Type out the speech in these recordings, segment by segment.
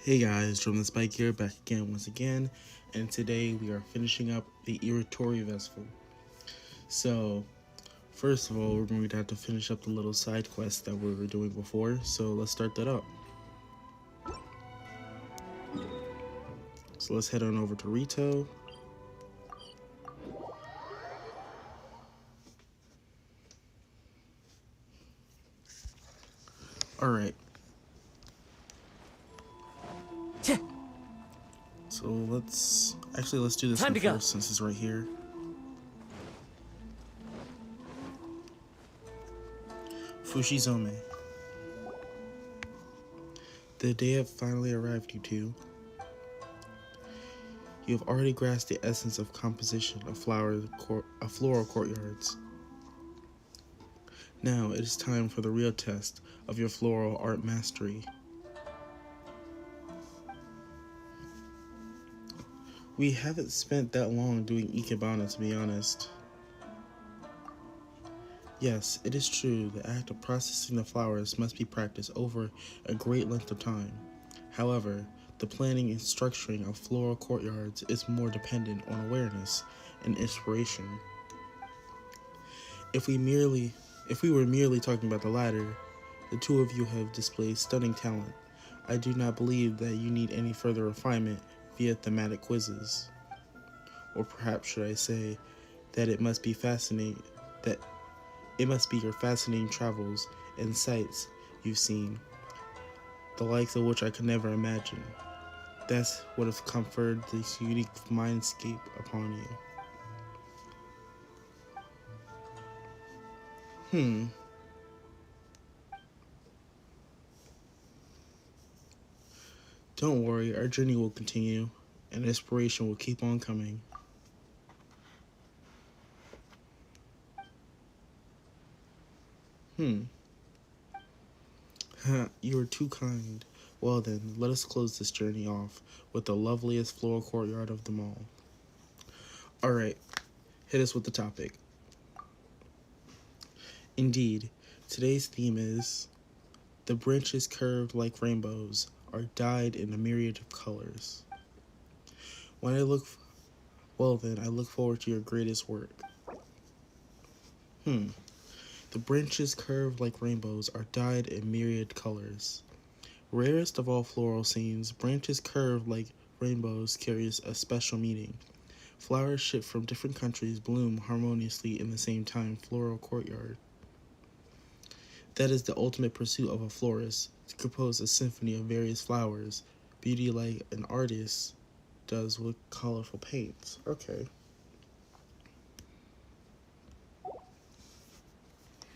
Hey guys, Drum the Spike here, back again once again, and today we are finishing up the Irodori Festival. So, first of all, we're going to have to finish up the little side quest that we were doing before, so let's start that up. So let's head on over to Rito. Alright. So let's do this one first since it's right here. Fushizome. The day have finally arrived, you two. You have already grasped the essence of composition of floral courtyards. Now it is time for the real test of your floral art mastery. We haven't spent that long doing Ikebana, to be honest. Yes, it is true, the act of processing the flowers must be practiced over a great length of time. However, the planning and structuring of floral courtyards is more dependent on awareness and inspiration. If we were merely talking about the latter, the two of you have displayed stunning talent. I do not believe that you need any further refinement via thematic quizzes. Or perhaps should I say that it must be your fascinating travels and sights you've seen, the likes of which I could never imagine. That's what have conferred this unique mindscape upon you. Don't worry, our journey will continue, and inspiration will keep on coming. You are too kind. Well then, let us close this journey off with the loveliest floral courtyard of them all. Alright, hit us with the topic. Indeed, today's theme is the branches curved like rainbows are dyed in a myriad of colors. I look forward to your greatest work. The branches curved like rainbows are dyed in myriad colors. Rarest of all floral scenes, branches curved like rainbows carries a special meaning. Flowers shipped from different countries bloom harmoniously in the same time floral courtyard. That is the ultimate pursuit of a florist, to compose a symphony of various flowers, beauty like an artist does with colorful paints. Okay.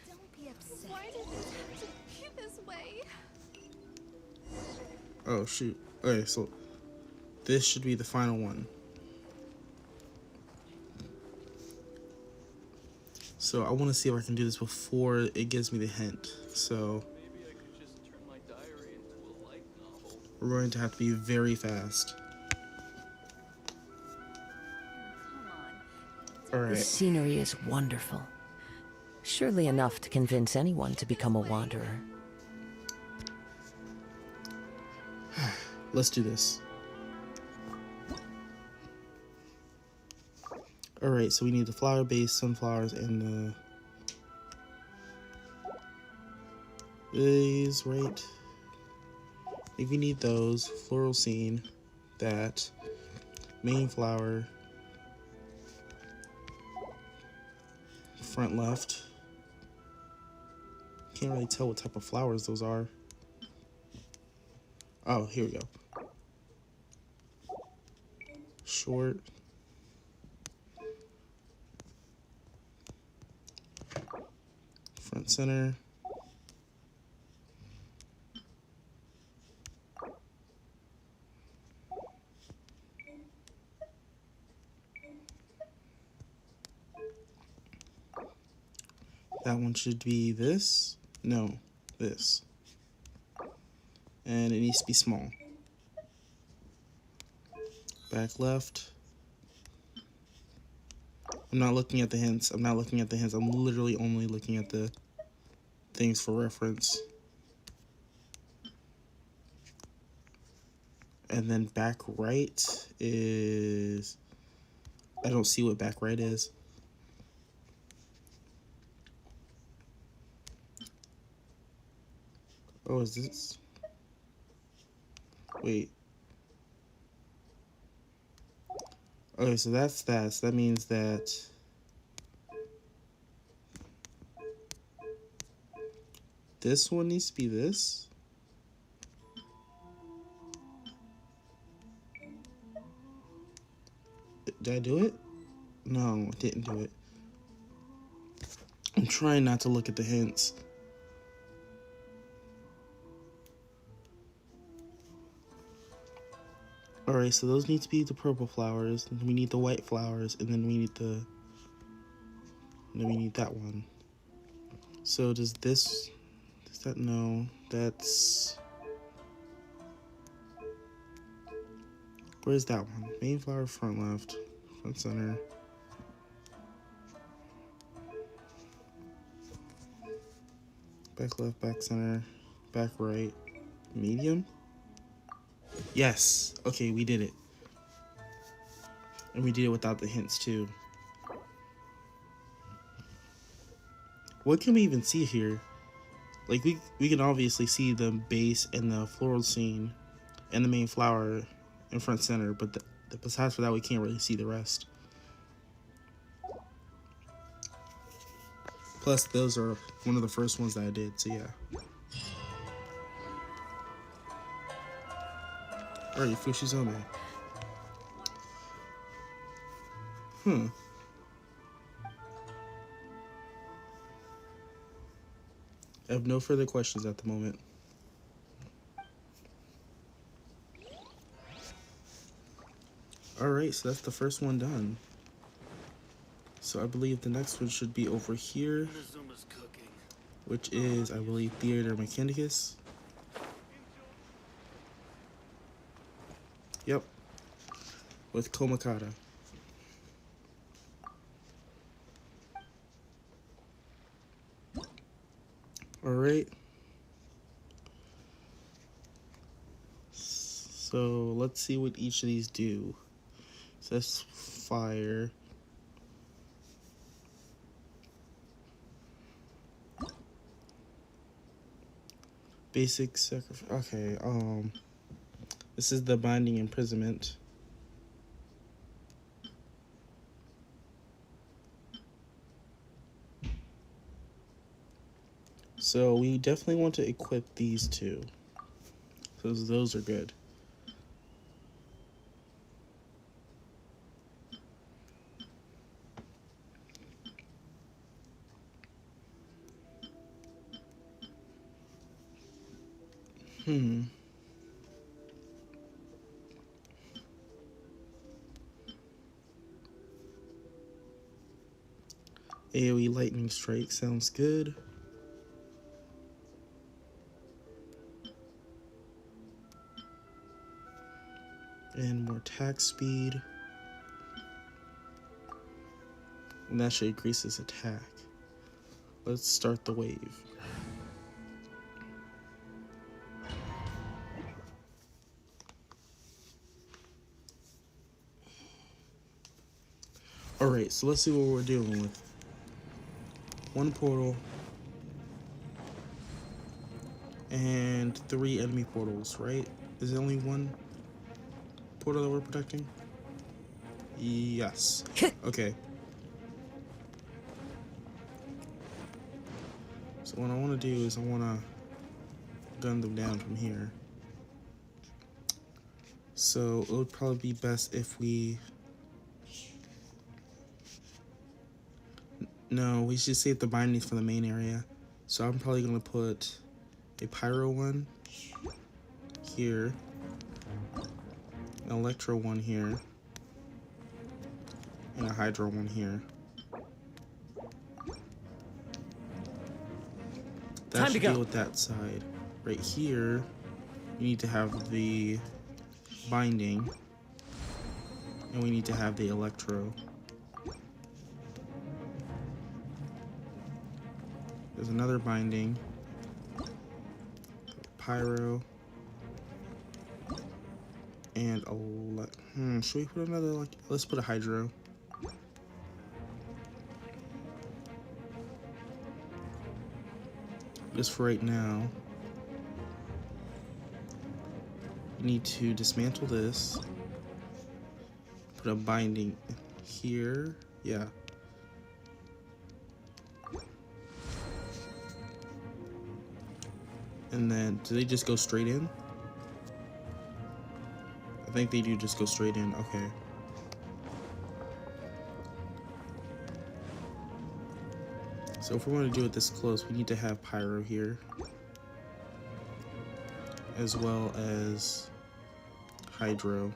Don't be upset. Why did this have to be this way? Oh, shoot. Okay, so this should be the final one. So I want to see if I can do this before it gives me the hint. So maybe I could just turn my diary into a light novel. We're going to have to be very fast. Alright. The scenery is wonderful. Surely enough to convince anyone to become a wanderer. Let's do this. Alright, so we need the flower-based sunflowers and these, right? If we need those, floral scene, that, main flower, front left. Can't really tell what type of flowers those are. Oh, here we go. Short. Front center. That one should be this. No, this. And it needs to be small. Back left. I'm not looking at the hints. I'm literally only looking at the things for reference. And then back right is... I don't see what back right is. Oh, is this... Wait. Okay, so that's that. So that means that... This one needs to be this. Did I do it? No, I didn't do it. I'm trying not to look at the hints. Alright, so those need to be the purple flowers. And we need the white flowers, and then we need the... And then we need that one. So does this... Does that... No, that's... Where's that one? Main flower, front left, front center. Back left, back center, back right, medium? Yes! Okay, we did it. And we did it without the hints too. What can we even see here? Like, we can obviously see the base and the floral scene and the main flower in front center, but besides for that, we can't really see the rest. Plus, those are one of the first ones that I did, so yeah. Alright, Fushizome. I have no further questions at the moment. Alright, so that's the first one done. So I believe the next one should be over here, which is, I believe, Theater Mechanicus. Yep, with Komakata. Alright. So let's see what each of these do. So that's fire. Basic sacrifice. Okay, this is the binding imprisonment. So we definitely want to equip these two. So those are good. AoE Lightning Strike sounds good. And more attack speed. And that should increase his attack. Let's start the wave. Alright, so let's see what we're dealing with. One portal. And 3 enemy portals, right? Is there only one portal that we're protecting? Yes. Okay. So what I want to do is I want to gun them down from here. So it would probably be best if we... No, we should save the bindings for the main area. So I'm probably going to put a Pyro one here, an Electro one here, and a Hydro one here. That should deal with that side. Right here, you need to have the binding, and we need to have the Electro. There's another binding, Pyro, And should we put another, like, let's put a hydro. Just for right now. You need to dismantle this. Put a binding here. Yeah. And then, do they just go straight in? I think they do just go straight in. Okay. So if we want to do it this close, we need to have pyro here. As well as hydro.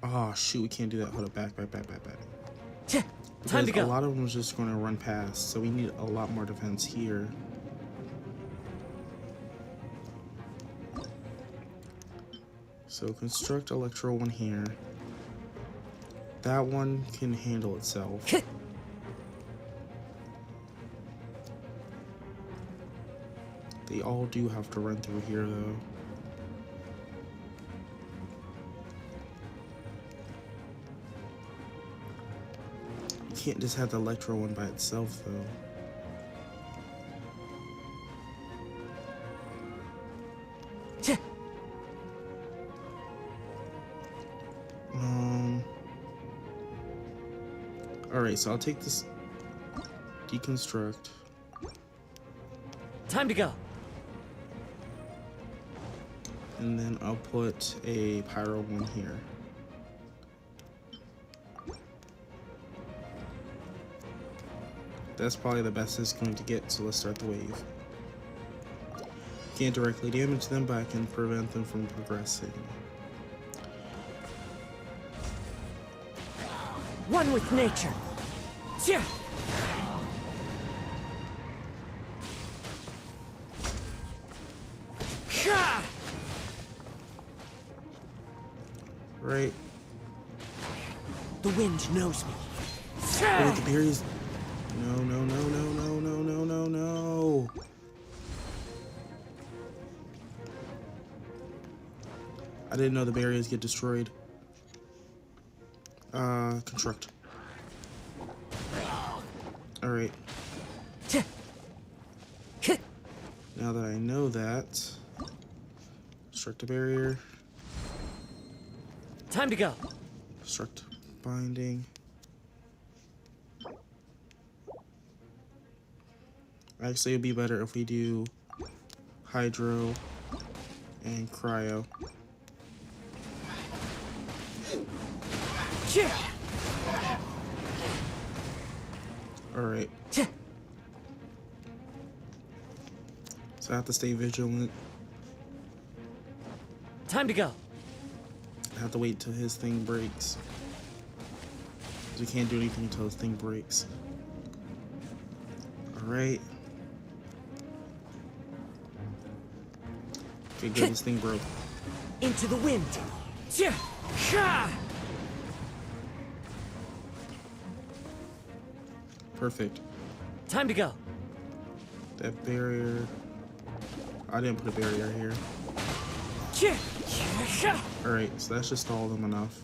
Oh shoot, we can't do that. Hold up, back. Time to Because go. a lot of them is just going to run past, so we need a lot more defense here. So construct Electro one here. That one can handle itself. They all do have to run through here though. You can't just have the Electro one by itself though. Alright, so I'll take this deconstruct. Time to go. And then I'll put a pyro one here. That's probably the best it's going to get, so let's start the wave. Can't directly damage them, but I can prevent them from progressing. One with nature. Yeah. Right. The wind knows me. Wait, the berries. No. I didn't know the barriers get destroyed. Construct. Alright. Now that I know that, construct a barrier. Time to go. Construct binding. Actually, it'd be better if we do hydro and cryo. Alright. So I have to stay vigilant. Time to go. I have to wait till his thing breaks. 'Cause we can't do anything until his thing breaks. Alright. Okay, good, this thing broke. Into the wind. Perfect. Time to go. That barrier... I didn't put a barrier here. Alright, so that should stall them enough.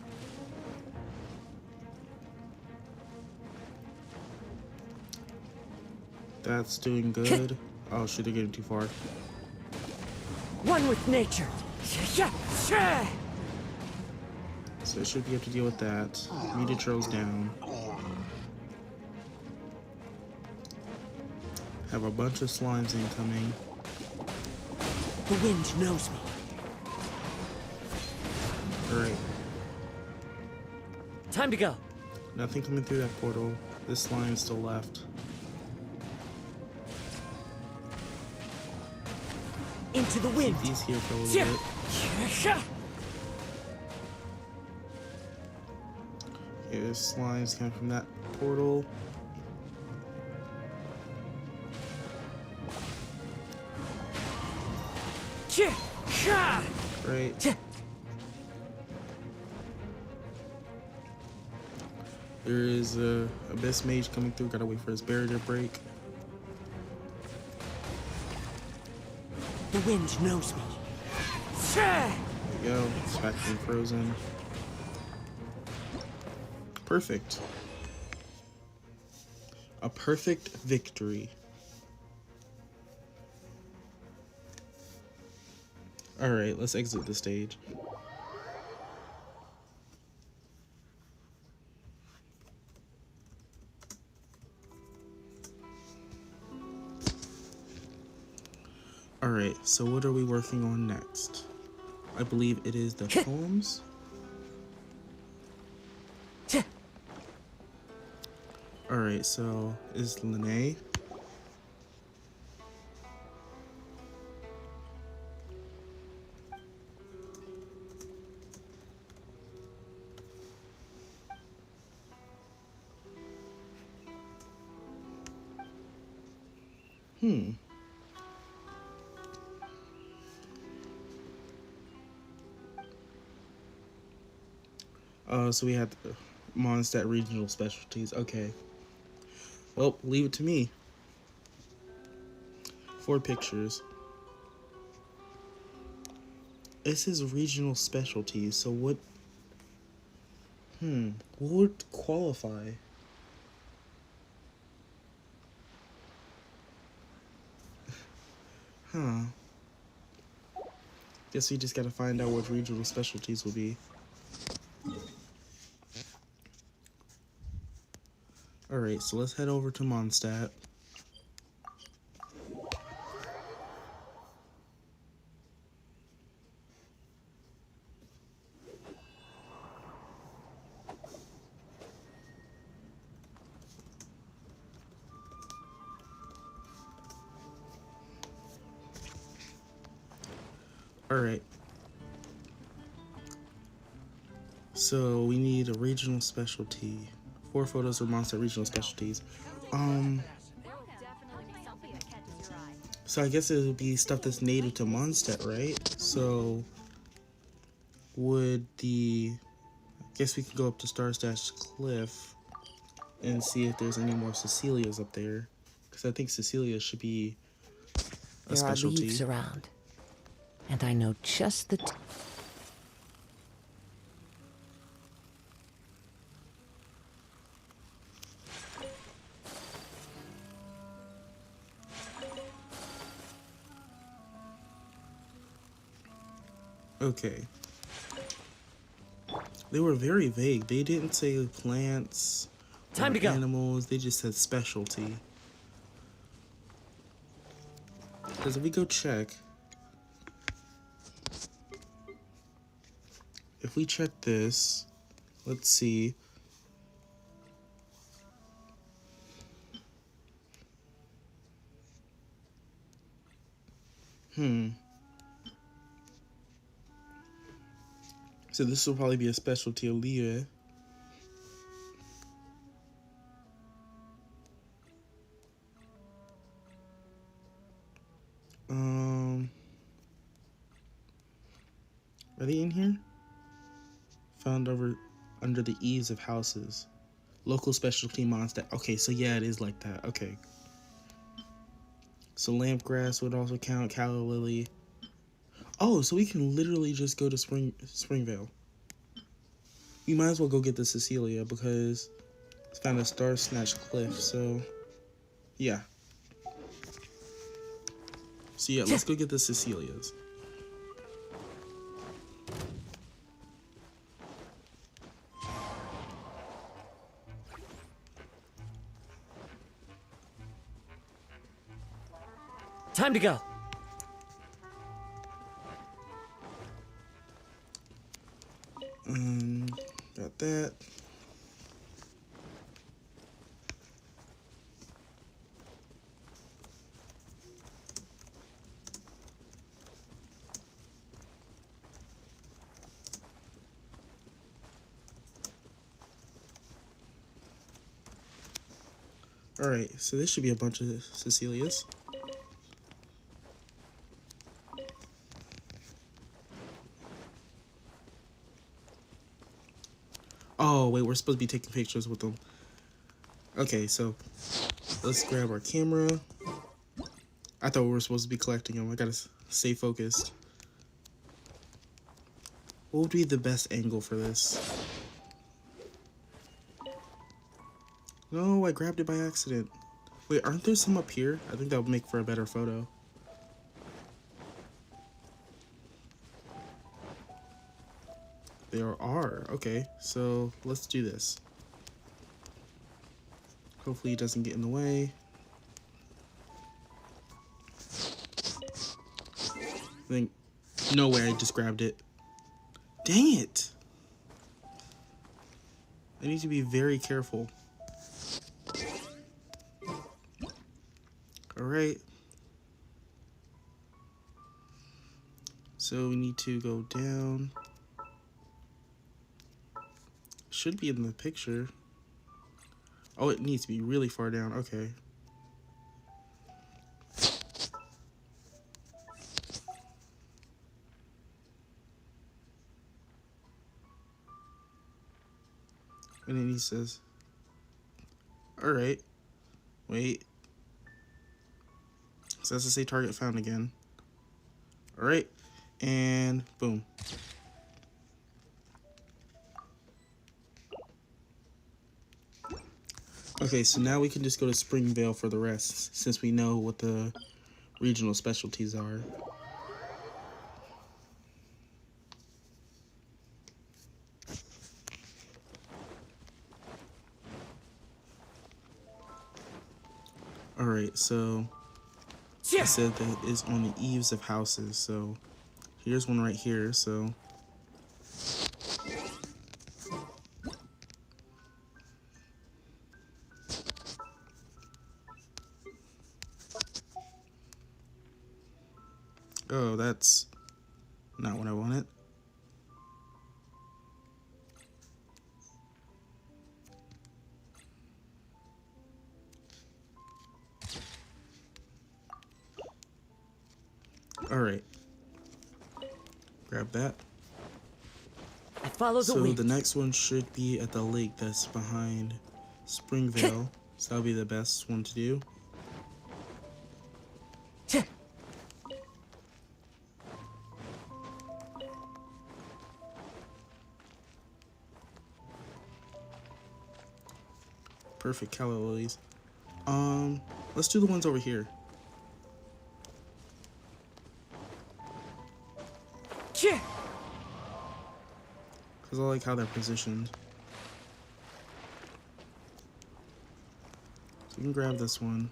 That's doing good. Oh shoot, they're getting too far. One with nature. So it should be able to deal with that. Mutatro's down. Have a bunch of slimes incoming. The wind knows me. Alright. Time to go. Nothing coming through that portal. This slime's still left. Into the wind. Keep these here for a little bit. Okay, there's slimes coming from that portal. Right. There is a Abyss Mage coming through. Gotta wait for his barrier to break. The wind knows me. There we go. It's back to being frozen. Perfect. A perfect victory. Alright, let's exit the stage. Alright, so what are we working on next? I believe it is the poems. Alright, so is Lene. So we had Mondstadt regional specialties. Okay. Well, leave it to me. 4 pictures. This is regional specialties, so what... what would qualify? Huh. Guess we just gotta find out what regional specialties will be. Alright, so let's head over to Mondstadt. Alright. So we need a regional specialty. 4 photos of Mondstadt regional specialties. So I guess it would be stuff that's native to Mondstadt, right? So would the... I guess we could go up to Starstash Cliff and see if there's any more Cecilias up there. Because I think Cecilia should be a There are specialty. leaves around. And I know just the... Okay. They were very vague. They didn't say plants Time or to go. animals. They just said specialty. Because if we go check... If we check this... Let's see... So this will probably be a specialty of Leah. Are they in here? Found under the eaves of houses. Local specialty monster. Okay, so yeah, it is like that. Okay. So lampgrass would also count. Calla lily. Oh, so we can literally just go to Springvale. We might as well go get the Cecilia because it's found a Star Snatch Cliff. So yeah. So yeah, let's go get the Cecilias. Time to go. Got that. Alright, so this should be a bunch of Cecilias. Oh, wait, we're supposed to be taking pictures with them. Okay, so let's grab our camera. I thought we were supposed to be collecting them. I gotta stay focused. What would be the best angle for this? No, I grabbed it by accident. Wait, aren't there some up here? I think that would make for a better photo. There are. Okay, so let's do this. Hopefully it doesn't get in the way. I think... No way, I just grabbed it. Dang it! I need to be very careful. Alright. So we need to go down. Should be in the picture. Oh, it needs to be really far down. Okay. And then he says, alright. Wait. So that's to say target found again. Alright. And boom. Okay, so now we can just go to Springvale for the rest, since we know what the regional specialties are. Alright, so I said that it's on the eaves of houses, so here's one right here, so oh, that's not what I wanted. Alright. Grab that. I follow the So wind. the next one should be at the lake that's behind Springvale. So that'll be the best one to do. Perfect, calla lilies. Let's do the ones over here. Because I like how they're positioned. So we can grab this one.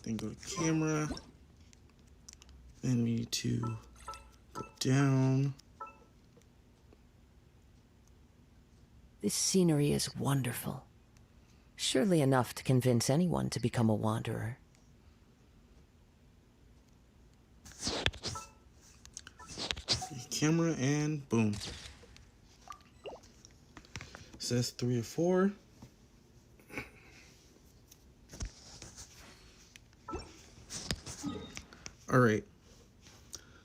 Then go to camera. Then we need to go down. This scenery is wonderful. Surely enough to convince anyone to become a wanderer. Camera and boom. Says 3 or 4. Alright.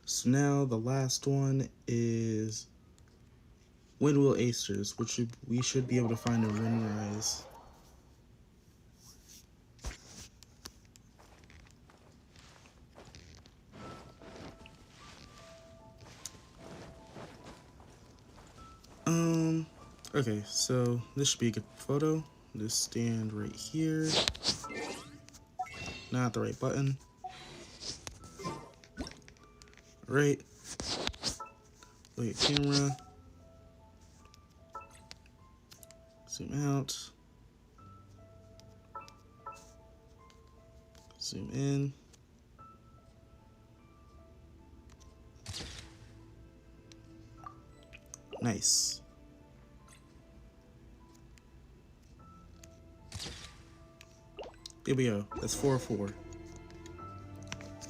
So now the last one is Windwheel Acers, which we should be able to find in Windrise. Okay, so this should be a good photo. Just stand right here. Not the right button. Right. Look at camera. Zoom out. Zoom in. Nice. Here we go. That's 4 of 4.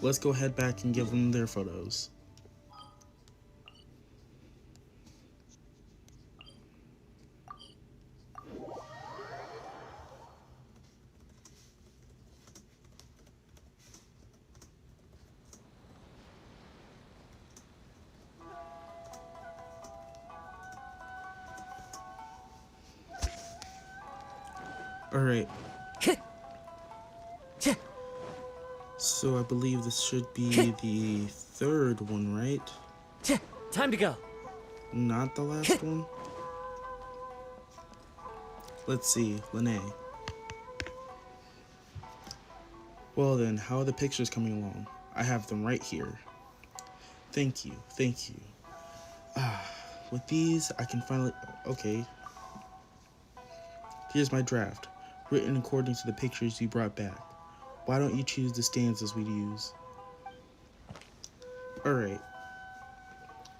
Let's go head back and give them their photos. All right. So I believe this should be the third one, right? Time to go. Not the last one? Let's see, Lene. Well then, how are the pictures coming along? I have them right here. Thank you, thank you. With these, I can finally... Okay. Here's my draft, written according to the pictures you brought back. Why don't you choose the stanzas we'd use? Alright.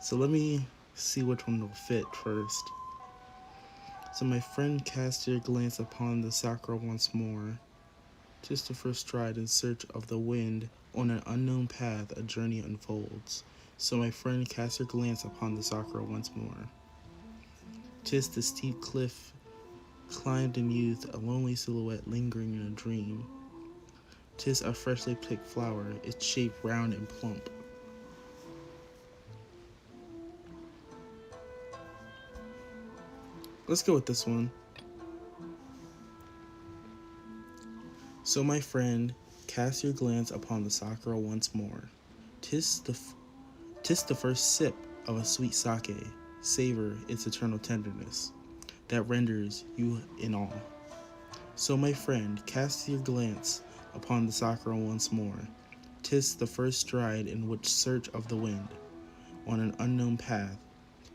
So let me see which one will fit first. So my friend cast your glance upon the sakura once more. 'Tis the first stride in search of the wind, on an unknown path a journey unfolds. So my friend cast your glance upon the sakura once more. 'Tis the steep cliff climbed in youth, a lonely silhouette lingering in a dream. 'Tis a freshly picked flower, its shape round and plump. Let's go with this one. So my friend, cast your glance upon the sakura once more. 'Tis the first sip of a sweet sake, savor its eternal tenderness, that renders you in awe. So my friend, cast your glance upon the sakura once more. 'Tis the first stride in which search of the wind, on an unknown path,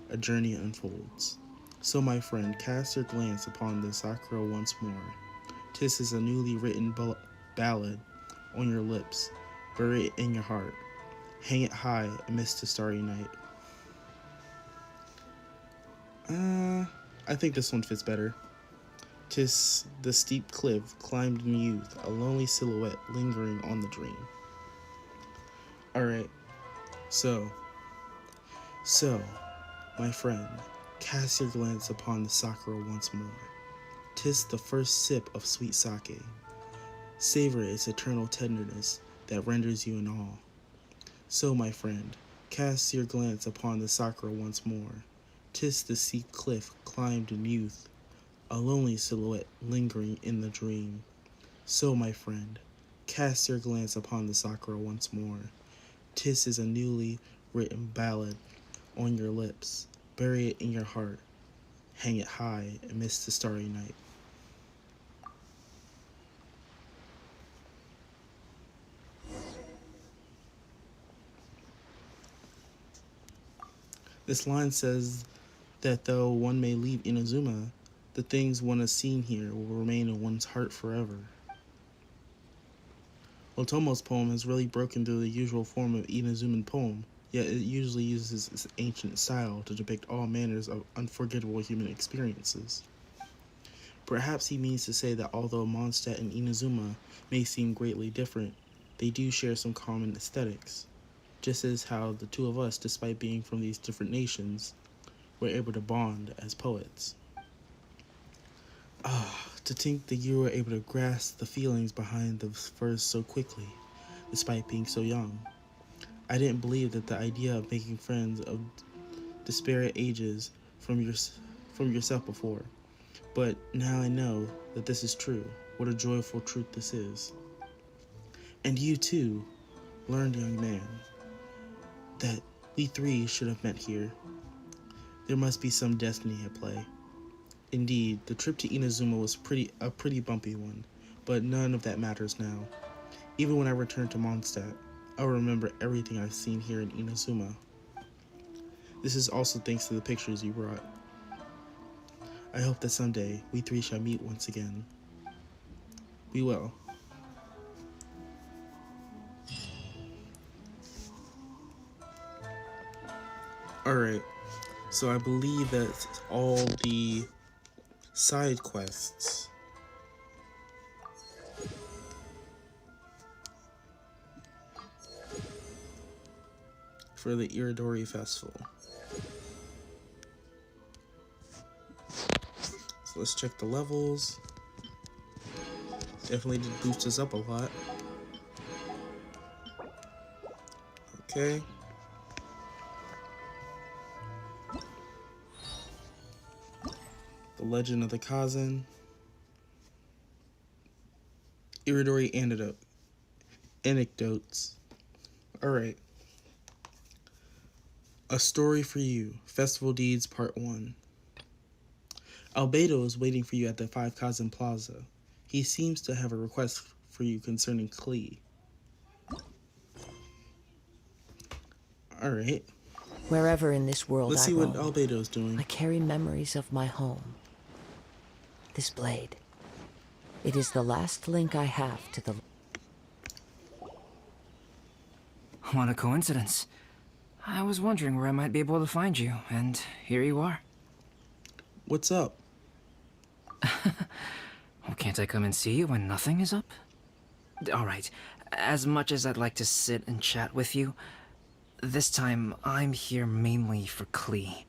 a journey unfolds. So my friend, cast your glance upon the sakura once more. 'Tis is a newly written ballad on your lips, bury it in your heart, hang it high amidst the starry night. I think this one fits better. 'Tis the steep cliff climbed in youth, a lonely silhouette lingering on the dream. Alright, so, my friend, cast your glance upon the sakura once more. 'Tis the first sip of sweet sake. Savor its eternal tenderness that renders you in awe. So, my friend, cast your glance upon the sakura once more. 'Tis the steep cliff climbed in youth, a lonely silhouette lingering in the dream. So, my friend, cast your glance upon the sakura once more. 'Tis is a newly written ballad on your lips, bury it in your heart, hang it high amidst the starry night. This line says that though one may leave Inazuma, the things one has seen here will remain in one's heart forever. Otomo's poem has really broken through the usual form of Inazuman poem, yet it usually uses its ancient style to depict all manners of unforgettable human experiences. Perhaps he means to say that although Mondstadt and Inazuma may seem greatly different, they do share some common aesthetics, just as how the two of us, despite being from these different nations, were able to bond as poets. To think that you were able to grasp the feelings behind the verse so quickly, despite being so young. I didn't believe that the idea of making friends of disparate ages from yourself before, but now I know that this is true. What a joyful truth this is. And you too, learned young man, that we three should have met here. There must be some destiny at play. Indeed, the trip to Inazuma was a pretty bumpy one, but none of that matters now. Even when I return to Mondstadt, I'll remember everything I've seen here in Inazuma. This is also thanks to the pictures you brought. I hope that someday we three shall meet once again. We will. Alright, so I believe that's all the side quests. For the Irodori festival. So let's check the levels. Definitely did boost us up a lot. Okay. The Legend of the Kazan. Irodori Anecdotes. Alright. A Story for You. Festival Deeds Part 1. Albedo is waiting for you at the Five Kazan Plaza. He seems to have a request for you concerning Klee. Alright. Wherever in this world Let's I see what roam, Albedo's doing. I carry memories of my home. This blade. It is the last link I have to the... What a coincidence. I was wondering where I might be able to find you, and here you are. What's up? Well, can't I come and see you when nothing is up? Alright, as much as I'd like to sit and chat with you, this time I'm here mainly for Klee.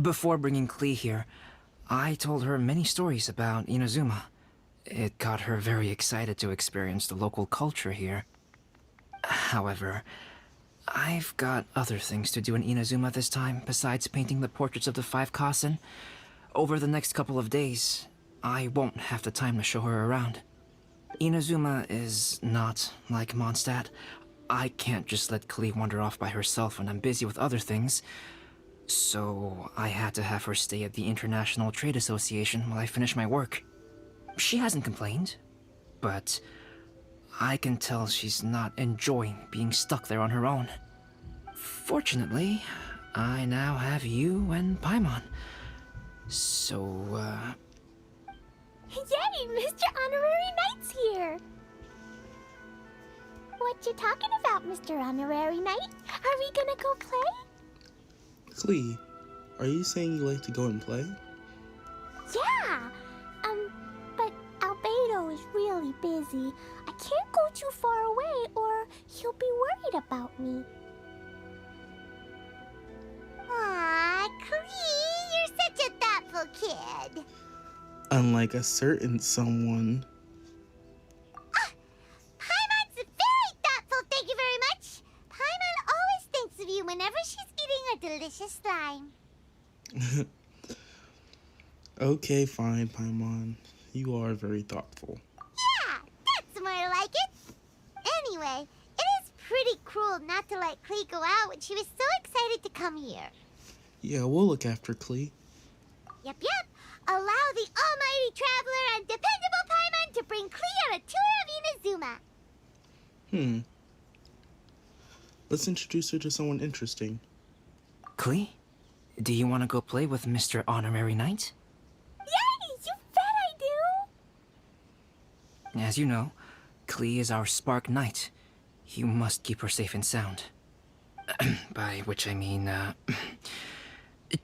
Before bringing Klee here, I told her many stories about Inazuma. It got her very excited to experience the local culture here. However, I've got other things to do in Inazuma this time besides painting the portraits of the Five Kasen. Over the next couple of days, I won't have the time to show her around. Inazuma is not like Mondstadt. I can't just let Klee wander off by herself when I'm busy with other things. So I had to have her stay at the International Trade Association while I finish my work. She hasn't complained, but I can tell she's not enjoying being stuck there on her own. Fortunately, I now have you and Paimon. So, Yay! Mr. Honorary Knight's here! What you talking about, Mr. Honorary Knight? Are we gonna go play? Klee, are you saying you like to go and play? Yeah! But Albedo is really busy. I can't go too far away or he'll be worried about me. Aw, Klee, you're such a thoughtful kid. Unlike a certain someone. Paimon's very thoughtful, thank you very much. Paimon always thinks of you whenever she's eating a delicious slime. Okay, fine, Paimon. You are very thoughtful. Yeah, that's more like it. Anyway, it is pretty cruel not to let Klee go out when she was so excited to come here. Yeah, we'll look after Klee. Yep. Allow the almighty traveler and dependable Paimon to bring Klee on a tour of Inazuma. Let's introduce her to someone interesting. Klee, do you want to go play with Mr. Honorary Knight? Yay! You bet I do! As you know, Klee is our Spark Knight. You must keep her safe and sound. By which I mean,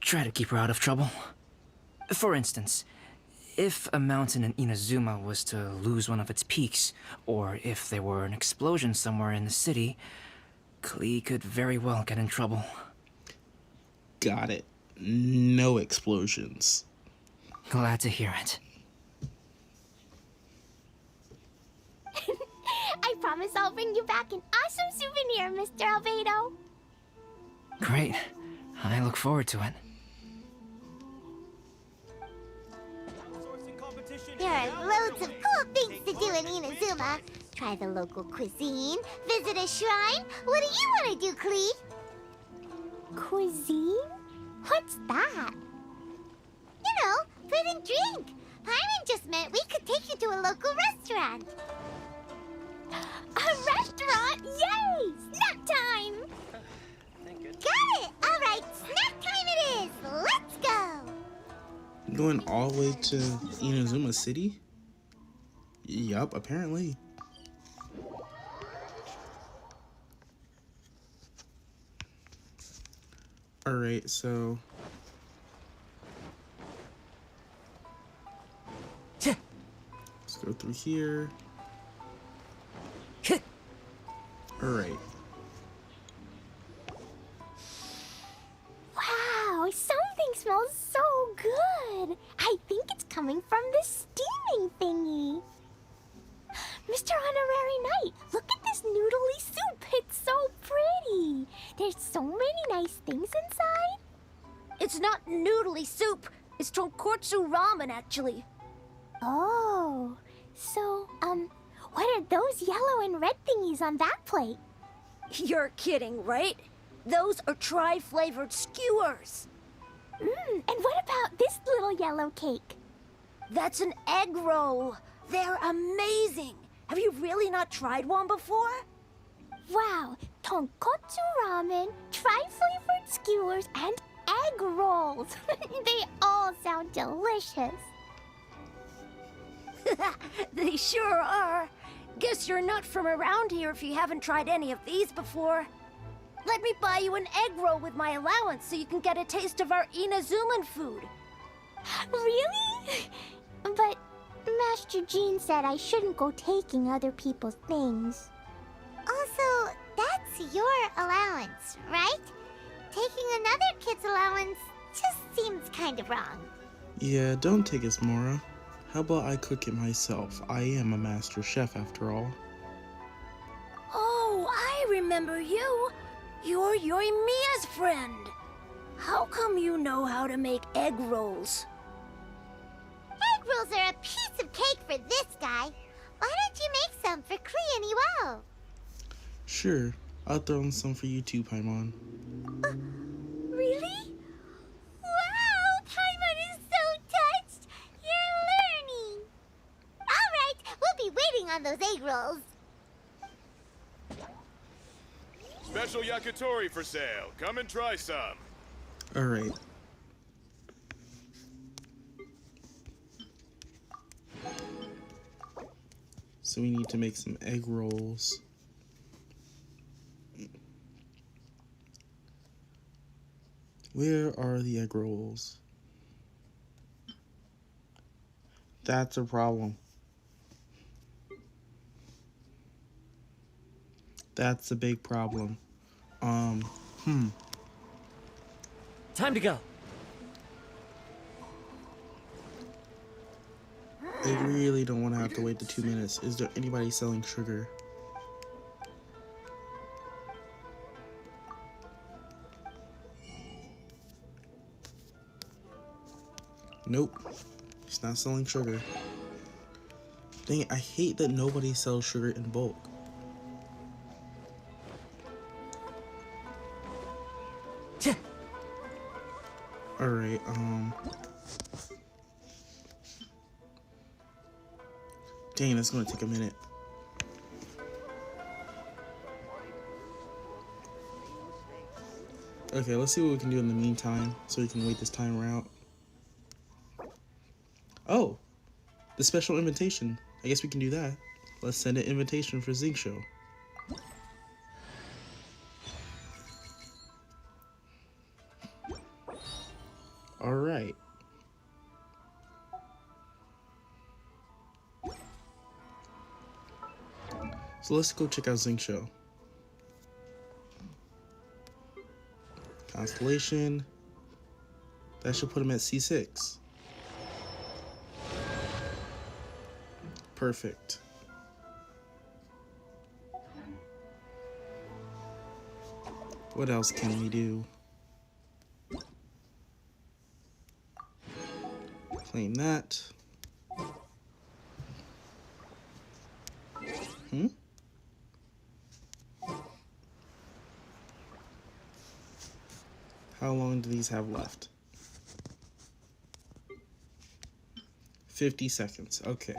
try to keep her out of trouble. For instance, if a mountain in Inazuma was to lose one of its peaks, or if there were an explosion somewhere in the city, Klee could very well get in trouble. Got it. No explosions. Glad to hear it. I promise I'll bring you back an awesome souvenir, Mr. Albedo. Great. I look forward to it. There are loads of cool things to do in Inazuma. Try the local cuisine, visit a shrine. What do you want to do, Klee? Cuisine? What's that? You know, food and drink. Paimon just meant we could take you to a local restaurant. A restaurant? Yay! Snack time! Got it! All right, snack time it is. Let's go! Going all the way to Inazuma City? Yup, apparently. Alright, so... let's go through here. Alright. Wow, something smells so good. I think it's coming from this steaming thingy. Mr. Honorary Knight, look at this noodly soup. It's so pretty. There's so many nice things inside. It's not noodly soup. It's tonkotsu ramen, actually. Oh, so, What are those yellow and red thingies on that plate? You're kidding, right? Those are tri-flavored skewers. And what about this little yellow cake? That's an egg roll. They're amazing. Have you really not tried one before? Wow, tonkotsu ramen, tri-flavored skewers, and egg rolls. They all sound delicious. They sure are. Guess you're not from around here if you haven't tried any of these before. Let me buy you an egg roll with my allowance so you can get a taste of our Inazuman food. Really? But Master Jean said I shouldn't go taking other people's things. Also, that's your allowance, right? Taking another kid's allowance just seems kind of wrong. Yeah, don't take us, Mora. How about I cook it myself? I am a master chef after all. Oh, I remember you. You're Yoimiya's friend. How come you know how to make egg rolls? Egg rolls are a piece of cake for this guy. Why don't you make some for Klee and Iwao? Sure, I'll throw in some for you too, Paimon. Really? Wow, Paimon is so touched. You're learning. All right, we'll be waiting on those egg rolls. Special yakitori for sale. Come and try some. Alright. So we need to make some egg rolls. Where are the egg rolls? That's a problem. That's a big problem. Time to go. I really don't want to have to wait the 2 minutes. Is there anybody selling sugar? Nope. He's not selling sugar. Dang it, I hate that nobody sells sugar in bulk. Alright, dang, that's gonna take a minute. Okay, let's see what we can do in the meantime so we can wait this timer out. Oh, the special invitation. I guess we can do that. Let's send an invitation for Xingqiu. Alright. So let's go check out Xingqiu. Constellation. That should put him at C6. Perfect. What else can we do? Claim that. How long do these have left? 50 seconds. Okay.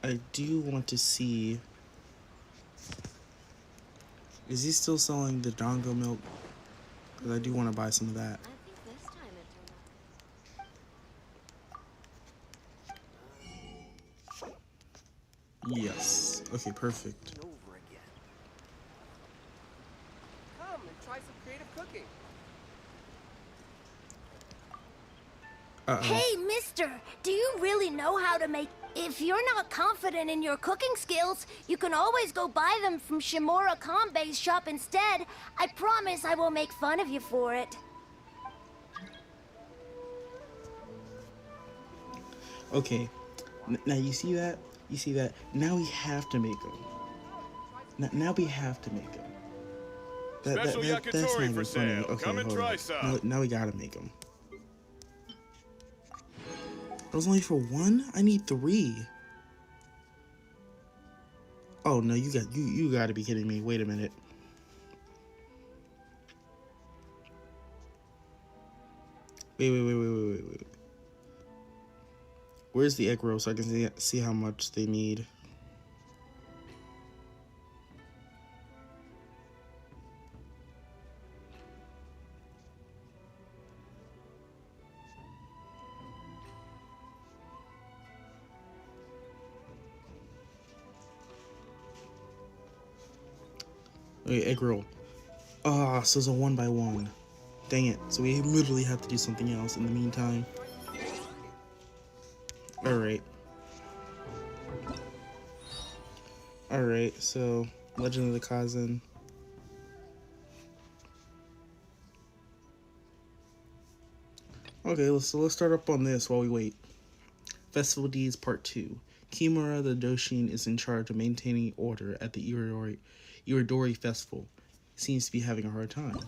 I do want to see... Is he still selling the Dongo milk? Because I do want to buy some of that. Yes. Okay, perfect. Over again. Come and try some creative cooking. Hey, mister, do you really know how to make... If you're not confident in your cooking skills, you can always go buy them from Shimura Kanbei's shop instead. I promise I won't make fun of you for it. Okay. Now you see that? You see that? Now we have to make them. Now we have to make them. Special that's not yakitori even for funny. sale. Okay, Come and hold try on. some. Now we gotta make them. That was only for one? I need 3. Oh no, you got to be kidding me. Wait a minute. Wait. Where's the egg roll so I can see how much they need? Okay, egg roll. Ah, so it's a 1 by 1. Dang it. So we literally have to do something else in the meantime. Alright. Alright, so Legend of the Kazan. Okay, let's start up on this while we wait. Festival Deeds Part 2. Kimura the Doshin is in charge of maintaining order at the Irodori Festival. He seems to be having a hard time.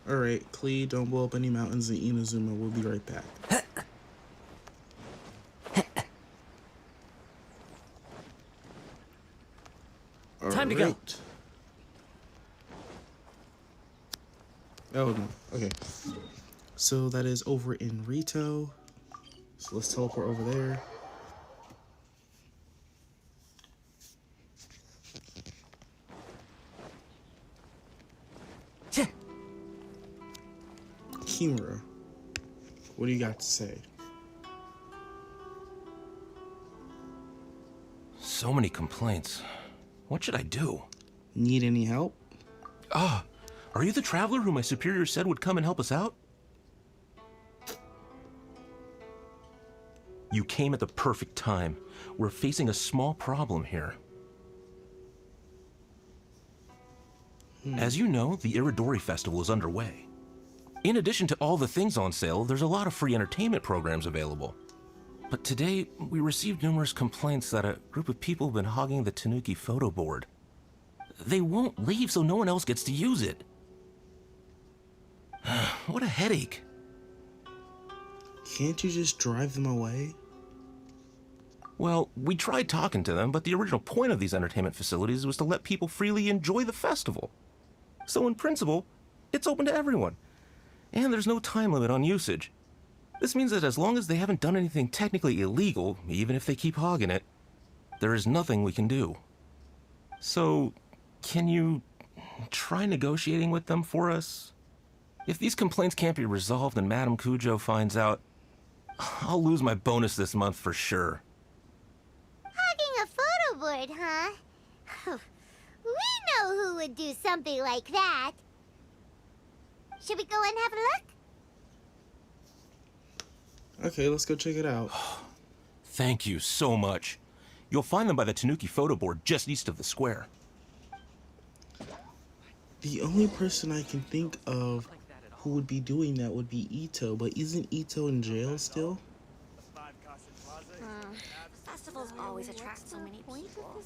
Alright, Klee, don't blow up any mountains in Inazuma. We'll be right back. Time to go. Oh no, okay. So that is over in Rito. So let's teleport over there. Kimura, what do you got to say? So many complaints. What should I do? Need any help? Ah, are you the traveler who my superior said would come and help us out? You came at the perfect time. We're facing a small problem here. As you know, the Irodori Festival is underway. In addition to all the things on sale, there's a lot of free entertainment programs available. But today, we received numerous complaints that a group of people have been hogging the Tanuki photo board. They won't leave, so no one else gets to use it. What a headache. Can't you just drive them away? Well, we tried talking to them, but the original point of these entertainment facilities was to let people freely enjoy the festival. So in principle, it's open to everyone. And there's no time limit on usage. This means that as long as they haven't done anything technically illegal, even if they keep hogging it, there is nothing we can do. So, can you try negotiating with them for us? If these complaints can't be resolved and Madame Kujo finds out, I'll lose my bonus this month for sure. Hogging a photo board, huh? We know who would do something like that. Should we go and have a look? Okay, let's go check it out. Thank you so much. You'll find them by the Tanuki photo board just east of the square. The only person I can think of who would be doing that would be Ito, but isn't Ito in jail still? Festivals always attract so many people.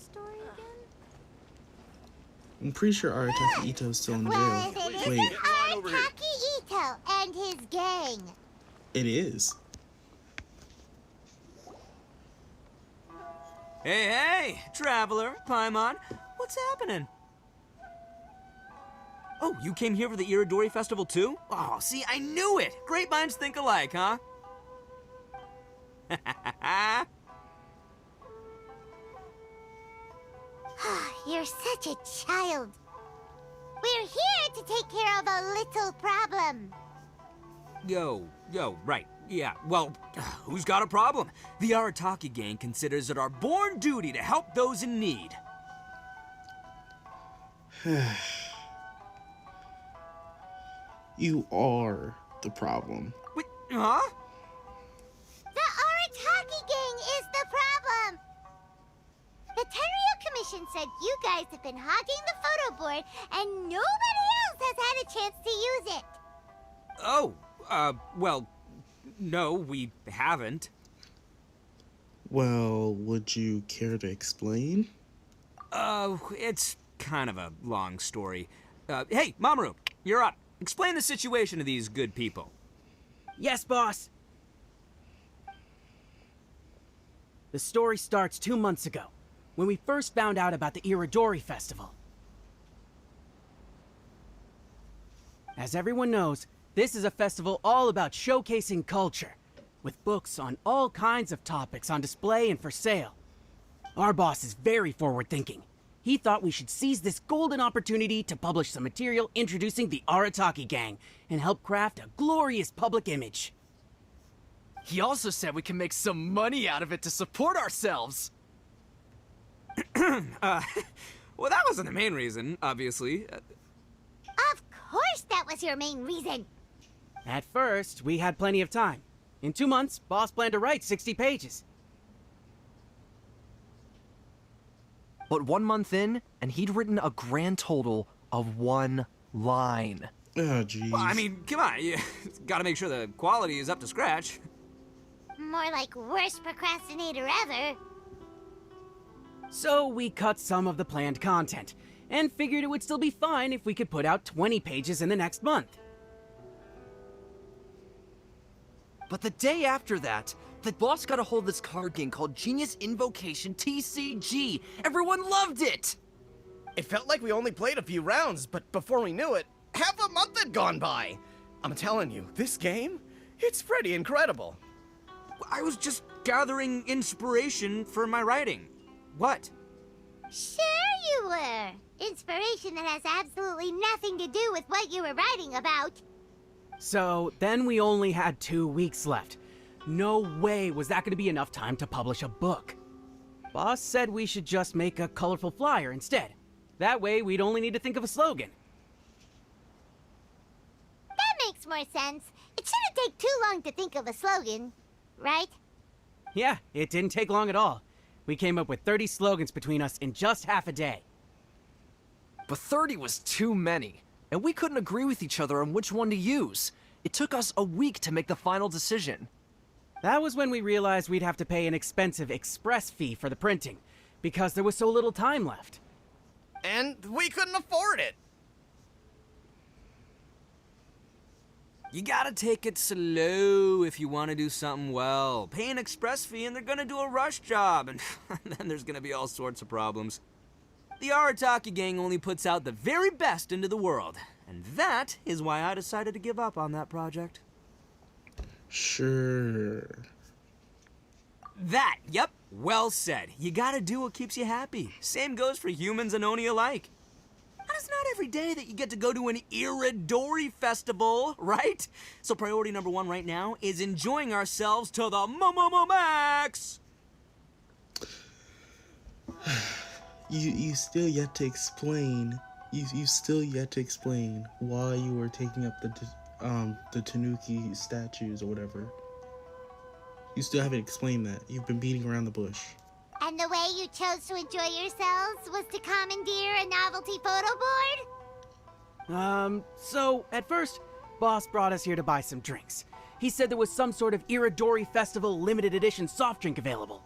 I'm pretty sure Arataki Ito's still in Well, jail. it Wait, isn't Arataki Ito and his gang. it is. Hey, traveler, Paimon, what's happening? Oh, you came here for the Irodori Festival too? Oh, see, I knew it! Great minds think alike, huh? You're such a child. We're here to take care of a little problem. Yo, right. Yeah, well, who's got a problem? The Arataki gang considers it our born duty to help those in need. You are the problem. Wait, huh? The Arataki gang is the problem. The Tenryo Commission said you guys have been hogging the photo board and nobody else has had a chance to use it. Oh, well, no, we haven't. Well, would you care to explain? It's kind of a long story. Hey, Mamoru, you're up. Explain the situation to these good people. Yes, boss. The story starts 2 months ago, when we first found out about the Irodori festival. As everyone knows, this is a festival all about showcasing culture, with books on all kinds of topics on display and for sale. Our boss is very forward-thinking. He thought we should seize this golden opportunity to publish some material introducing the Arataki gang and help craft a glorious public image. He also said we can make some money out of it to support ourselves. Well, that wasn't the main reason, obviously. Of course that was your main reason. At first, we had plenty of time. In 2 months, boss planned to write 60 pages. But 1 month in, and he'd written a grand total of 1 line. Oh, jeez. Well, I mean, come on, you gotta make sure the quality is up to scratch. More like worst procrastinator ever. So we cut some of the planned content, and figured it would still be fine if we could put out 20 pages in the next month. But the day after that, the boss got a hold of this card game called Genius Invocation TCG. Everyone loved it! It felt like we only played a few rounds, but before we knew it, half a month had gone by. I'm telling you, this game, it's pretty incredible. I was just gathering inspiration for my writing. What? Sure you were. Inspiration that has absolutely nothing to do with what you were writing about. So then we only had 2 weeks left. No way was that going to be enough time to publish a book. Boss said we should just make a colorful flyer instead. That way we'd only need to think of a slogan. That makes more sense. It shouldn't take too long to think of a slogan, right? Yeah, it didn't take long at all. We came up with 30 slogans between us in just half a day. But 30 was too many, and we couldn't agree with each other on which one to use. It took us a week to make the final decision. That was when we realized we'd have to pay an expensive express fee for the printing, because there was so little time left. And we couldn't afford it. You gotta take it slow if you want to do something well. Pay an express fee and they're gonna do a rush job, and then there's gonna be all sorts of problems. The Arataki gang only puts out the very best into the world, and that is why I decided to give up on that project. Sure. Yep, well said. You gotta do what keeps you happy. Same goes for humans and Oni alike. And it's not every day that you get to go to an Irodori festival, right? So priority number 1 right now is enjoying ourselves to the max! You still yet to explain. You still yet to explain why you were taking up the Tanuki statues or whatever. You still haven't explained that. You've been beating around the bush. And the way you chose to enjoy yourselves was to commandeer a novelty photo board? So at first, boss brought us here to buy some drinks. He said there was some sort of Irodori Festival limited edition soft drink available.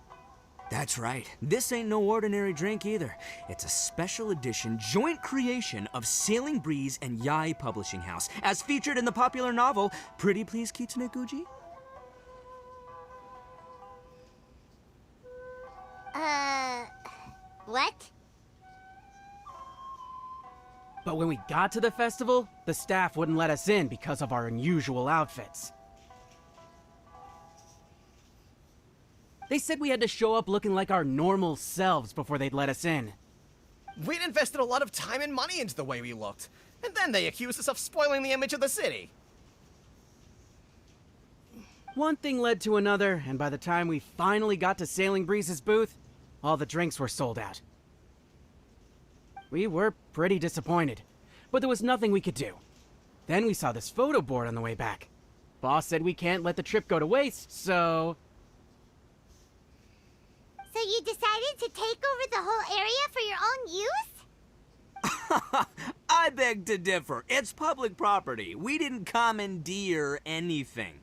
That's right. This ain't no ordinary drink either. It's a special edition joint creation of Sailing Breeze and Yai Publishing House, as featured in the popular novel Pretty Please Kitsune Guji. What? But when we got to the festival, the staff wouldn't let us in because of our unusual outfits. They said we had to show up looking like our normal selves before they'd let us in. We'd invested a lot of time and money into the way we looked, and then they accused us of spoiling the image of the city. One thing led to another, and by the time we finally got to Sailing Breeze's booth, all the drinks were sold out. We were pretty disappointed, but there was nothing we could do. Then we saw this photo board on the way back. Boss said we can't let the trip go to waste, so... So you decided to take over the whole area for your own use? I beg to differ. It's public property. We didn't commandeer anything.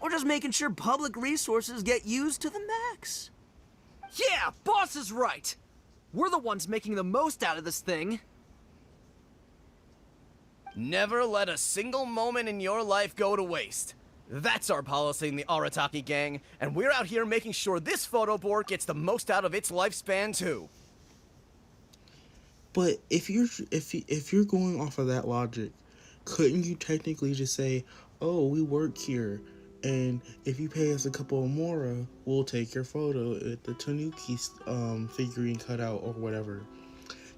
We're just making sure public resources get used to the max. Yeah, boss is right. We're the ones making the most out of this thing. Never let a single moment in your life go to waste. That's our policy in the Arataki gang, and we're out here making sure this photo board gets the most out of its lifespan too. But if you're going off of that logic, couldn't you technically just say, "Oh, we work here, and if you pay us a couple of mora, we'll take your photo at the Tanuki figurine cutout or whatever"?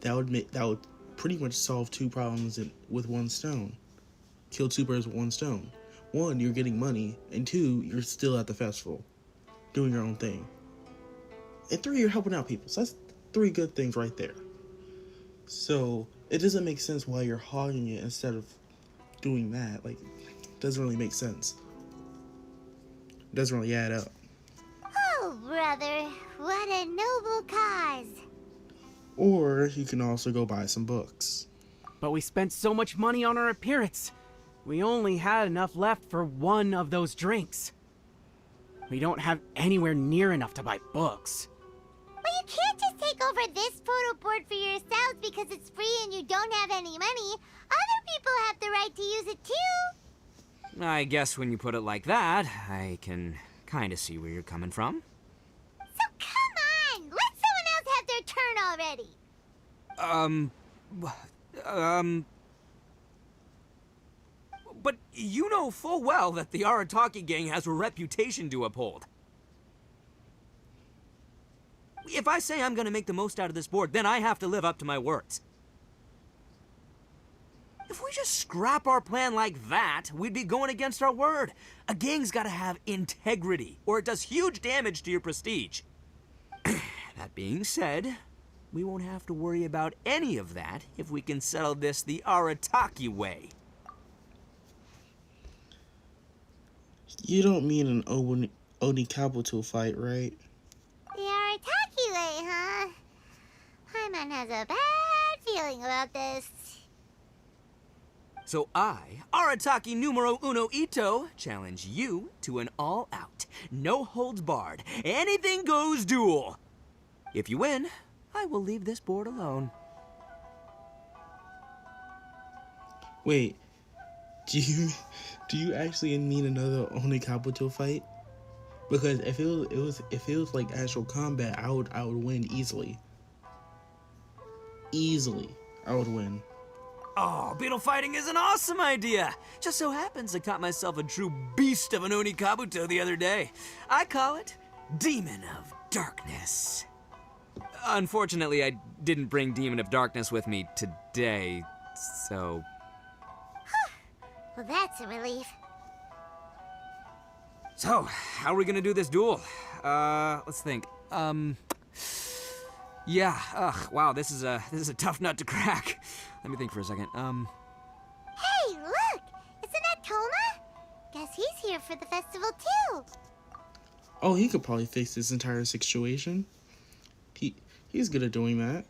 That would pretty much solve two problems with one stone. Kill two birds with one stone. One, you're getting money, and two, you're still at the festival, doing your own thing. And three, you're helping out people. So that's three good things right there. So it doesn't make sense why you're hogging it instead of doing that. Like, it doesn't really make sense. It doesn't really add up. Oh, brother, what a noble cause. Or you can also go buy some books. But we spent so much money on our appearance. We only had enough left for one of those drinks. We don't have anywhere near enough to buy books. But you can't just take over this photo board for yourselves because it's free and you don't have any money. Other people have the right to use it too. I guess when you put it like that, I can kind of see where you're coming from. So come on, let someone else have their turn already. But you know full well that the Arataki gang has a reputation to uphold. If I say I'm gonna make the most out of this board, then I have to live up to my words. If we just scrap our plan like that, we'd be going against our word. A gang's gotta have integrity, or it does huge damage to your prestige. That being said, we won't have to worry about any of that if we can settle this the Arataki way. You don't mean an Onikabuto fight, right? The Arataki way, huh? Paimon has a bad feeling about this. So I, Arataki numero uno Ito, challenge you to an all-out, no-holds-barred, anything-goes duel. If you win, I will leave this board alone. Wait, do you actually mean another Onikabuto fight? Because if it was like actual combat, I would win easily. Easily, I would win. Oh, beetle fighting is an awesome idea! Just so happens I caught myself a true beast of an Onikabuto the other day. I call it Demon of Darkness. Unfortunately, I didn't bring Demon of Darkness with me today, so... Well, that's a relief. So, how are we gonna do this duel? Let's think. Yeah, wow, this is a tough nut to crack. Let me think for a second. Hey, look! Isn't that Toma? Guess he's here for the festival too. Oh, he could probably fix this entire situation. He's good at doing that.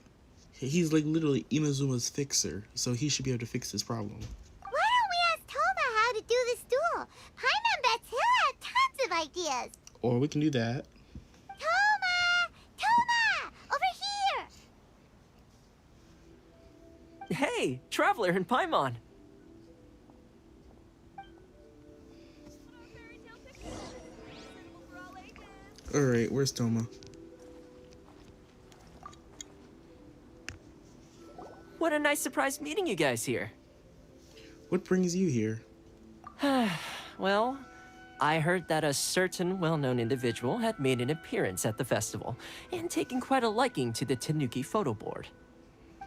He's like literally Inazuma's fixer, so he should be able to fix this problem. Why don't we ask Toma how to do this duel? Paimon bets he'll have tons of ideas. Or we can do that. Toma! Toma! Over here! Hey, Traveler and Paimon. Alright, where's Toma? What a nice surprise meeting you guys here. What brings you here? Well, I heard that a certain well-known individual had made an appearance at the festival and taken quite a liking to the Tanuki photo board.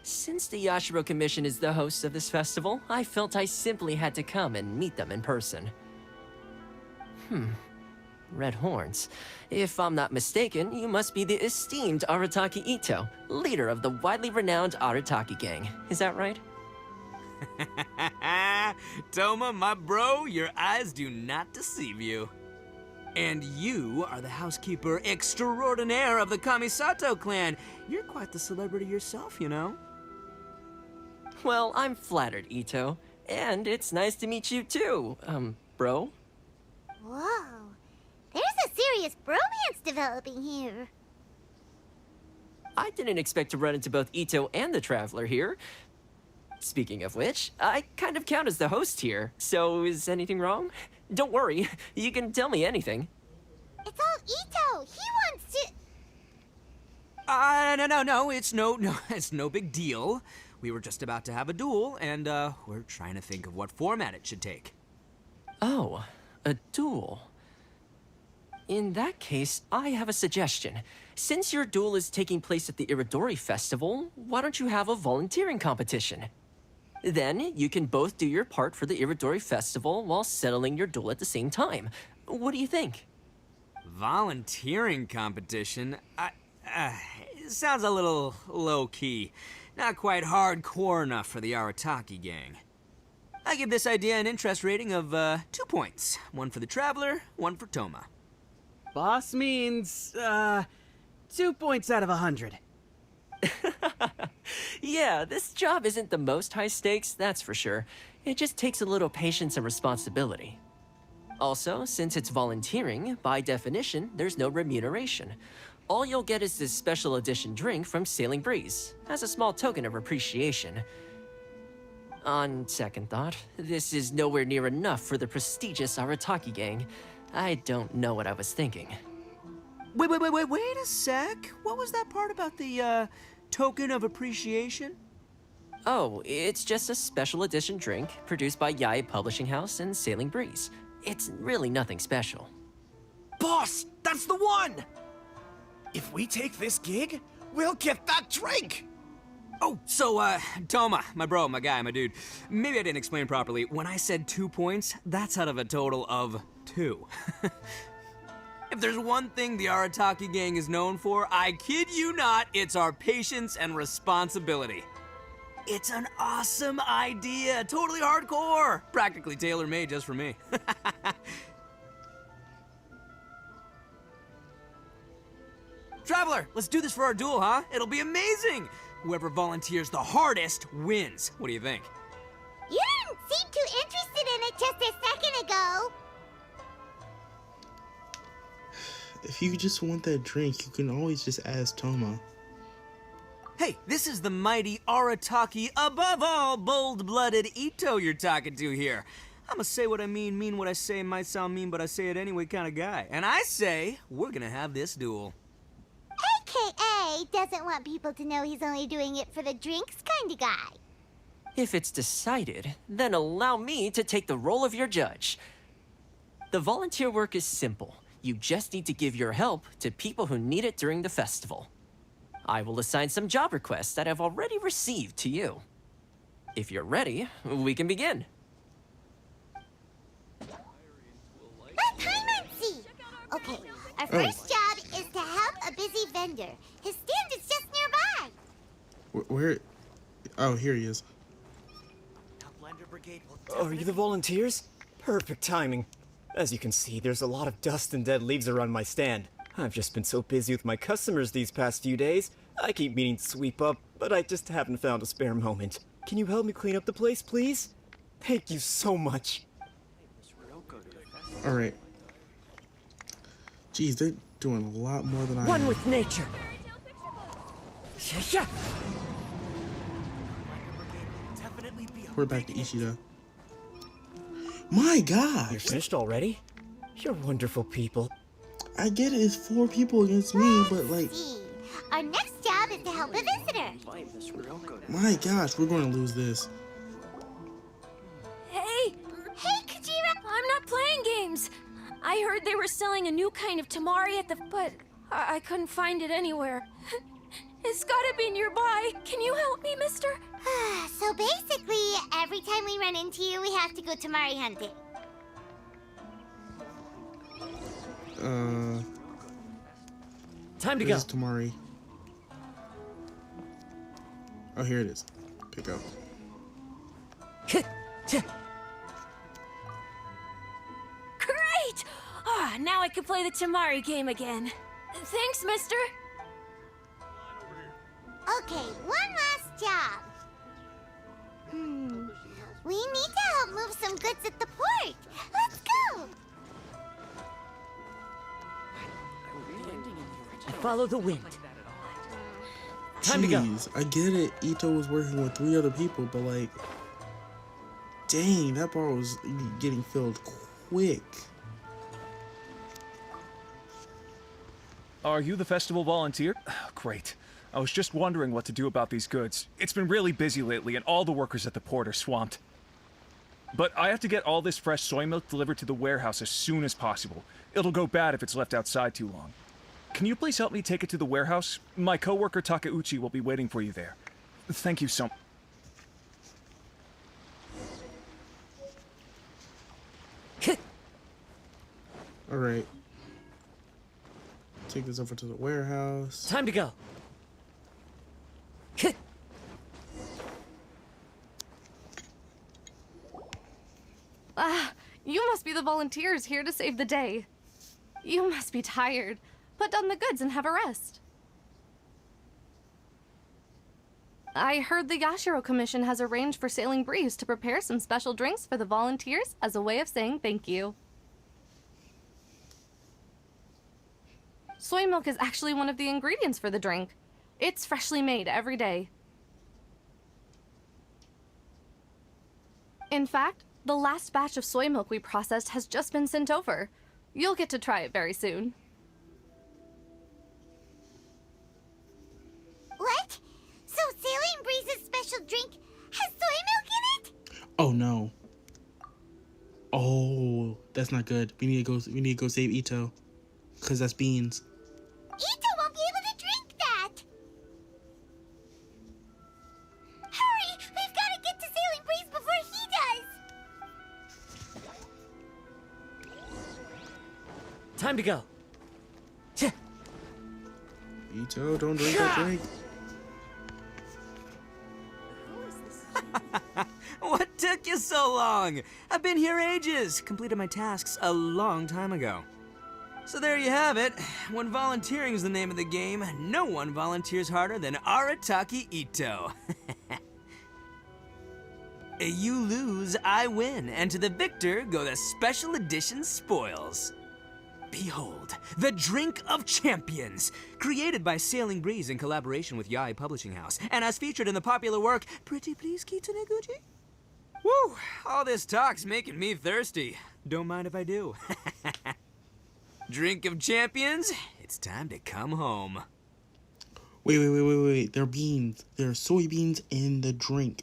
Since the Yashiro Commission is the host of this festival, I felt I simply had to come and meet them in person. Red horns. If I'm not mistaken, you must be the esteemed Arataki Ito, leader of the widely renowned Arataki gang. Is that right? Toma, my bro, your eyes do not deceive you. And you are the housekeeper extraordinaire of the Kamisato clan. You're quite the celebrity yourself, you know. Well, I'm flattered, Ito. And it's nice to meet you too, bro. Whoa. There's a serious bromance developing here. I didn't expect to run into both Ito and the Traveler here. Speaking of which, I kind of count as the host here, so is anything wrong? Don't worry, you can tell me anything. It's all Ito. He wants to... No, it's no big deal. We were just about to have a duel, and, we're trying to think of what format it should take. Oh, a duel. In that case, I have a suggestion. Since your duel is taking place at the Irodori Festival, why don't you have a volunteering competition? Then you can both do your part for the Irodori Festival while settling your duel at the same time. What do you think? Volunteering competition? It sounds a little low-key. Not quite hardcore enough for the Arataki gang. I give this idea an interest rating of 2 points. One for the Traveler, one for Toma. Boss means, 2 points out of 100. Yeah, this job isn't the most high stakes, that's for sure. It just takes a little patience and responsibility. Also, since it's volunteering, by definition, there's no remuneration. All you'll get is this special edition drink from Sailing Breeze, as a small token of appreciation. On second thought, this is nowhere near enough for the prestigious Arataki gang. I don't know what I was thinking. Wait a sec. What was that part about the, token of appreciation? Oh, it's just a special edition drink produced by Yae Publishing House and Sailing Breeze. It's really nothing special. Boss, that's the one! If we take this gig, we'll get that drink! Oh, so, Toma, my bro, my guy, my dude. Maybe I didn't explain properly. When I said 2 points, that's out of a total of 2. If there's one thing the Arataki gang is known for, I kid you not, it's our patience and responsibility. It's an awesome idea, totally hardcore, practically tailor-made just for me. Traveler, let's do this for our duel, huh? It'll be amazing! Whoever volunteers the hardest wins. What do you think? You didn't seem too interested in it just a second ago. If you just want that drink, you can always just ask Toma. Hey, this is the mighty Arataki, above all bold-blooded Ito you're talking to here. I'ma say what I mean what I say, might sound mean, but I say it anyway kind of guy. And I say, we're gonna have this duel. AKA doesn't want people to know he's only doing it for the drinks kind of guy. If it's decided, then allow me to take the role of your judge. The volunteer work is simple. You just need to give your help to people who need it during the festival. I will assign some job requests that I've already received to you. If you're ready, we can begin. Let Paimon see! Okay, our first job is to help a busy vendor. His stand is just nearby. Where? Oh, here he is. Are you the volunteers? Perfect timing. As you can see, there's a lot of dust and dead leaves around my stand. I've just been so busy with my customers these past few days. I keep meaning to sweep up, but I just haven't found a spare moment. Can you help me clean up the place, please? Thank you so much. Alright. Geez, they're doing a lot more than I am. One with nature. We're back to Ishida. My God! You're finished already? You're wonderful people. I get it, it's 4 people against me, but like... See. Our next job is to help a visitor. My gosh, we're going to lose this. Hey! Hey, Kajira! I'm not playing games! I heard they were selling a new kind of tamari at the... but I couldn't find it anywhere. It's gotta be nearby. Can you help me, mister? So basically, every time we run into you, we have to go tamari hunting. Time to go. Where's Tamari? Oh, here it is. Pick up. Great! Ah, now I can play the tamari game again. Thanks, mister. Okay, one last job. We need to help move some goods at the port. Let's go! Follow the wind. Time to go. Jeez, I get it. Ito was working with 3 other people, but like, dang, that bar was getting filled quick. Are you the festival volunteer? Great. I was just wondering what to do about these goods. It's been really busy lately, and all the workers at the port are swamped. But I have to get all this fresh soy milk delivered to the warehouse as soon as possible. It'll go bad if it's left outside too long. Can you please help me take it to the warehouse? My coworker Takeuchi will be waiting for you there. Thank you so much. Alright. Take this over to the warehouse. Time to go. Ah, you must be the volunteers here to save the day. You must be tired. Put down the goods and have a rest. I heard the Yashiro Commission has arranged for Sailing Breeze to prepare some special drinks for the volunteers as a way of saying thank you. Soy milk is actually one of the ingredients for the drink. It's freshly made every day. In fact, the last batch of soy milk we processed has just been sent over. You'll get to try it very soon. What? So Sailing Breeze's special drink has soy milk in it? Oh no. Oh, that's not good. We need to go save Ito. Cause that's beans. Ito won't be able to drink that! Hurry! We've got to get to Sailing Breeze before he does! Time to go. Ito, don't drink that drink. What took you so long? I've been here ages. Completed my tasks a long time ago. So there you have it. When volunteering is the name of the game, no one volunteers harder than Arataki Ito. You lose, I win, and to the victor go the special edition spoils. Behold, the Drink of Champions, created by Sailing Breeze in collaboration with Yae Publishing House, and as featured in the popular work, Pretty Please Kitsune Guji? Woo! All this talk's making me thirsty. Don't mind if I do. Drink of Champions, it's time to come home. Wait. They're beans. There are soybeans in the drink.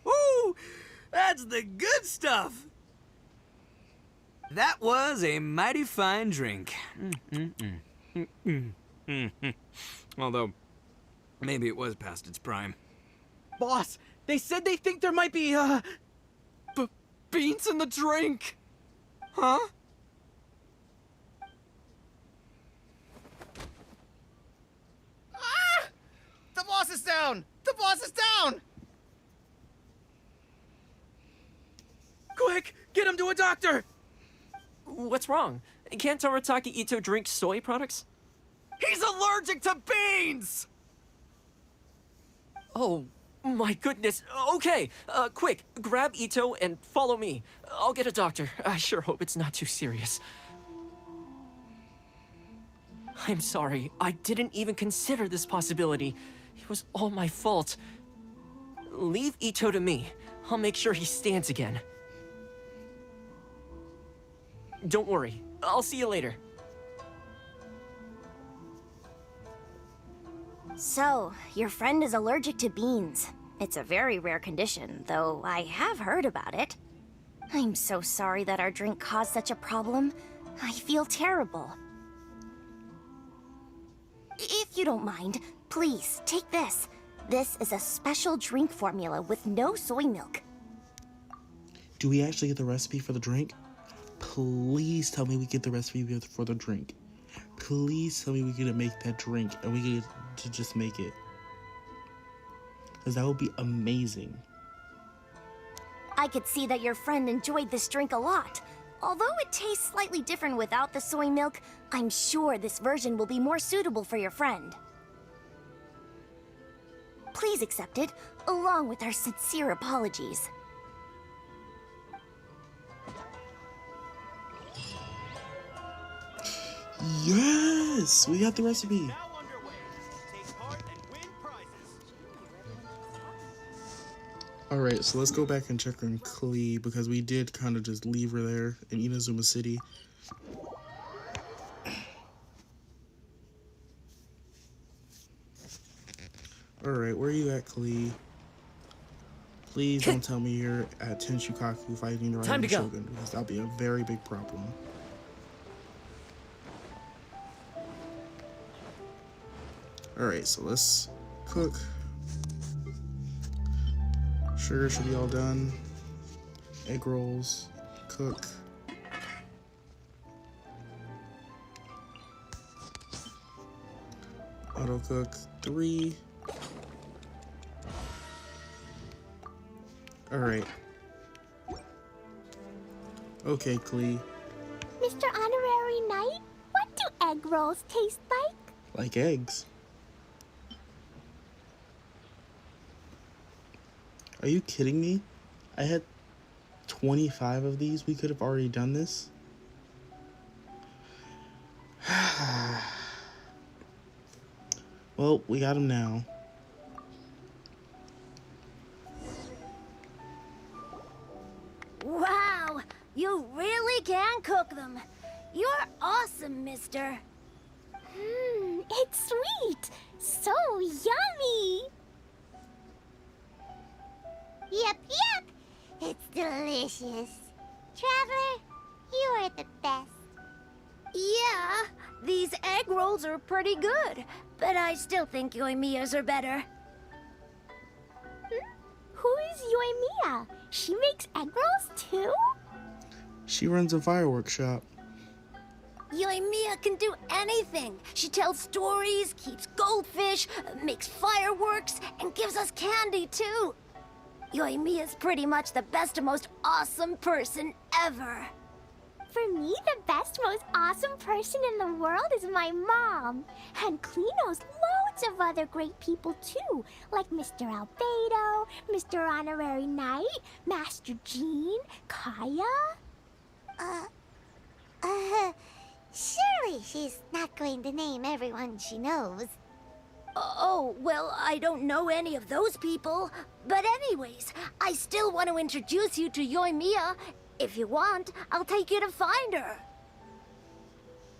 Woo! That's the good stuff. That was a mighty fine drink. Although, maybe it was past its prime. Boss, they said they think there might be, beans in the drink. Huh? Ah! The boss is down! The boss is down! Quick, get him to a doctor! What's wrong? Can't Arataki Ito drink soy products? He's allergic to beans! Oh, my goodness. Okay, quick, grab Ito and follow me. I'll get a doctor. I sure hope it's not too serious. I'm sorry. I didn't even consider this possibility. It was all my fault. Leave Ito to me. I'll make sure he stands again. Don't worry. I'll see you later. So, your friend is allergic to beans. It's a very rare condition, though I have heard about it. I'm so sorry that our drink caused such a problem. I feel terrible. If you don't mind, please, take this. This is a special drink formula with no soy milk. Do we actually get the recipe for the drink? Please tell me we get the recipe for the drink. Please tell me we get to make that drink and we get to just make it. Because that would be amazing. I could see that your friend enjoyed this drink a lot. Although it tastes slightly different without the soy milk, I'm sure this version will be more suitable for your friend. Please accept it, along with our sincere apologies. Yes! We got the recipe. Alright, so let's go back and check on Klee because we did kind of just leave her there in Inazuma City. Alright, where are you at, Klee? Please don't tell me you're at Tenshukaku fighting the Rising Shogun, because that'll be a very big problem. Alright, so let's cook. Sugar should be all done. Egg rolls, cook. Auto cook 3. Alright. Okay, Klee. Mr. Honorary Knight, what do egg rolls taste like? Like eggs. Are you kidding me? I had 25 of these. We could have already done this. Well, we got them now. Wow, you really can cook them. You're awesome, mister. It's sweet. So yummy. Yep, yep. It's delicious. Traveler, you are the best. Yeah, these egg rolls are pretty good, but I still think Yoimiya's are better. Who is Yoimiya? She makes egg rolls too? She runs a fireworks shop. Yoimiya can do anything. She tells stories, keeps goldfish, makes fireworks, and gives us candy too. Yoimiya's pretty much the best and most awesome person ever. For me, the best, most awesome person in the world is my mom. And Klee knows loads of other great people too, like Mr. Albedo, Mr. Honorary Knight, Master Jean, Kaya. Surely she's not going to name everyone she knows. Oh, well, I don't know any of those people. But anyways, I still want to introduce you to Yoimiya. If you want, I'll take you to find her.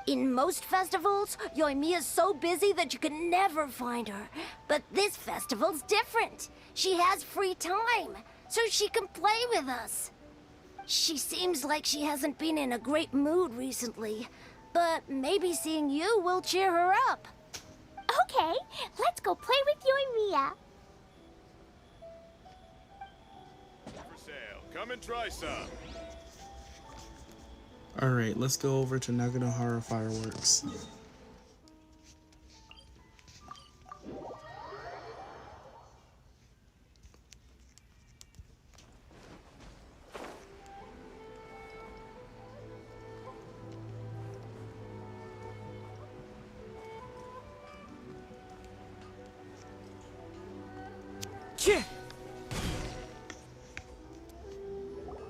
In most festivals, Yoimiya's so busy that you can never find her. But this festival's different. She has free time, so she can play with us. She seems like she hasn't been in a great mood recently, but maybe seeing you will cheer her up. Okay, let's go play with Yoimiya. For sale. Come and try some. Alright, let's go over to Naganohara Fireworks.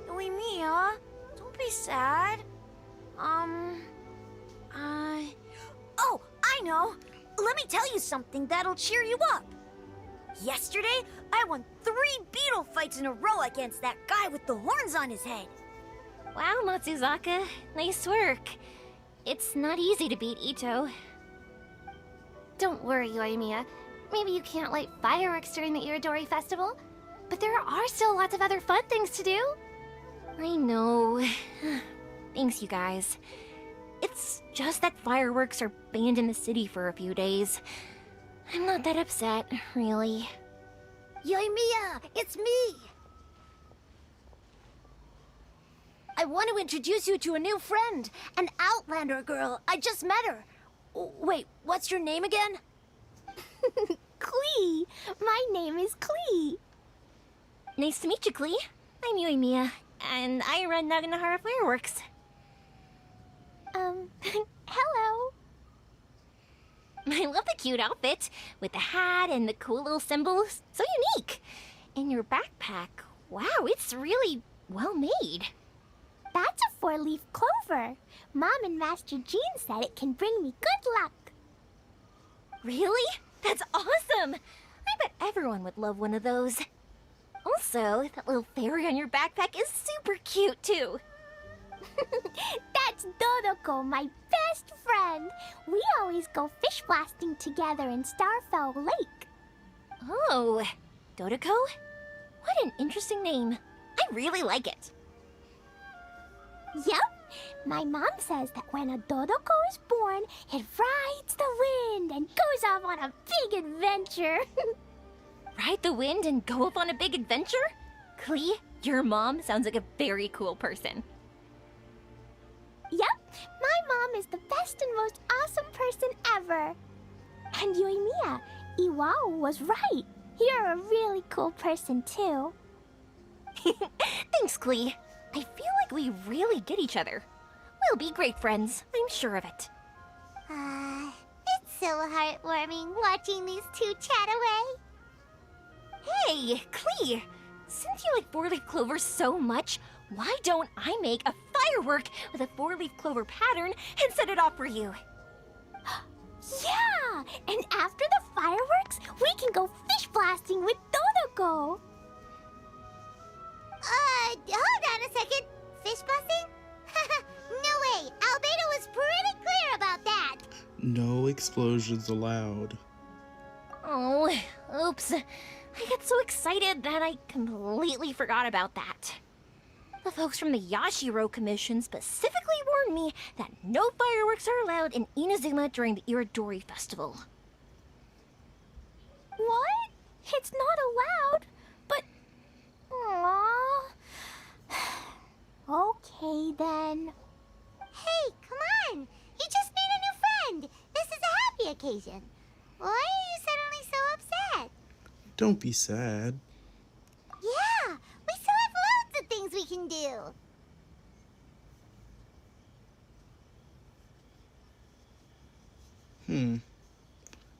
Yoimiya, don't be sad. Oh, I know. Let me tell you something that'll cheer you up. Yesterday, I won 3 beetle fights in a row against that guy with the horns on his head. Wow, Matsuzaka. Nice work. It's not easy to beat Ito. Don't worry, Yoimiya. Maybe you can't light fireworks during the Irodori festival, but there are still lots of other fun things to do. I know. Thanks, you guys. It's just that fireworks are banned in the city for a few days. I'm not that upset, really. Yoimiya, it's me! I want to introduce you to a new friend, an Outlander girl. I just met her. Wait, what's your name again? Klee! My name is Klee. Nice to meet you, Klee. I'm Yoimiya, and I run Naganohara Fireworks. Hello. I love the cute outfit, with the hat and the cool little symbols. So unique. And your backpack, wow, it's really well made. That's a 4-leaf clover. Mom and Master Jean said it can bring me good luck. Really? That's awesome! I bet everyone would love one of those. Also, that little fairy on your backpack is super cute, too. That's Dodoko, my best friend. We always go fish blasting together in Starfell Lake. Oh, Dodoko? What an interesting name. I really like it. Yep. My mom says that when a Dodoko is born, it rides the wind and goes off on a big adventure. Ride the wind and go off on a big adventure? Klee, your mom sounds like a very cool person. Yep, my mom is the best and most awesome person ever. And Yoimiya, Iwao was right. You're a really cool person too. Thanks, Klee. I feel like we really get each other. We'll be great friends, I'm sure of it. It's so heartwarming watching these two chat away. Hey, Klee! Since you like 4-leaf clover so much, why don't I make a firework with a 4-leaf clover pattern and set it off for you? Yeah! And after the fireworks, we can go fish blasting with Dodoko. Hold on a second. Fish busting? No way. Albedo was pretty clear about that. No explosions allowed. Oh, oops. I got so excited that I completely forgot about that. The folks from the Yashiro Commission specifically warned me that no fireworks are allowed in Inazuma during the Irodori Festival. What? It's not allowed? But... Aww. Okay, then. Hey, come on. You just made a new friend. This is a happy occasion. Why are you suddenly so upset? Don't be sad. Yeah, we still have loads of things we can do.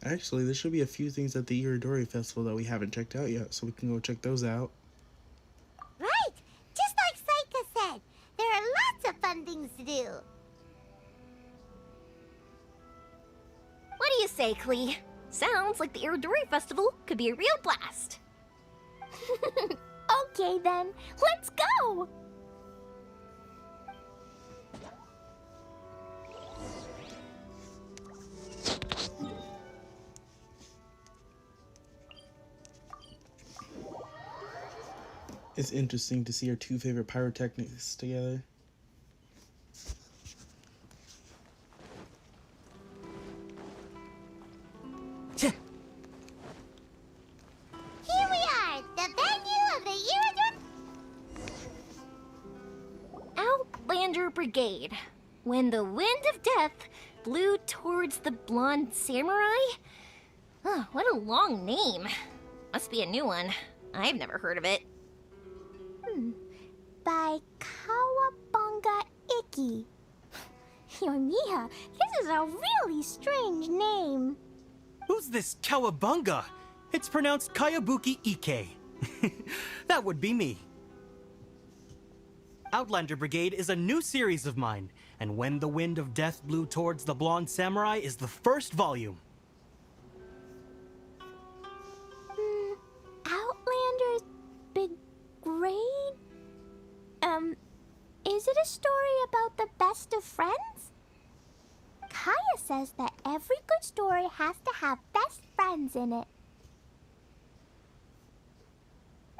Actually, there should be a few things at the Irodori Festival that we haven't checked out yet, so we can go check those out. Right! Just like Saika said, there are lots of fun things to do. What do you say, Klee? Sounds like the Irodori Festival could be a real blast. Okay, then. Let's go! It's interesting to see our two favorite pyrotechnics together. Here we are, the venue of the Irodori... Outlander Brigade. When the wind of death blew towards the blonde samurai? Oh, what a long name. Must be a new one. I've never heard of it. By Kawabunga Iki. Yoimiya, this is a really strange name. Who's this Kawabunga? It's pronounced Kayabuki Ike. That would be me. Outlander Brigade is a new series of mine, and When the Wind of Death Blew Towards the Blonde Samurai is the first volume. Outlander's Big Grade? Is it a story about the best of friends? Kaya says that every good story has to have best friends in it.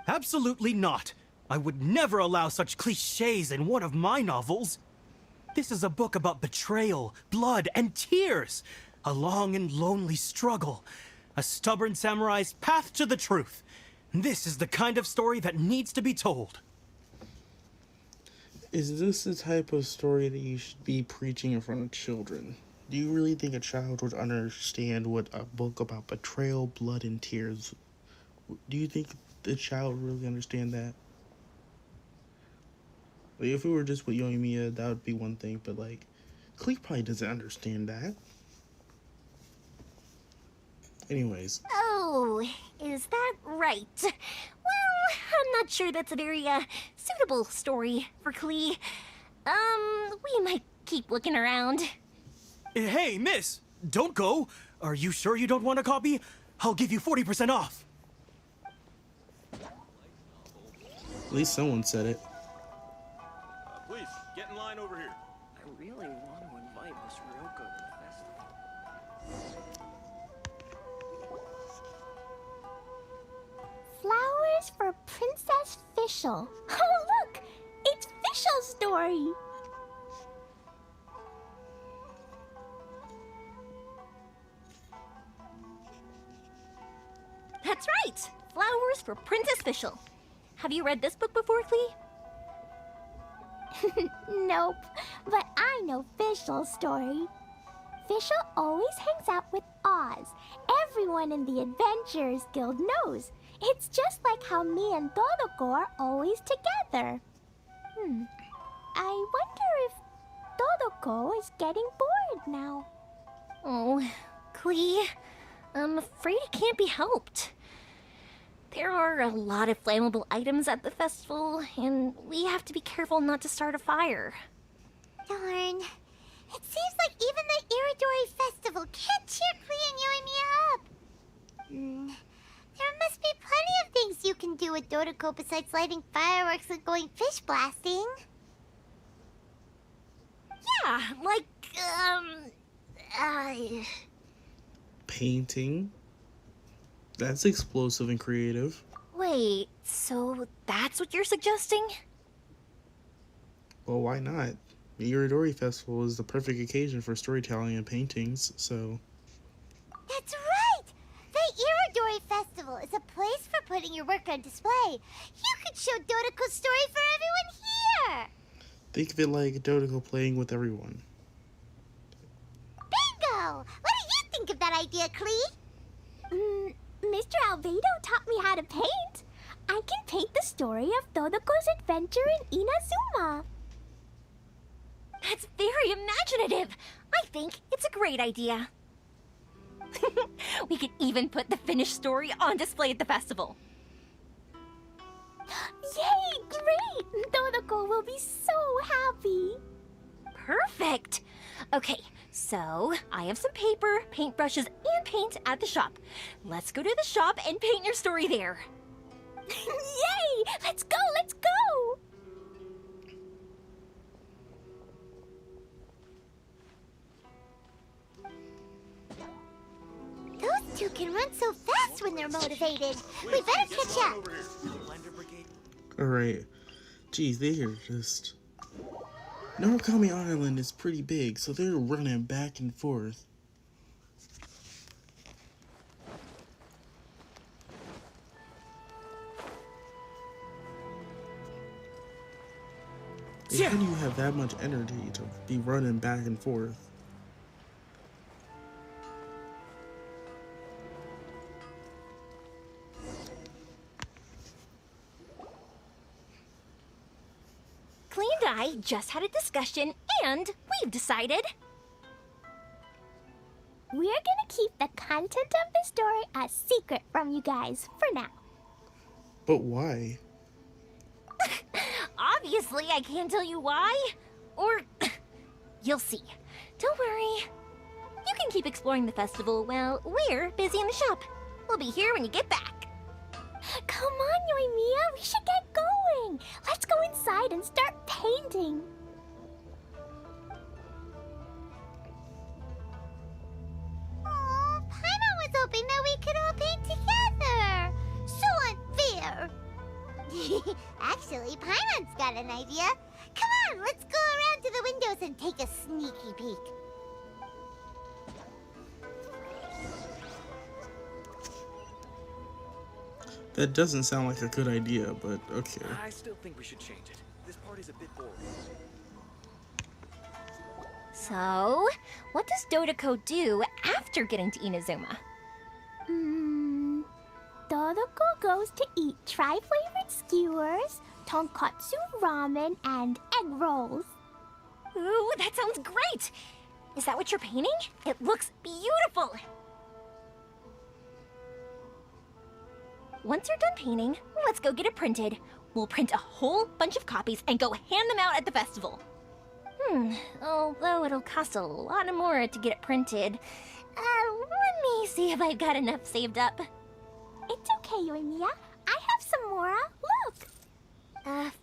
Absolutely not. I would never allow such cliches in one of my novels. This is a book about betrayal, blood, and tears. A long and lonely struggle. A stubborn samurai's path to the truth. This is the kind of story that needs to be told. Is this the type of story that you should be preaching in front of children? Do you really think a child would understand what a book about betrayal, blood, and tears? Do you think the child would really understand that? Like, if it were just with Yoimiya, that would be one thing, but like, Klee probably doesn't understand that. Anyways. Oh, is that right? Well, I'm not sure that's a very, suitable story for Klee. We might keep looking around. Hey, miss! Don't go! Are you sure you don't want a copy? I'll give you 40% off. At least someone said it. Please, get in line over here. I really want to invite Miss Ryoko to the festival. Flowers for Princess Fischl. Oh, look! It's Fischl's story! That's right! Flowers for Princess Fischl. Have you read this book before, Klee? Nope, but I know Fischl's story. Fischl always hangs out with Oz. Everyone in the Adventurers Guild knows. It's just like how me and Todoko are always together. I wonder if Todoko is getting bored now. Oh, Klee, I'm afraid it can't be helped. There are a lot of flammable items at the festival, and we have to be careful not to start a fire. Darn. It seems like even the Irodori Festival can't cheer Klee and you and me up. There must be plenty of things you can do with Dodoko besides lighting fireworks and going fish blasting. Yeah, like, Painting? That's explosive and creative. Wait, so that's what you're suggesting? Well, why not? The Irodori Festival is the perfect occasion for storytelling and paintings, so... That's right! The Irodori Festival is a place for putting your work on display. You could show Dodoko's story for everyone here! Think of it like Dodoko playing with everyone. Bingo! What do you think of that idea, Klee? Mr. Albedo taught me how to paint. I can paint the story of Dodoko's adventure in Inazuma. That's very imaginative. I think it's a great idea. We could even put the finished story on display at the festival. Yay, great! Dodoko will be so happy. Perfect. Okay, so I have some paper, paintbrushes, and paint at the shop. Let's go to the shop and paint your story there. Yay! Let's go, let's go! Those two can run so fast when they're motivated. We better catch up. Alright. Geez, they are just... Narukami Island is pretty big, so they're running back and forth. How do you have that much energy to be running back and forth? Klee and I just had a discussion, and we've decided... We're gonna keep the content of the story a secret from you guys for now. But why? Obviously, I can't tell you why. Or, you'll see. Don't worry. You can keep exploring the festival while we're busy in the shop. We'll be here when you get back. Come on, Yoimiya, we should get going. Let's go inside and start painting. Oh, Paimon was hoping that we could all paint together. So unfair. Actually, Paimon's got an idea. Come on, let's go around to the windows and take a sneaky peek. That doesn't sound like a good idea, but okay. I still think we should change it. This part is a bit boring. So, what does Dodoko do after getting to Inazuma? Dodoko goes to eat tri-flavored skewers, tonkatsu ramen, and egg rolls. Ooh, that sounds great! Is that what you're painting? It looks beautiful! Once you're done painting, let's go get it printed. We'll print a whole bunch of copies and go hand them out at the festival. Although it'll cost a lot more to get it printed. Let me see if I've got enough saved up. It's okay, Yoimiya. I have some Mora. Look.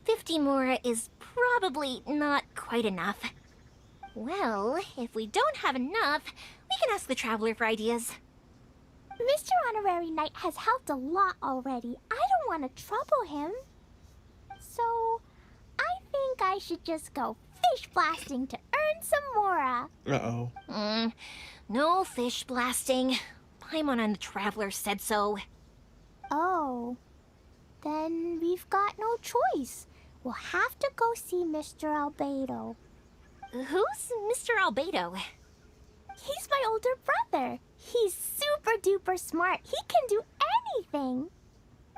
50 Mora is probably not quite enough. Well, if we don't have enough, we can ask the Traveler for ideas. Mr. Honorary Knight has helped a lot already. I don't want to trouble him. So, I think I should just go fish blasting to earn some Mora. Uh-oh. No fish blasting. Paimon and the Traveler said so. Oh. Then we've got no choice. We'll have to go see Mr. Albedo. Who's Mr. Albedo? He's my older brother. He's super duper smart. He can do anything.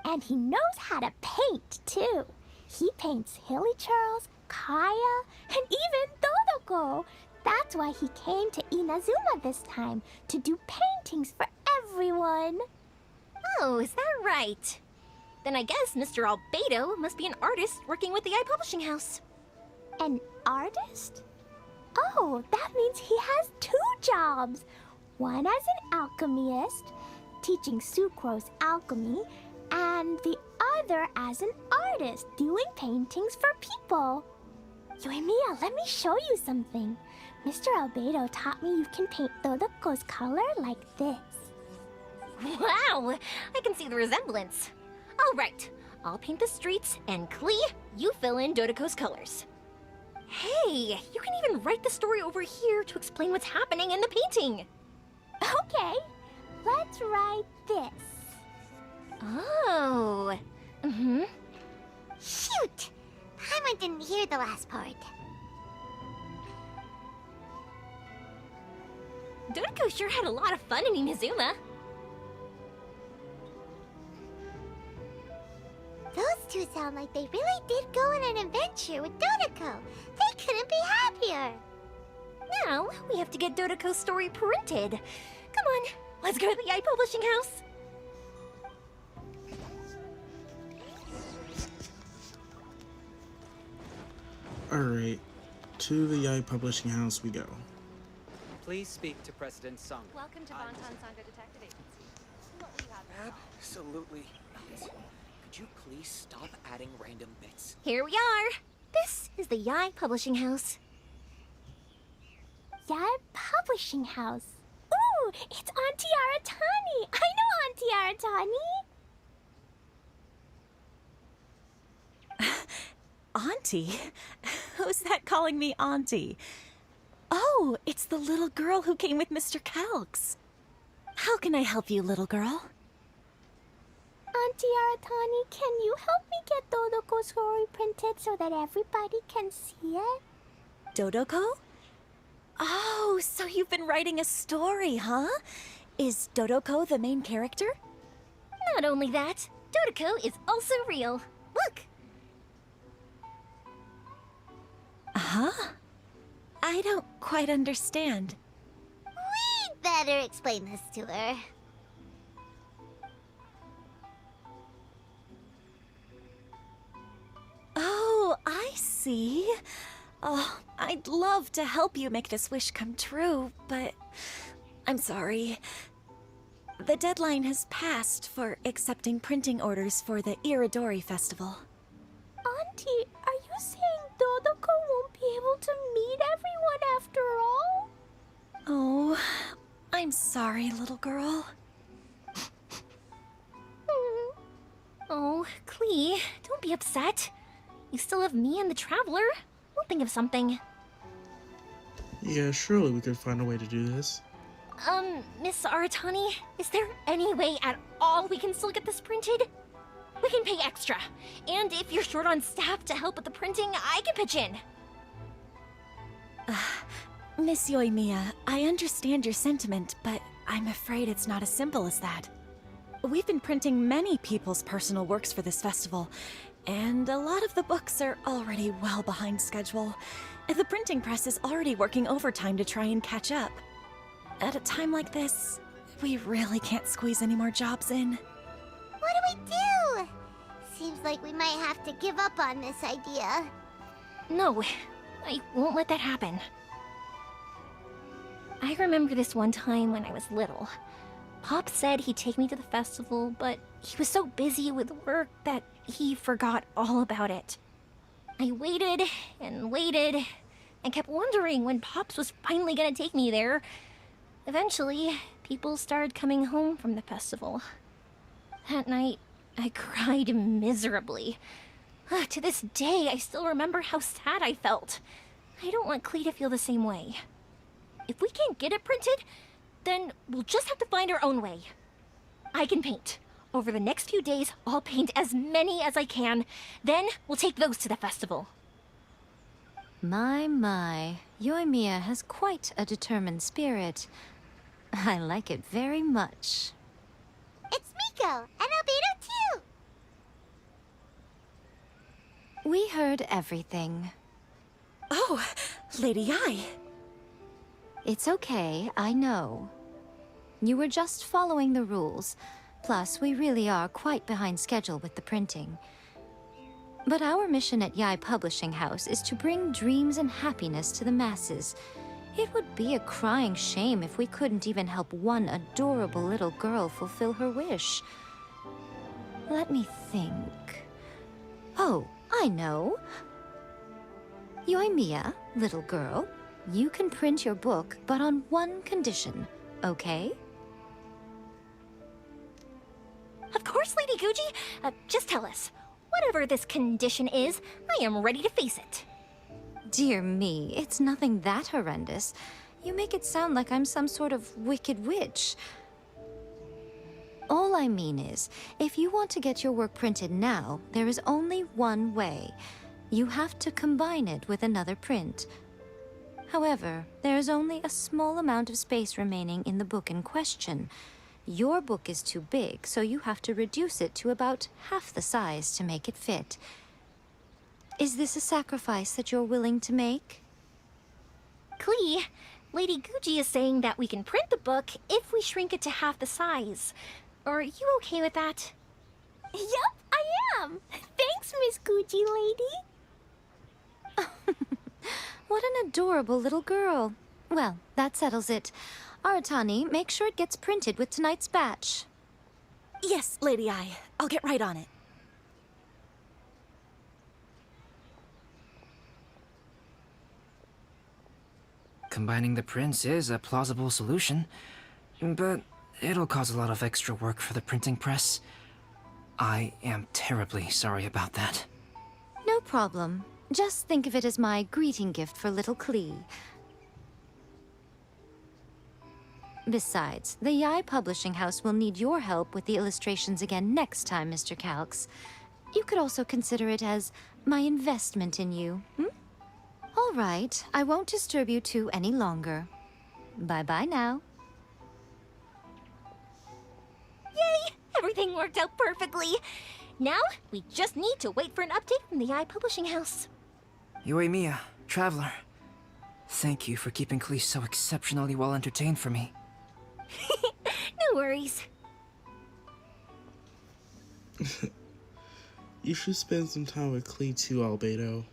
And he knows how to paint, too. He paints Hilichurls, Kaya, and even Dodoko. That's why he came to Inazuma this time, to do paintings for everyone. Oh, is that right? Then I guess Mr. Albedo must be an artist working with the iPublishing House. An artist? Oh, that means he has 2 jobs. One as an alchemist, teaching Sucrose alchemy, and the other as an artist, doing paintings for people. Yoimiya, let me show you something. Mr. Albedo taught me you can paint Dodoko's color like this. Wow, I can see the resemblance. All right, I'll paint the streets, and Klee, you fill in Dodoko's colors. Hey, you can even write the story over here to explain what's happening in the painting. Okay, let's write this. Oh. Shoot! Paimon didn't hear the last part. Dodoko sure had a lot of fun in Inazuma. Those two sound like they really did go on an adventure with Dodoko. They couldn't be happier. Now, we have to get Dodoko's story printed. Come on, let's go to the iPublishing House. Alright, to the iPublishing House we go. Please speak to President Sung. Welcome to Bonton Sangha Detective Agency. What will you have? Absolutely not. Could you please stop adding random bits? Here we are. This is the Yai Publishing House. Yai Publishing House. Ooh, it's Auntie Aratani. I know Auntie Aratani. Auntie? Who's that calling me Auntie? Oh, it's the little girl who came with Mr. Calx. How can I help you, little girl? Auntie Aratani, can you help me get Dodoko's story printed so that everybody can see it? Dodoko? Oh, so you've been writing a story, huh? Is Dodoko the main character? Not only that, Dodoko is also real. Look! Huh? I don't quite understand. We'd better explain this to her. Oh, I see. Oh, I'd love to help you make this wish come true, but I'm sorry. The deadline has passed for accepting printing orders for the Irodori festival. Auntie, are you saying Dodoko won't be able to meet everyone after all? Oh, I'm sorry, little girl. Oh, Klee, don't be upset. You still have me and the Traveler. We'll think of something. Yeah, surely we could find a way to do this. Miss Aratani, is there any way at all we can still get this printed? We can pay extra. And if you're short on staff to help with the printing, I can pitch in. Miss Yoimiya, I understand your sentiment, but I'm afraid it's not as simple as that. We've been printing many people's personal works for this festival, and a lot of the books are already well behind schedule. The printing press is already working overtime to try and catch up. At a time like this, we really can't squeeze any more jobs in. What do we do? Seems like we might have to give up on this idea. No, I won't let that happen. I remember this one time when I was little. Pop said he'd take me to the festival, but he was so busy with work that he forgot all about it. I waited and waited and kept wondering when Pops was finally gonna take me there. Eventually, people started coming home from the festival. That night, I cried miserably. To this day, I still remember how sad I felt. I don't want Klee to feel the same way. If we can't get it printed, then we'll just have to find our own way. I can paint. Over the next few days, I'll paint as many as I can. Then we'll take those to the festival. My, Yoimiya has quite a determined spirit. I like it very much. It's Miko, and Albedo too! We heard everything. Oh, Lady Ai. It's okay, I know. You were just following the rules. Plus, we really are quite behind schedule with the printing. But our mission at Yai Publishing House is to bring dreams and happiness to the masses. It would be a crying shame if we couldn't even help one adorable little girl fulfill her wish. Let me think. Oh, I know. Yoimiya, little girl, you can print your book, but on one condition, okay? Of course, Lady Guji. Just tell us. Whatever this condition is, I am ready to face it. Dear me, it's nothing that horrendous. You make it sound like I'm some sort of wicked witch. All I mean is, if you want to get your work printed now, there is only one way. You have to combine it with another print. However, there is only a small amount of space remaining in the book in question. Your book is too big, so you have to reduce it to about half the size to make it fit. Is this a sacrifice that you're willing to make? Klee, Lady Guji is saying that we can print the book if we shrink it to half the size. Are you okay with that? Yup, I am! Thanks, Miss Guji lady! What an adorable little girl. Well, that settles it. Aratani, make sure it gets printed with tonight's batch. Yes, Lady Ai. I'll get right on it. Combining the prints is a plausible solution, but it'll cause a lot of extra work for the printing press. I am terribly sorry about that. No problem. Just think of it as my greeting gift for little Klee. Besides, the Yai Publishing House will need your help with the illustrations again next time, Mr. Calx. You could also consider it as my investment in you, All right, I won't disturb you two any longer. Bye-bye now. Yay! Everything worked out perfectly. Now, we just need to wait for an update from the Yai Publishing House. Yoimiya, Traveler. Thank you for keeping Klee so exceptionally well entertained for me. No worries. You should spend some time with Klee too, Albedo.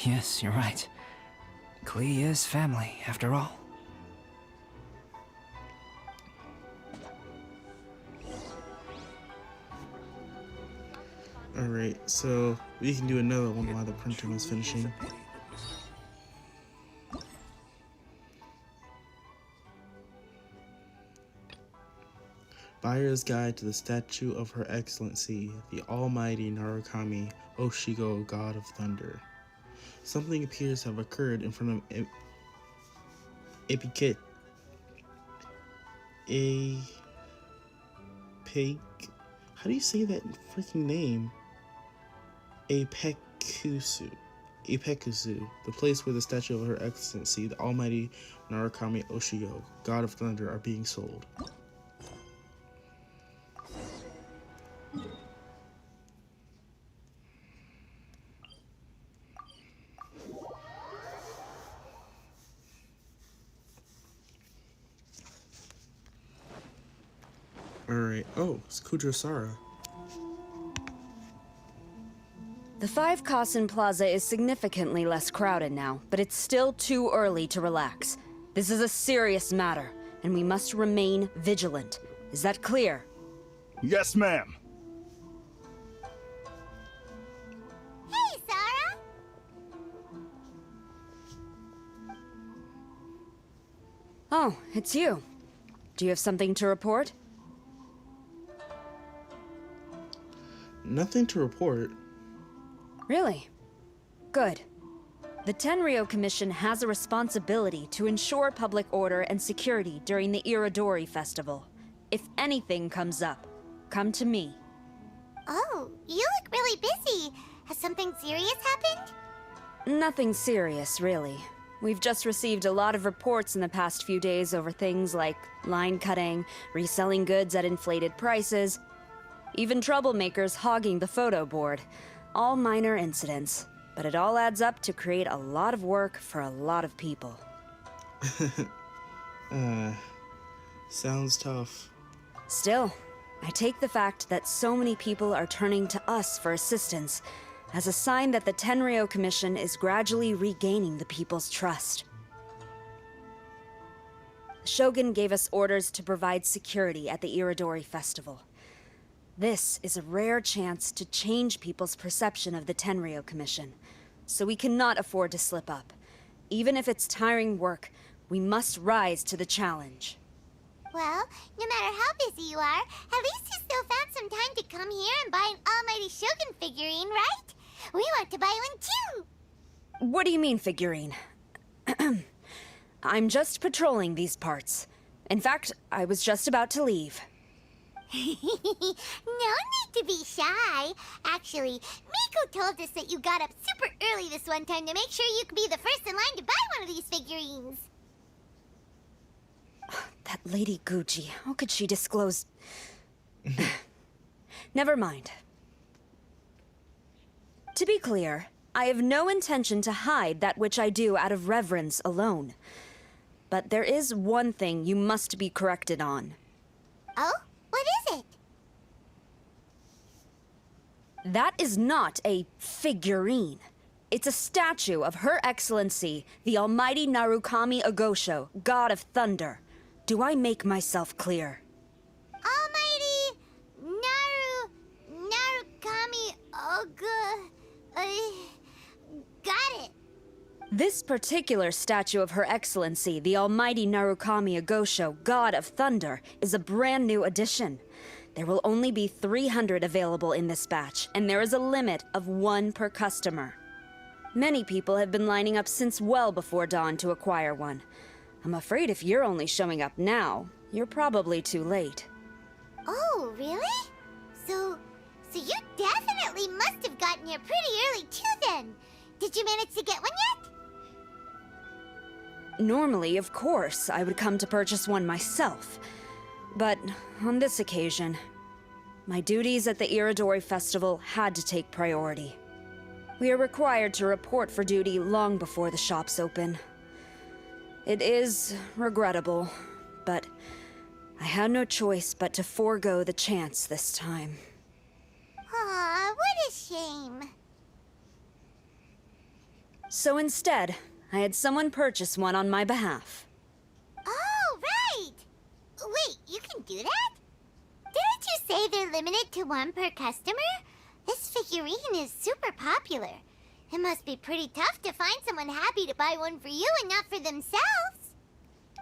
Yes, you're right. Klee is family, after all. Alright, so we can do another one while the printing is finishing. Buyer's Guide to the Statue of Her Excellency, the Almighty Narukami Oshigo, God of Thunder. Something appears to have occurred in front of Epikit. How do you say that freaking name? Apekusu, the place where the statue of Her Excellency, the Almighty Narukami Oshigo, God of Thunder, are being sold. Alright, oh, it's Kudrosara. The 5 Kasen Plaza is significantly less crowded now, but it's still too early to relax. This is a serious matter, and we must remain vigilant. Is that clear? Yes, ma'am. Hey, Zara! Oh, it's you. Do you have something to report? Nothing to report. Really? Good. The Tenryou Commission has a responsibility to ensure public order and security during the Irodori festival. If anything comes up, come to me. Oh, you look really busy. Has something serious happened? Nothing serious, really. We've just received a lot of reports in the past few days over things like line cutting, reselling goods at inflated prices, even troublemakers hogging the photo board. All minor incidents, but it all adds up to create a lot of work for a lot of people. Sounds tough. Still, I take the fact that so many people are turning to us for assistance as a sign that the Tenryou Commission is gradually regaining the people's trust. The Shogun gave us orders to provide security at the Irodori Festival. This is a rare chance to change people's perception of the Tenryou Commission, so we cannot afford to slip up. Even if it's tiring work, we must rise to the challenge. Well, no matter how busy you are, at least you still found some time to come here and buy an Almighty Shogun figurine, right? We want to buy one too! What do you mean, figurine? I'm just patrolling these parts. In fact, I was just about to leave. No need to be shy. Actually, Miko told us that you got up super early this one time to make sure you could be the first in line to buy one of these figurines. That Lady Gucci, how could she disclose... Never mind. To be clear, I have no intention to hide that which I do out of reverence alone. But there is one thing you must be corrected on. Oh? What is it? That is not a figurine. It's a statue of Her Excellency, the Almighty Narukami Agosho, God of Thunder. Do I make myself clear? Almighty Narukami got it. This particular statue of Her Excellency, the Almighty Narukami Agosho, God of Thunder, is a brand new addition. There will only be 300 available in this batch, and there is a limit of 1 per customer. Many people have been lining up since well before dawn to acquire one. I'm afraid if you're only showing up now, you're probably too late. Oh, really? So you definitely must have gotten here pretty early too then. Did you manage to get one yet? Normally, of course, I would come to purchase one myself. But on this occasion, my duties at the Irodori Festival had to take priority. We are required to report for duty long before the shops open. It is regrettable, but I had no choice but to forego the chance this time. Aw, what a shame. So instead, I had someone purchase one on my behalf. Oh, right! Wait, you can do that? Didn't you say they're limited to 1 per customer? This figurine is super popular. It must be pretty tough to find someone happy to buy one for you and not for themselves.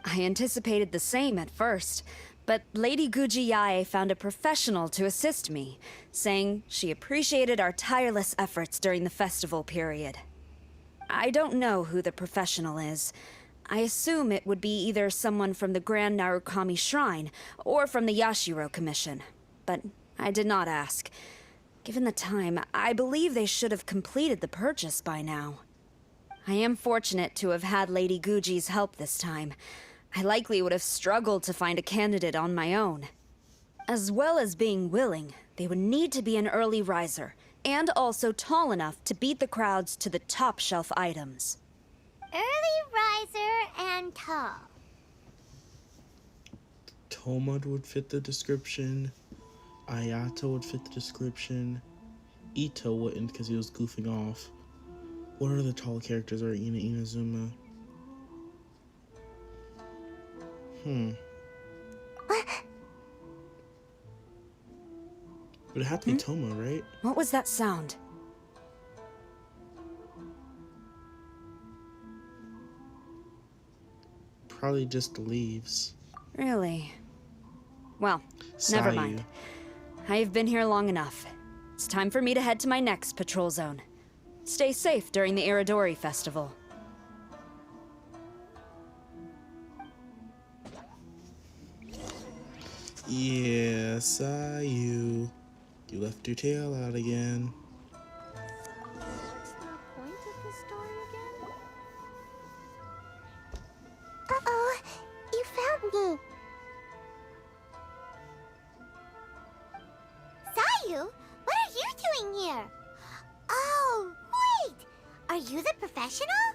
I anticipated the same at first, but Lady Guji Yae found a professional to assist me, saying she appreciated our tireless efforts during the festival period. I don't know who the professional is. I assume it would be either someone from the Grand Narukami Shrine or from the Yashiro Commission, but I did not ask. Given the time, I believe they should have completed the purchase by now. I am fortunate to have had Lady Guji's help this time. I likely would have struggled to find a candidate on my own. As well as being willing, they would need to be an early riser, and also tall enough to beat the crowds to the top shelf items. Early riser and tall. Toma would fit the description. Ayato would fit the description. Ito wouldn't because he was goofing off. What are the tall characters are Ina Inazuma? But it had to be Toma, right? What was that sound? Probably just the leaves. Really? Well, never Sayu. mind. I've been here long enough. It's time for me to head to my next patrol zone. Stay safe during the Irodori festival. Yeah, Sayu. You left your tail out again. What's the point of the story again? Uh-oh, you found me. Sayu, what are you doing here? Oh, wait! Are you the professional?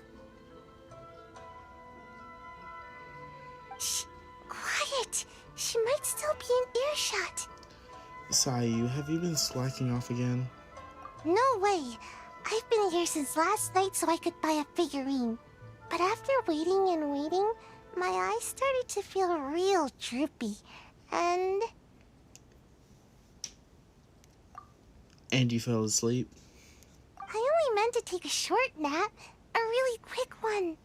Shh, quiet. She might still be in earshot. Sayu, have you been slacking off again? No way. I've been here since last night so I could buy a figurine. But after waiting and waiting, my eyes started to feel real droopy. And You fell asleep? I only meant to take a short nap. A really quick one.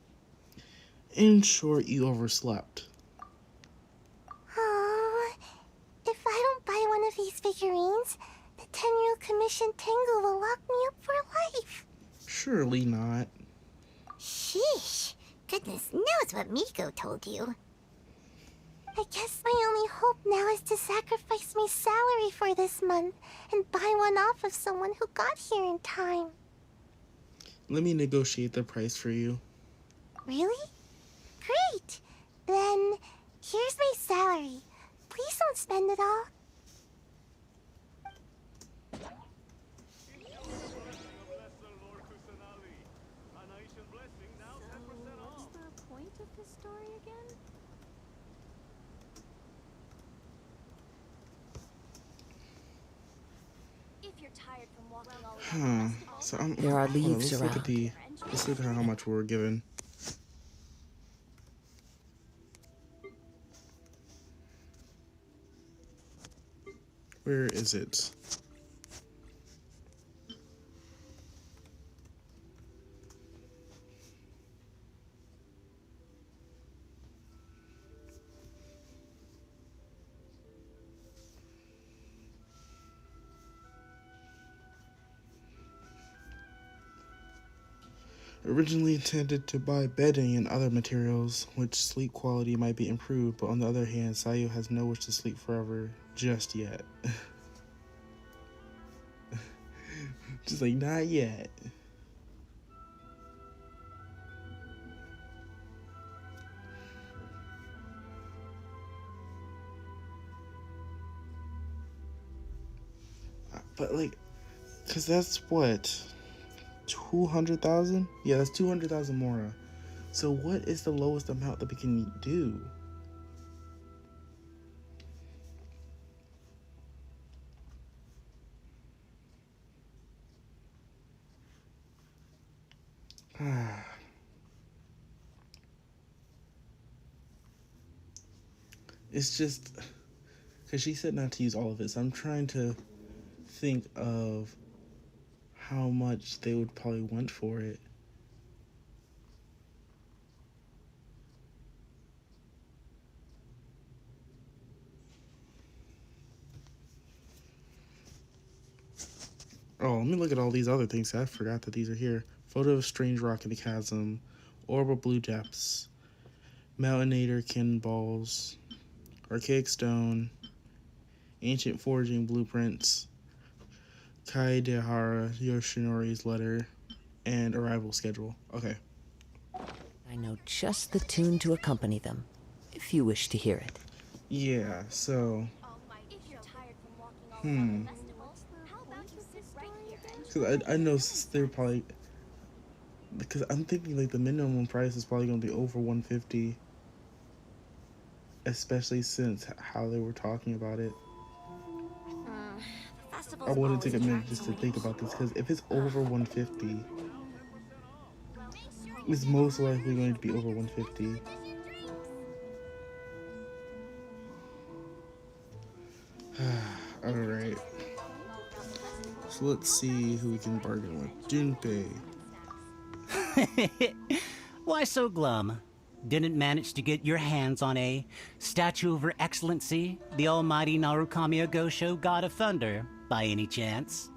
In short, you overslept. Oh, if I don't buy one of these figurines, the 10-year-old commission Tengu will lock me up for life. Surely not. Sheesh. Goodness knows what Miko told you. I guess my only hope now is to sacrifice my salary for this month and buy one off of someone who got here in time. Let me negotiate the price for you. Really? Great. Then, here's my salary. Please don't spend it all. What's the point of the story again? If you're tired from walking all around So I'm, There are hold on, leaves let's look at around. let's look at how much we were given. Where is it? Originally intended to buy bedding and other materials, which sleep quality might be improved, but on the other hand, Sayu has no wish to sleep forever just yet. Just like, not yet. But like, cause that's what, 200,000? Yeah, that's 200,000 Mora. So what is the lowest amount that we can do? It's just, because she said not to use all of it, so I'm trying to think of how much they would probably want for it. Oh, let me look at all these other things. I forgot that these are here. Photo of strange rock in the chasm, orb of blue depths, mountainator kin balls, archaic stone, ancient forging blueprints, Kaedehara Yoshinori's letter, and arrival schedule. Okay. I know just the tune to accompany them, if you wish to hear it. Yeah, so... Because I know they're probably... Because I'm thinking like the minimum price is probably going to be over 150. Especially since how they were talking about it. The I want to take a minute just to think about this, because if it's over 150, it's most likely going to be over 150. Alright. So let's see who we can bargain with. Junpei. Why so glum? Didn't manage to get your hands on a statue of Her Excellency, the almighty Narukami Agosho, God of Thunder, by any chance?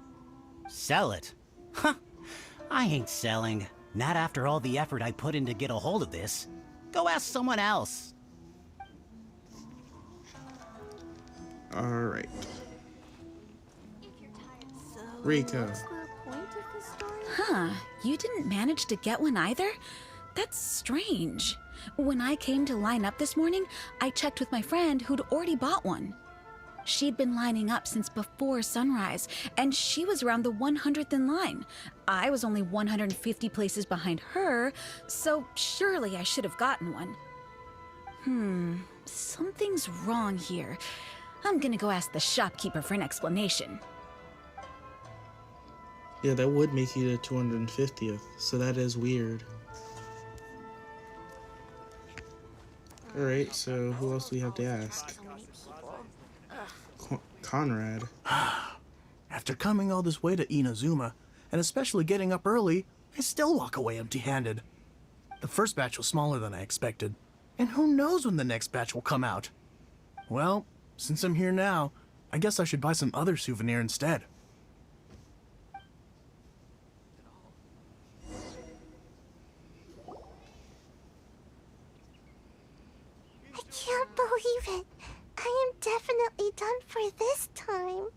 Sell it? Huh. I ain't selling. Not after all the effort I put in to get a hold of this. Go ask someone else. Alright. Rika. Huh, you didn't manage to get one either? That's strange. When I came to line up this morning, I checked with my friend who'd already bought one. She'd been lining up since before sunrise, and she was around the 100th in line. I was only 150 places behind her, so surely I should have gotten one. Something's wrong here. I'm gonna go ask the shopkeeper for an explanation. Yeah, that would make you the 250th, so that is weird. Alright, so who else do we have to ask? Conrad. After coming all this way to Inazuma, and especially getting up early, I still walk away empty-handed. The first batch was smaller than I expected, and who knows when the next batch will come out. Well, since I'm here now, I guess I should buy some other souvenir instead. I can't believe it. I am definitely done for this time.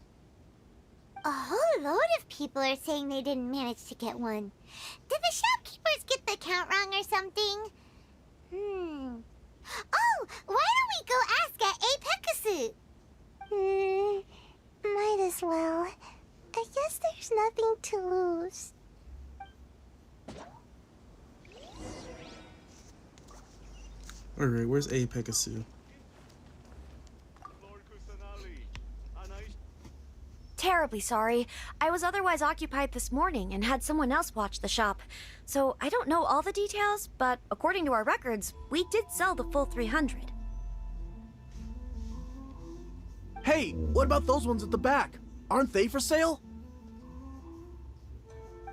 A whole load of people are saying they didn't manage to get one. Did the shopkeepers get the count wrong or something? Oh, why don't we go ask at Apekasu? Might as well. I guess there's nothing to lose. Alright, where's Apekasu? Terribly sorry. I was otherwise occupied this morning and had someone else watch the shop. So I don't know all the details, but according to our records, we did sell the full 300. Hey, what about those ones at the back? Aren't they for sale?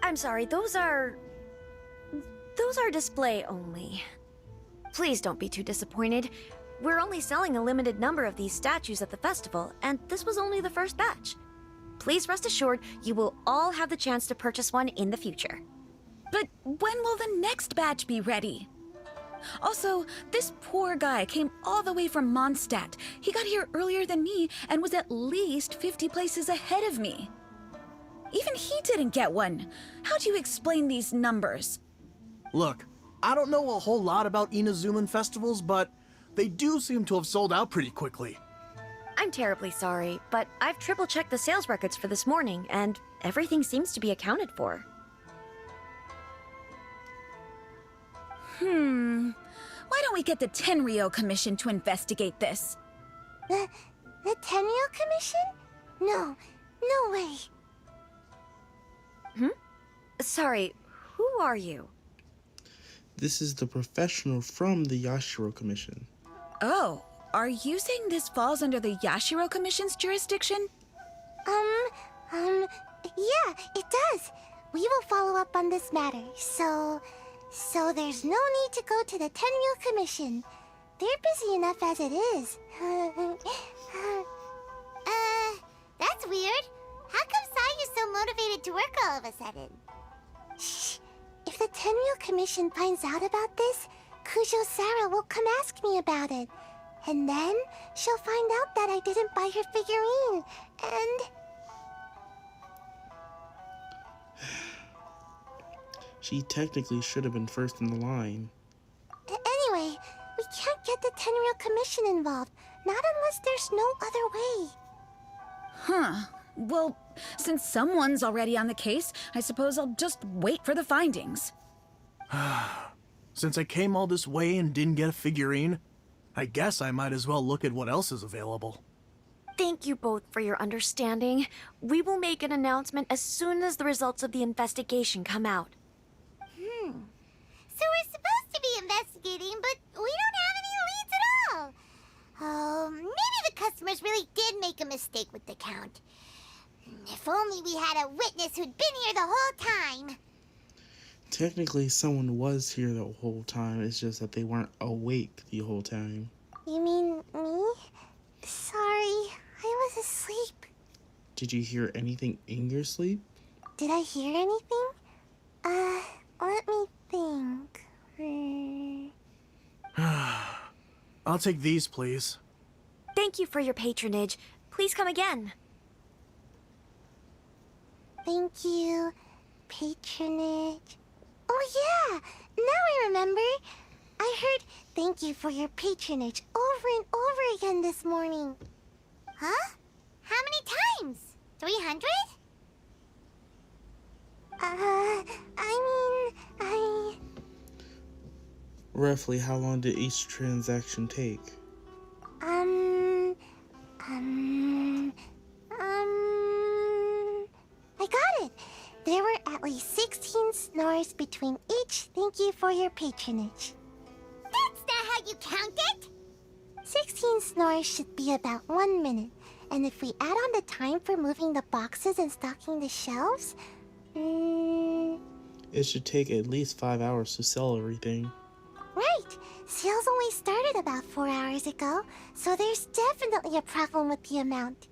I'm sorry, those are display only. Please don't be too disappointed. We're only selling a limited number of these statues at the festival, and this was only the first batch. Please rest assured, you will all have the chance to purchase one in the future. But when will the next batch be ready? Also, this poor guy came all the way from Mondstadt. He got here earlier than me and was at least 50 places ahead of me. Even he didn't get one. How do you explain these numbers? Look, I don't know a whole lot about Inazuman festivals, but they do seem to have sold out pretty quickly. I'm terribly sorry, but I've triple-checked the sales records for this morning, and everything seems to be accounted for. Why don't we get the Tenryou Commission to investigate this? The Tenryou Commission? No way. Sorry, who are you? This is the professional from the Yashiro Commission. Oh, are you saying this falls under the Yashiro Commission's jurisdiction? Yeah, it does. We will follow up on this matter, so there's no need to go to the Tenryou Commission. They're busy enough as it is. That's weird. How come Sayu's so motivated to work all of a sudden? Shh. If the Tenryou Commission finds out about this, Kujo Sarah will come ask me about it. And then she'll find out that I didn't buy her figurine, and... She technically should have been first in the line. Anyway, we can't get the Tenryou Commission involved, not unless there's no other way. Huh. Well, since someone's already on the case, I suppose I'll just wait for the findings. Since I came all this way and didn't get a figurine, I guess I might as well look at what else is available. Thank you both for your understanding. We will make an announcement as soon as the results of the investigation come out. So we're supposed to be investigating, but we don't have any leads at all. Oh, maybe the customers really did make a mistake with the count. If only we had a witness who'd been here the whole time. Technically, someone was here the whole time. It's just that they weren't awake the whole time. You mean me? Sorry, I was asleep. Did you hear anything in your sleep? Did I hear anything? Let me think. I'll take these, please. Thank you for your patronage. Please come again. Thank you. Patronage. Oh yeah, now I remember. I heard thank you for your patronage over and over again this morning. Huh? How many times? 300? Roughly, how long did each transaction take? I got it. There were at least 16 snores between each thank you for your patronage. That's not how you count it! 16 snores should be about 1 minute. And if we add on the time for moving the boxes and stocking the shelves, It should take at least 5 hours to sell everything. Right! Sales only started about 4 hours ago, so there's definitely a problem with the amount.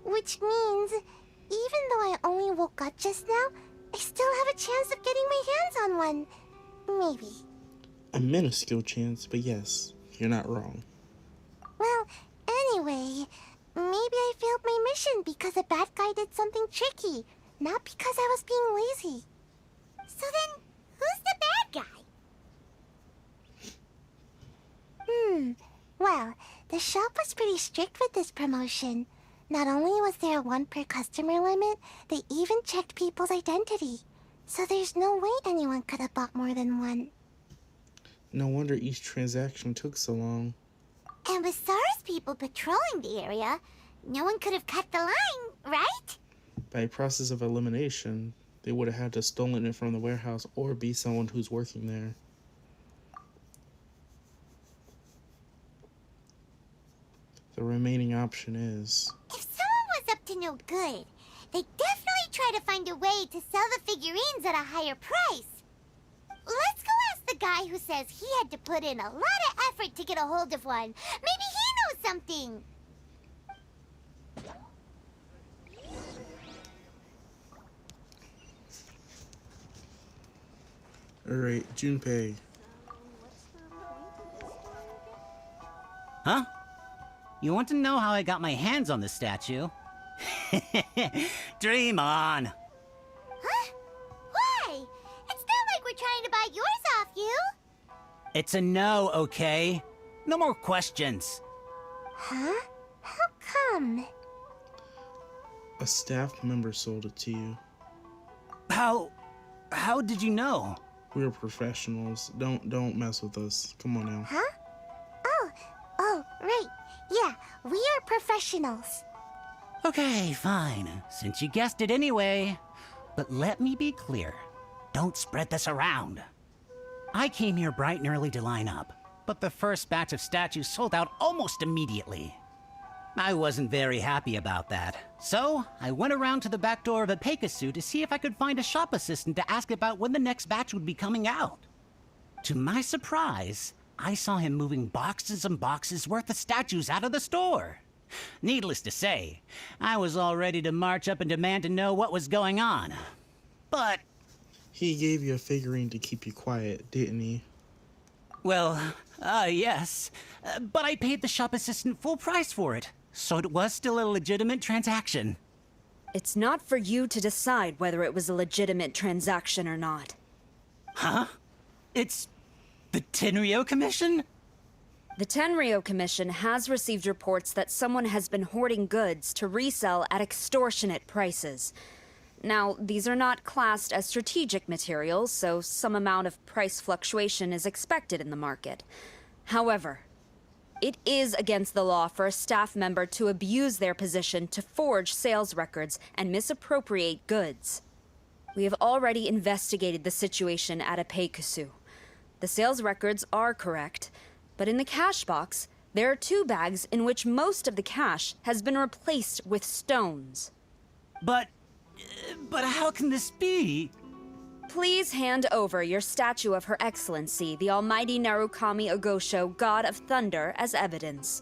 Which means, even though I only woke up just now, I still have a chance of getting my hands on one. Maybe. A minuscule chance, but yes, you're not wrong. Well, anyway, maybe I failed my mission because a bad guy did something tricky, not because I was being lazy. So then, who's the bad guy? Well, the shop was pretty strict with this promotion. Not only was there a 1 per customer limit, they even checked people's identity. So there's no way anyone could have bought more than one. No wonder each transaction took so long. And with SARS people patrolling the area, no one could have cut the line, right? By a process of elimination, they would have had to stolen it from the warehouse or be someone who's working there. The remaining option is... If someone was up to no good, they'd definitely try to find a way to sell the figurines at a higher price. Let's go ask the guy who says he had to put in a lot of effort to get a hold of one. Maybe he knows something. Alright, Junpei. Huh? You want to know how I got my hands on the statue? Dream on! Huh? Why? It's not like we're trying to buy yours off you. It's a no, okay? No more questions. Huh? How come? A staff member sold it to you. How did you know? We're professionals. Don't mess with us. Come on now. Huh? Oh, right. Yeah, we are professionals. Okay, fine. Since you guessed it anyway. But let me be clear. Don't spread this around. I came here bright and early to line up, but the first batch of statues sold out almost immediately. I wasn't very happy about that, so I went around to the back door of a Pegasus to see if I could find a shop assistant to ask about when the next batch would be coming out. To my surprise, I saw him moving boxes and boxes worth of statues out of the store. Needless to say, I was all ready to march up and demand to know what was going on. But... He gave you a figurine to keep you quiet, didn't he? Well, yes. But I paid the shop assistant full price for it, so it was still a legitimate transaction. It's not for you to decide whether it was a legitimate transaction or not. Huh? It's... the Tenryo Commission? The Tenryo Commission has received reports that someone has been hoarding goods to resell at extortionate prices. Now, these are not classed as strategic materials, so some amount of price fluctuation is expected in the market. However, It is against the law for a staff member to abuse their position to forge sales records and misappropriate goods. We have already investigated the situation at Apeikusu. The sales records are correct, but in the cash box, there are 2 bags in which most of the cash has been replaced with stones. But how can this be? Please hand over your statue of Her Excellency, the Almighty Narukami Ogosho, God of Thunder, as evidence.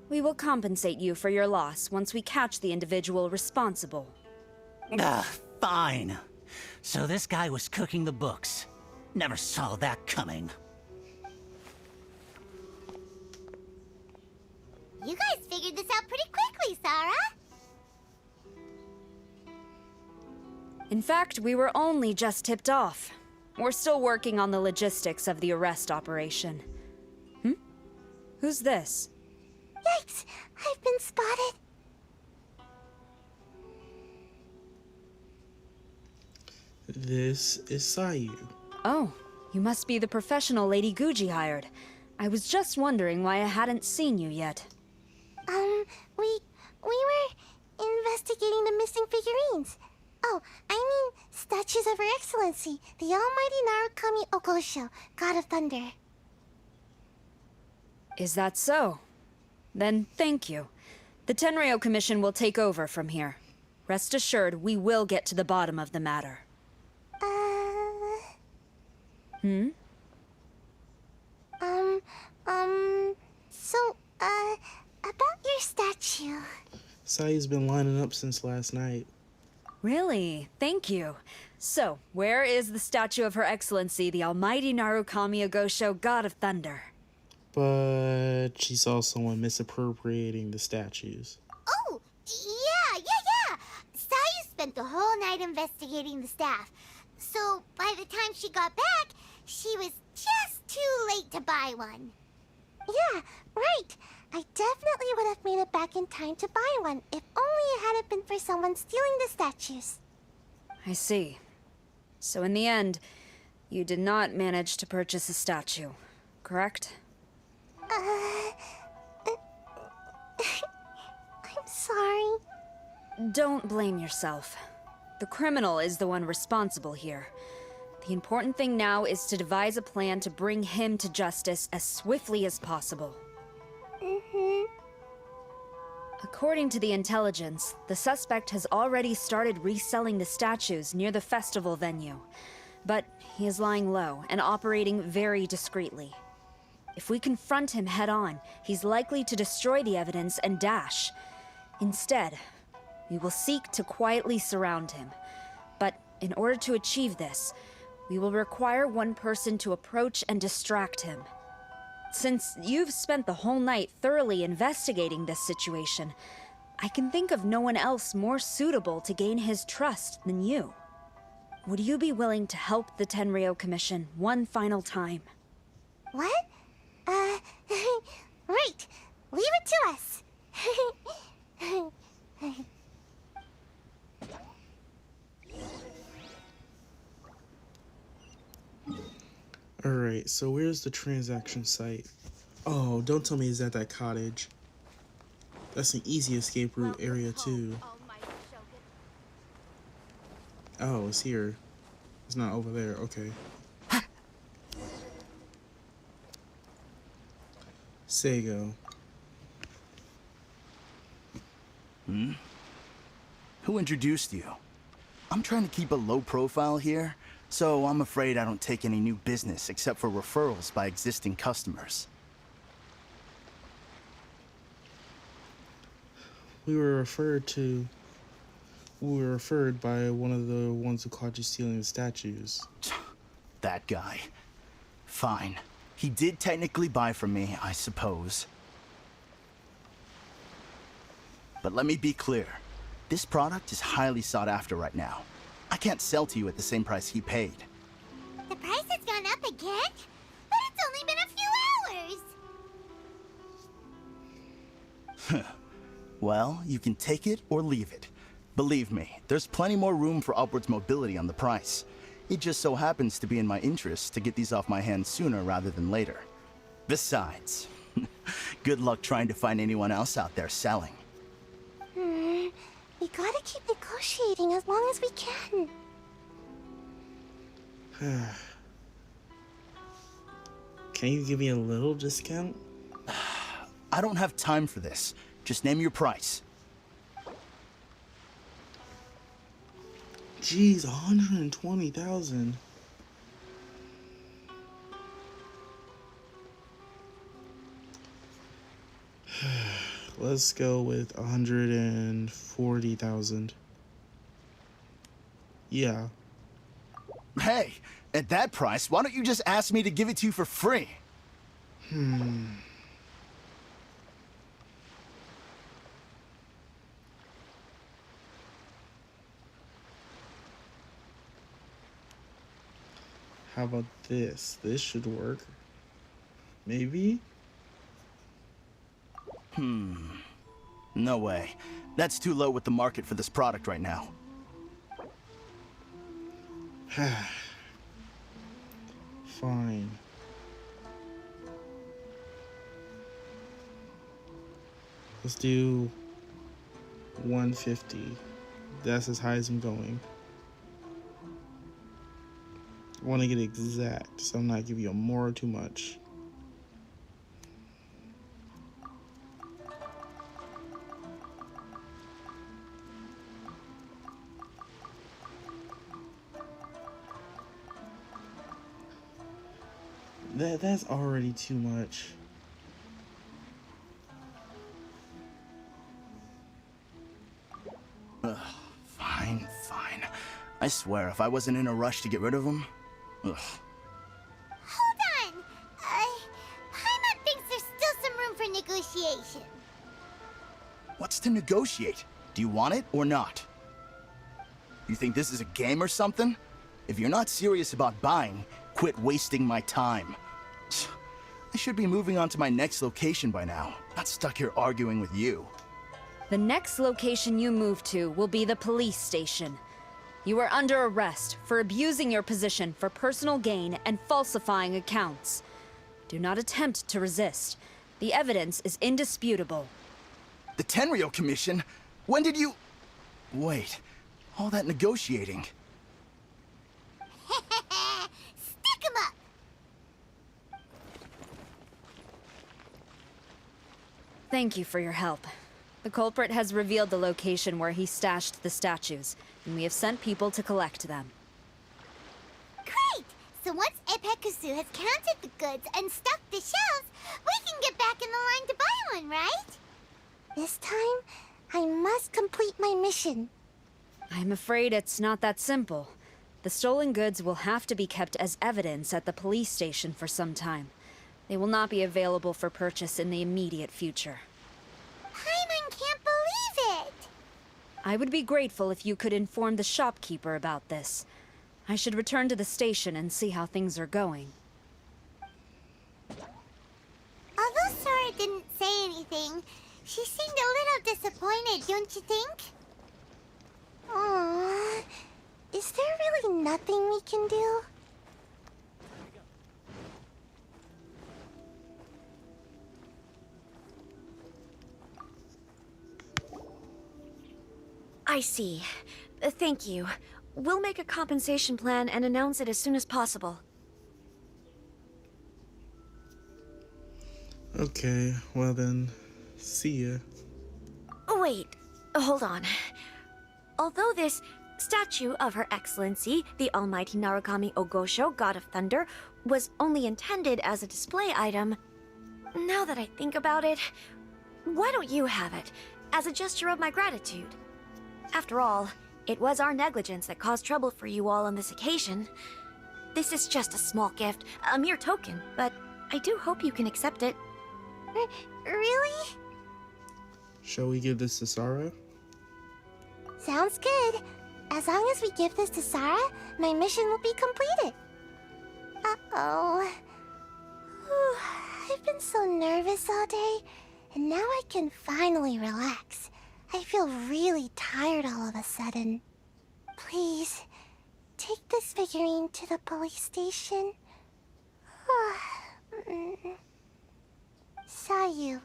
We will compensate you for your loss once we catch the individual responsible. Fine. So this guy was cooking the books. Never saw that coming. You guys figured this out pretty quickly, Sarah. In fact, we were only just tipped off. We're still working on the logistics of the arrest operation. Who's this? Yikes! I've been spotted. This is Sayu. Oh, you must be the professional Lady Guji hired. I was just wondering why I hadn't seen you yet. We were investigating the missing figurines. Oh, I mean, statues of Her Excellency, the Almighty Narukami Ogosho, God of Thunder. Is that so? Then thank you. The Tenryo Commission will take over from here. Rest assured, we will get to the bottom of the matter. About your statue. Sayu's been lining up since last night. Really? Thank you. So, where is the statue of Her Excellency, the Almighty Narukami Ogosho, God of Thunder? But she saw someone misappropriating the statues. Oh, yeah. Sayu spent the whole night investigating the staff. So, by the time she got back, she was just too late to buy one. Yeah, right. I definitely would have made it back in time to buy one, if only it hadn't been for someone stealing the statues. I see. So in the end, you did not manage to purchase a statue, correct? I'm sorry. Don't blame yourself. The criminal is the one responsible here. The important thing now is to devise a plan to bring him to justice as swiftly as possible. According to the intelligence, the suspect has already started reselling the statues near the festival venue. But he is lying low and operating very discreetly. If we confront him head-on, he's likely to destroy the evidence and dash. Instead, we will seek to quietly surround him. But in order to achieve this, we will require one person to approach and distract him. Since you've spent the whole night thoroughly investigating this situation, I can think of no one else more suitable to gain his trust than you. Would you be willing to help the Tenryo Commission one final time? What? Right. Leave it to us. Alright, so where's the transaction site? Oh, don't tell me it's at that cottage. That's an easy escape route area too. Oh, it's here. It's not over there, okay. Seigo. Who introduced you? I'm trying to keep a low profile here, so I'm afraid I don't take any new business except for referrals by existing customers. We were referred by one of the ones who caught you stealing the statues. That guy. Fine. He did technically buy from me, I suppose. But let me be clear. This product is highly sought after right now. I can't sell to you at the same price he paid. The price has gone up again? But it's only been a few hours. Well, you can take it or leave it. Believe me, there's plenty more room for upwards mobility on the price. It just so happens to be in my interest to get these off my hands sooner rather than later. Besides, Good luck trying to find anyone else out there selling. We gotta keep negotiating as long as we can. Can you give me a little discount? I don't have time for this. Just name your price. Jeez, 120,000. Let's go with 140,000. Yeah. Hey, at that price, why don't you just ask me to give it to you for free? How about this? This should work. Maybe? No way. That's too low with the market for this product right now. Fine. Let's do 150. That's as high as I'm going. I want to get exact, so I'm not giving you more or too much. That's already too much. Fine. I swear, if I wasn't in a rush to get rid of him... Ugh. Hold on! Paimon thinks there's still some room for negotiation. What's to negotiate? Do you want it or not? You think this is a game or something? If you're not serious about buying, quit wasting my time. I should be moving on to my next location by now, not stuck here arguing with you. The next location you move to will be the police station. You are under arrest for abusing your position for personal gain and falsifying accounts. Do not attempt to resist. The evidence is indisputable. The Tenryo Commission? When did you... Wait, all that negotiating... Stick 'em up! Thank you for your help. The culprit has revealed the location where he stashed the statues, and we have sent people to collect them. Great! So once Epekusu has counted the goods and stocked the shelves, we can get back in the line to buy one, right? This time, I must complete my mission. I'm afraid it's not that simple. The stolen goods will have to be kept as evidence at the police station for some time. They will not be available for purchase in the immediate future. Paimon can't believe it! I would be grateful if you could inform the shopkeeper about this. I should return to the station and see how things are going. Although Sora didn't say anything, she seemed a little disappointed, don't you think? Aww. Is there really nothing we can do? I see. Thank you. We'll make a compensation plan and announce it as soon as possible. Okay, well then, see ya. Wait, hold on. Although this statue of Her Excellency, the Almighty Narukami Ogosho, God of Thunder, was only intended as a display item, now that I think about it, why don't you have it, as a gesture of my gratitude? After all, it was our negligence that caused trouble for you all on this occasion. This is just a small gift, a mere token, but I do hope you can accept it. Really? Shall we give this to Sarah? Sounds good. As long as we give this to Sarah, my mission will be completed. Uh-oh. Whew, I've been so nervous all day, and now I can finally relax. I feel really tired all of a sudden. Please, take this figurine to the police station. Sayu,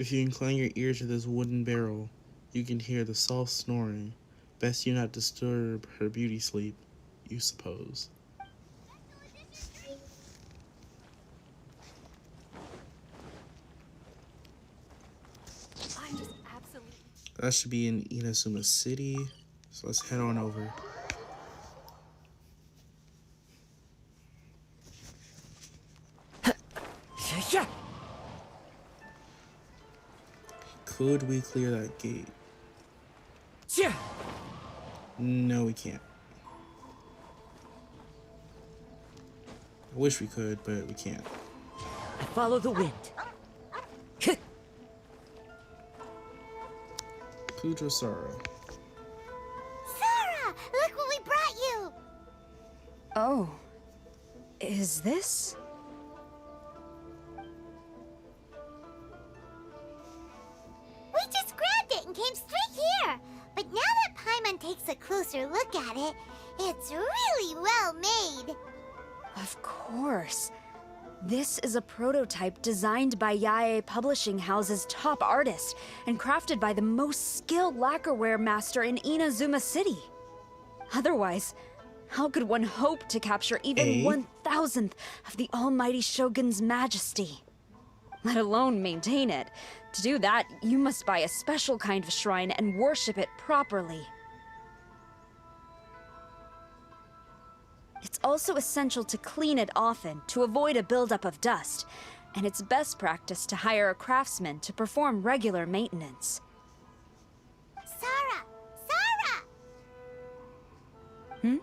If you incline your ear to this wooden barrel, you can hear the soft snoring. Best you not disturb her beauty sleep, you suppose. I'm just absolutely... That should be in Inazuma City, so let's head on over. Could we clear that gate? No, we can't. I wish we could, but we can't. I follow the wind. Kujosara. Sarah, look what we brought you! Oh. Is this? We just grabbed it and came straight here. But now that Paimon takes a closer look at it, it's really well made. Of course. This is a prototype designed by Yae Publishing House's top artist and crafted by the most skilled lacquerware master in Inazuma City. Otherwise, how could one hope to capture even 1,000th of the almighty Shogun's majesty? Let alone maintain it. To do that, you must buy a special kind of shrine and worship it properly. It's also essential to clean it often to avoid a buildup of dust, and it's best practice to hire a craftsman to perform regular maintenance. Sarah! Sarah!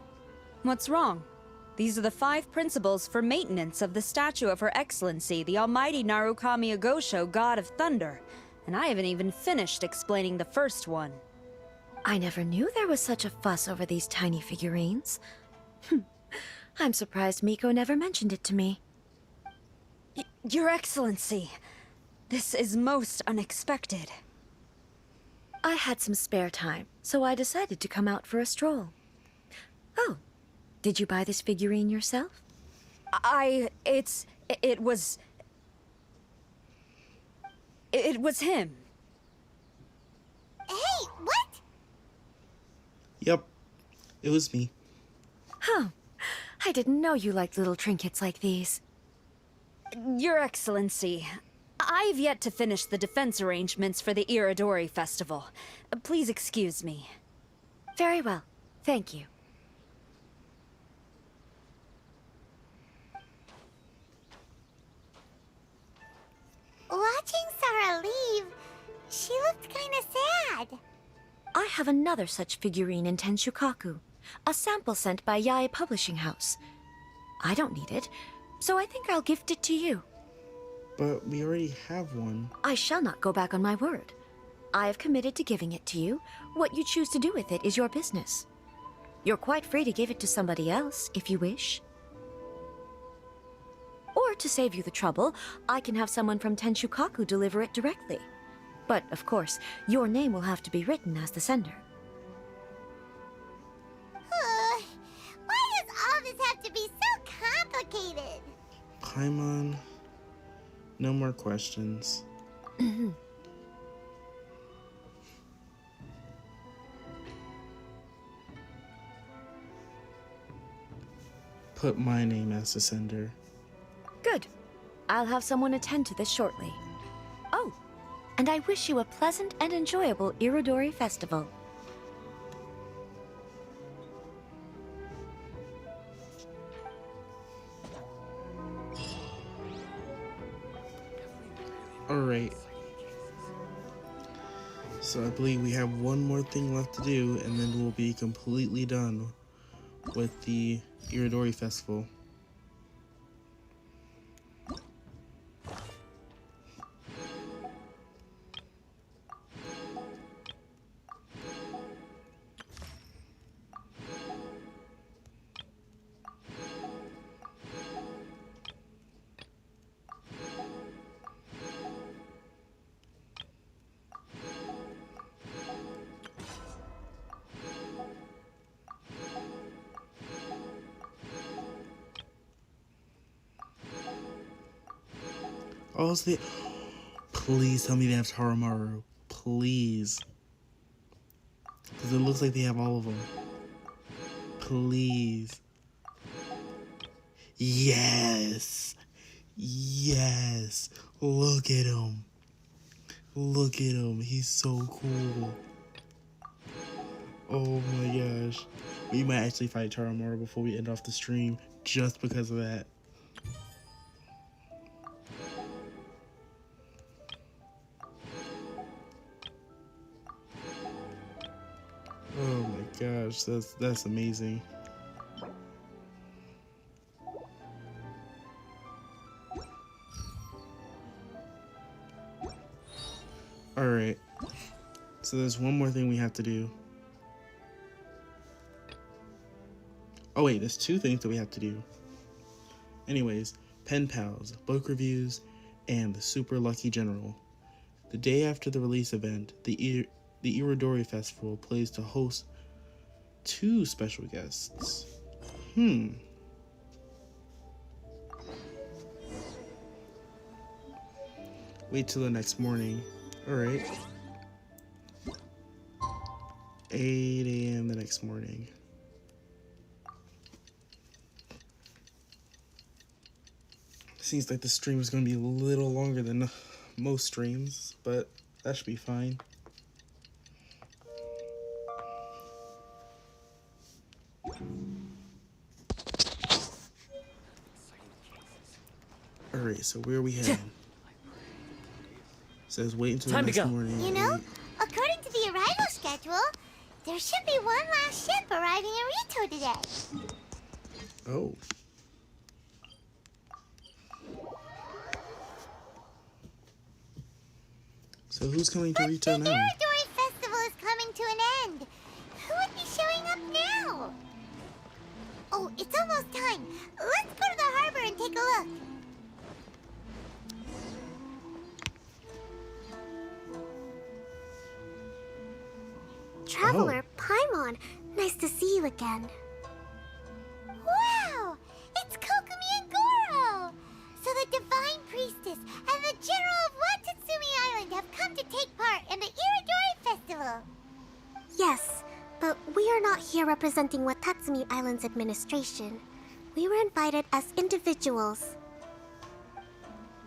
What's wrong? These are the 5 principles for maintenance of the statue of Her Excellency, the Almighty Narukami Ogosho, God of Thunder, and I haven't even finished explaining the first one. I never knew there was such a fuss over these tiny figurines. I'm surprised Miko never mentioned it to me. Your Excellency, this is most unexpected. I had some spare time, so I decided to come out for a stroll. Oh, did you buy this figurine yourself? It was him. Hey, what? Yep, it was me. Huh. I didn't know you liked little trinkets like these. Your Excellency, I've yet to finish the defense arrangements for the Irodori festival. Please excuse me. Very well. Thank you. Watching Sarah leave, she looked kinda sad. I have another such figurine in Tenshukaku. A sample sent by Yae Publishing House. I don't need it, so I think I'll gift it to you. But we already have one. I shall not go back on my word. I have committed to giving it to you. What you choose to do with it is your business. You're quite free to give it to somebody else, if you wish. Or to save you the trouble, I can have someone from Tenshukaku deliver it directly. But, of course, your name will have to be written as the sender. Why does all this have to be so complicated? Paimon, no more questions. Put my name as the sender. Good. I'll have someone attend to this shortly. Oh, and I wish you a pleasant and enjoyable Irodori festival. Alright. So I believe we have one more thing left to do, and then we'll be completely done with the Irodori Festival. Please tell me they have Taramaru. Please. Because it looks like they have all of them. Please. Yes. Yes. Look at him. Look at him. He's so cool. Oh my gosh. We might actually fight Taramaru before we end off the stream just because of that. Oh my gosh, that's amazing. Alright. So there's one more thing we have to do. Oh wait, there's two things that we have to do. Anyways, pen pals, book reviews, and the super lucky general. The day after the release event, the Irodori Festival plays to host 2 special guests. Wait till the next morning. Alright. 8 a.m. the next morning. Seems like the stream is going to be a little longer than most streams, but that should be fine. Alright, so where are we heading? Says wait until the next morning. You know, according to the arrival schedule, there should be one last ship arriving in Rito today. Oh. So who's coming to Rito now? The Irodori Festival is coming to an end. Who would be showing up now? Oh, it's almost time. Let's go to the harbor and take a look. Traveler Paimon, nice to see you again. Wow! It's Kokomi and Goro! So the Divine Priestess and the General of Watatsumi Island have come to take part in the Irodori Festival. Yes, but we are not here representing Watatsumi Island's administration. We were invited as individuals.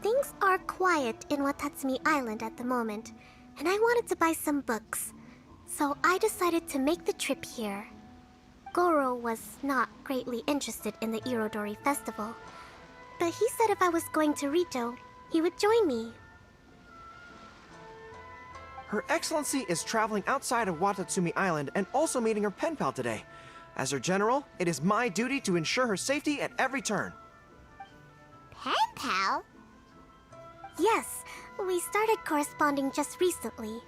Things are quiet in Watatsumi Island at the moment, and I wanted to buy some books. So I decided to make the trip here. Goro was not greatly interested in the Irodori Festival, but he said if I was going to Rito, he would join me. Her Excellency is traveling outside of Watatsumi Island and also meeting her pen pal today. As her general, it is my duty to ensure her safety at every turn. Pen pal? Yes, we started corresponding just recently.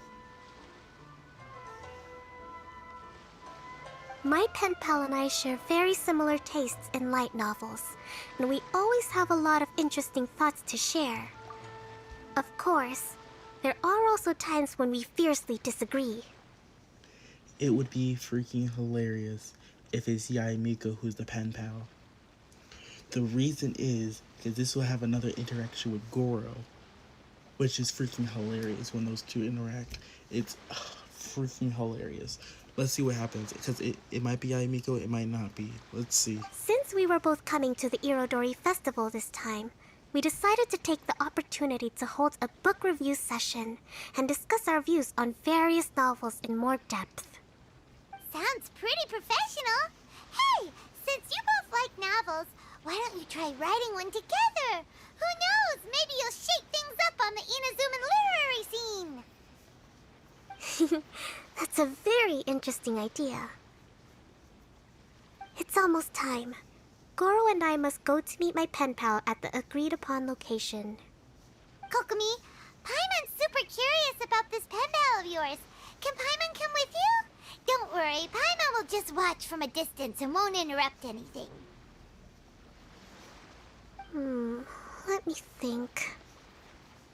My pen pal and I share very similar tastes in light novels, and we always have a lot of interesting thoughts to share. Of course, there are also times when we fiercely disagree. It would be freaking hilarious if it's Yae Miko who's the pen pal. The reason is because this will have another interaction with Goro, which is freaking hilarious when those two interact. It's freaking hilarious. Let's see what happens, because it might be Yae Miko, it might not be. Let's see. Since we were both coming to the Irodori Festival this time, we decided to take the opportunity to hold a book review session and discuss our views on various novels in more depth. Sounds pretty professional. Hey, since you both like novels, why don't you try writing one together? Who knows, maybe you'll shake things up on the Inazuman literary scene. That's a very interesting idea. It's almost time. Goro and I must go to meet my pen pal at the agreed-upon location. Kokomi, Paimon's super curious about this pen pal of yours. Can Paimon come with you? Don't worry, Paimon will just watch from a distance and won't interrupt anything. Let me think.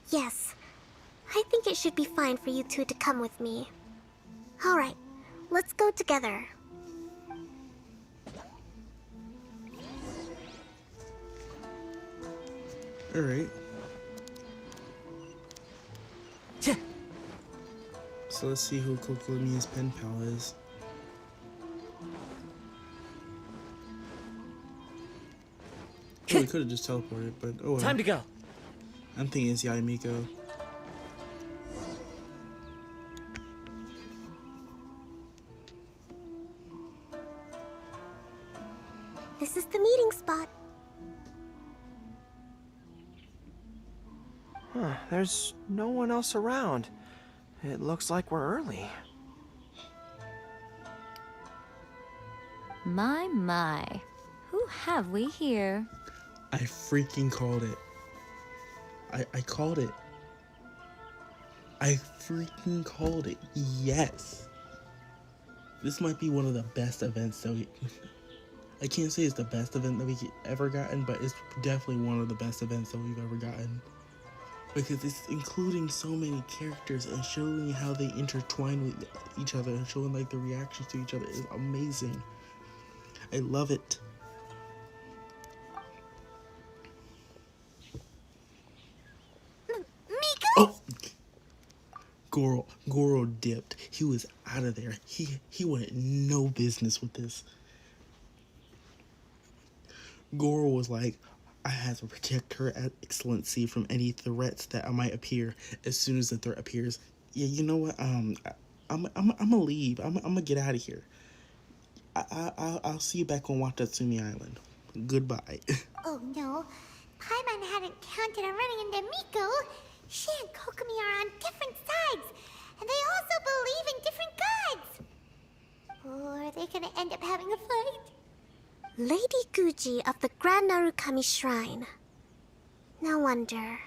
Yes, I think it should be fine for you two to come with me. Alright, let's go together. Alright. So let's see who Kokomiya's pen pal is. Oh, we could have just teleported, but oh well. Time to go. I'm thinking it's Yaimiko. This is the meeting spot. Huh, there's no one else around. It looks like we're early. My. Who have we here? I freaking called it. I called it. I freaking called it. Yes. This might be one of the best events that we... I can't say it's the best event that we ever gotten, but it's definitely one of the best events that we've ever gotten. Because it's including so many characters and showing how they intertwine with each other and showing like the reactions to each other is amazing. I love it. Miko? Oh! Goro dipped. He was out of there. He wanted no business with this. Goro was like, I had to protect her excellency from any threats that might appear. As soon as the threat appears, yeah, you know what? I'm gonna leave. I'm gonna get out of here. I'll see you back on Watatsumi Island. Goodbye. Oh no, Paimon hadn't counted on running into Miko. She and Kokomi are on different sides, and they also believe in different gods. Or are they gonna end up having a fight? Lady Guji of the Grand Narukami Shrine. No wonder.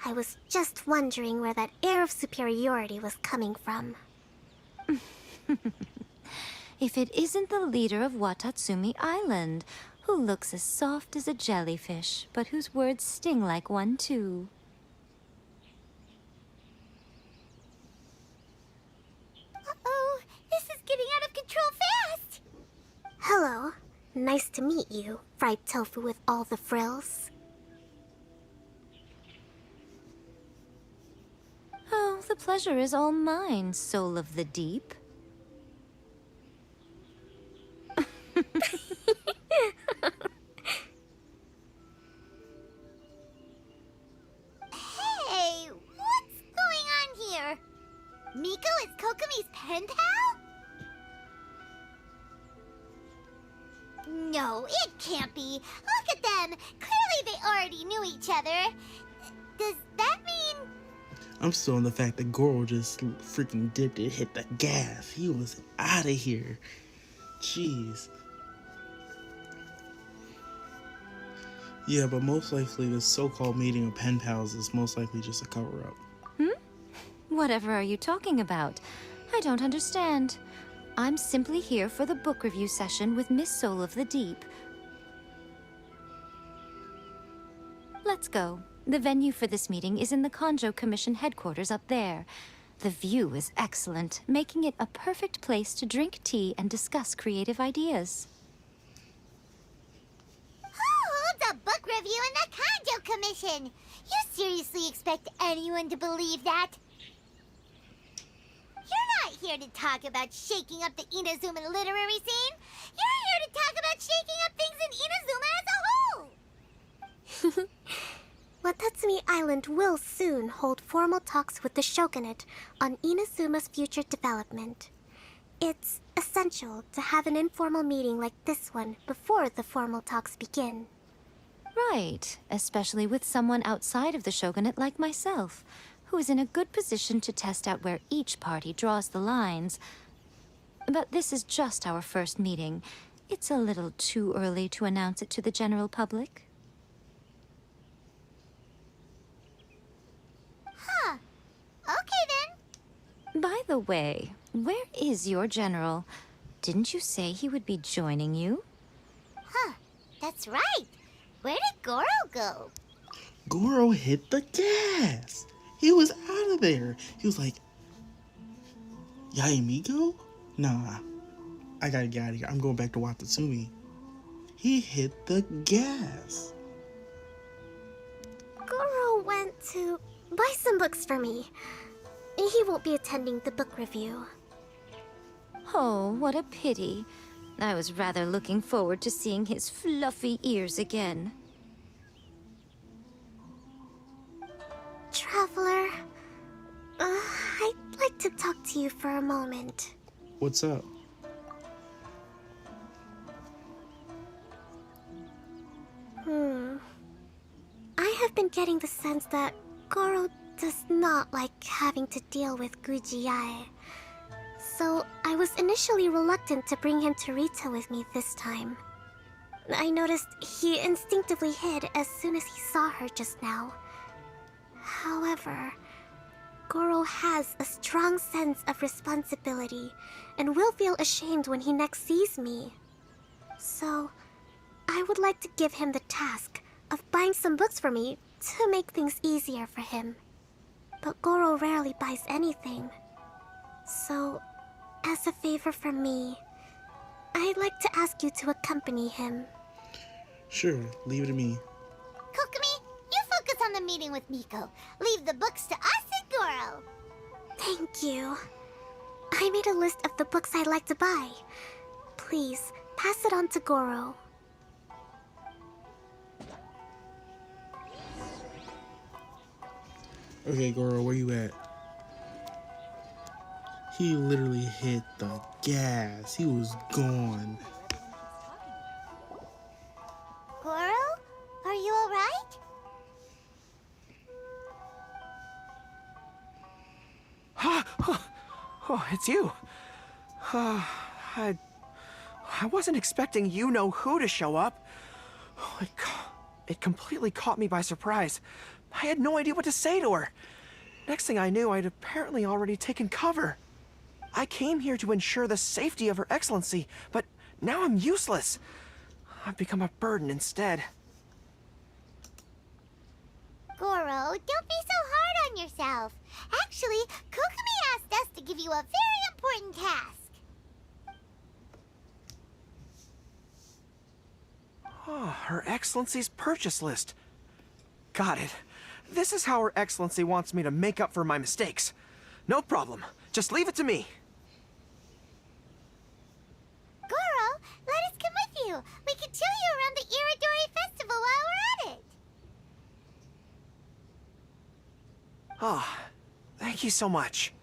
I was just wondering where that air of superiority was coming from. If it isn't the leader of Watatsumi Island, who looks as soft as a jellyfish, but whose words sting like one too. Uh-oh, this is getting out of control fast! Hello. Nice to meet you, fried tofu with all the frills. Oh, the pleasure is all mine, soul of the deep. Hey, what's going on here? Miko is Kokomi's pen pal? No, it can't be. Look at them. Clearly they already knew each other. Does that mean... I'm still on the fact that Goro just freaking dipped and hit the gas. He was out of here. Jeez. Yeah, but most likely the so-called meeting of pen pals is most likely just a cover-up. Whatever are you talking about? I don't understand. I'm simply here for the book review session with Miss Soul of the Deep. Let's go. The venue for this meeting is in the Kanjo Commission headquarters up there. The view is excellent, making it a perfect place to drink tea and discuss creative ideas. Who holds a book review in the Kanjo Commission? You seriously expect anyone to believe that? You're not here to talk about shaking up the Inazuma literary scene. You're here to talk about shaking up things in Inazuma as a whole. Watatsumi Island will soon hold formal talks with the shogunate on Inazuma's future development. It's essential to have an informal meeting like this one before the formal talks begin. Right, especially with someone outside of the shogunate like myself, who is in a good position to test out where each party draws the lines. But this is just our first meeting. It's a little too early to announce it to the general public. Huh. Okay then. By the way, where is your general? Didn't you say he would be joining you? Huh. That's right. Where did Goro go? Goro hit the gas. He was out of there. He was like, Yaimiko? Nah, I gotta get out of here. I'm going back to Watatsumi. He hit the gas. Goro went to buy some books for me. He won't be attending the book review. Oh, what a pity. I was rather looking forward to seeing his fluffy ears again. Traveler, I'd like to talk to you for a moment. What's up? I have been getting the sense that Goro does not like having to deal with Gujiae. So I was initially reluctant to bring him to Rito with me this time. I noticed he instinctively hid as soon as he saw her just now. However, Goro has a strong sense of responsibility and will feel ashamed when he next sees me. So, I would like to give him the task of buying some books for me to make things easier for him. But Goro rarely buys anything. So, as a favor from me, I'd like to ask you to accompany him. Sure, leave it to me. Kokomi, you focus on the meeting with Miko. Leave the books to us and Goro. Thank you. I made a list of the books I'd like to buy. Please, pass it on to Goro. Okay, Goro, where you at? He literally hit the gas. He was gone. Goro? Are you alright? Oh, it's you. I wasn't expecting you-know-who to show up. Oh, it completely caught me by surprise. I had no idea what to say to her. Next thing I knew, I'd apparently already taken cover. I came here to ensure the safety of Her Excellency, but now I'm useless. I've become a burden instead. Goro, don't be so hard on yourself. Actually, Kokomi asked us to give you a very important task. Oh, Her Excellency's purchase list. Got it. This is how Her Excellency wants me to make up for my mistakes. No problem. Just leave it to me. Goro, let us come with you. We can show you around the Irodori festival while we're at it. Ah, thank you so much.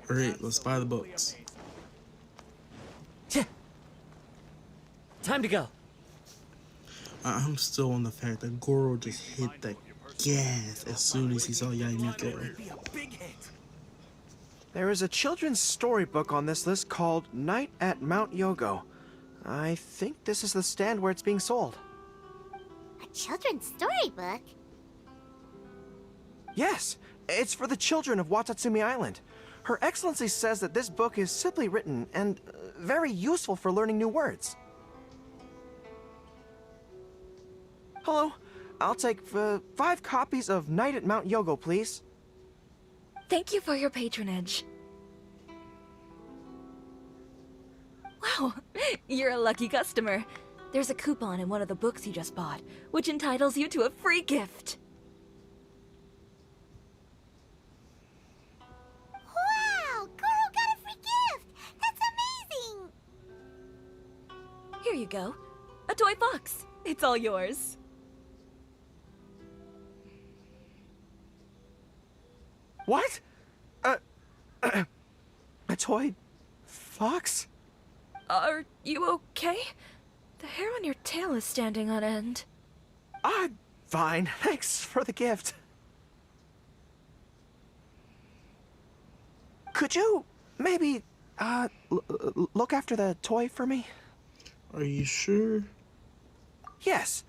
Alright, let's buy the books. Time to go. I'm still on the fact that Goro just hit the gas as soon as he saw Yaimiko. There is a children's storybook on this list called Night at Mount Yogo. I think this is the stand where it's being sold. A children's storybook? Yes, it's for the children of Watatsumi Island. Her Excellency says that this book is simply written and very useful for learning new words. Hello, I'll take 5 copies of Night at Mount Yogo, please. Thank you for your patronage. Wow, you're a lucky customer. There's a coupon in one of the books you just bought, which entitles you to a free gift. Wow, Goro got a free gift! That's amazing! Here you go. A toy fox. It's all yours. What? A toy fox? Are you okay? The hair on your tail is standing on end. I'm fine. Thanks for the gift. Could you maybe look after the toy for me? Are you sure? Yes.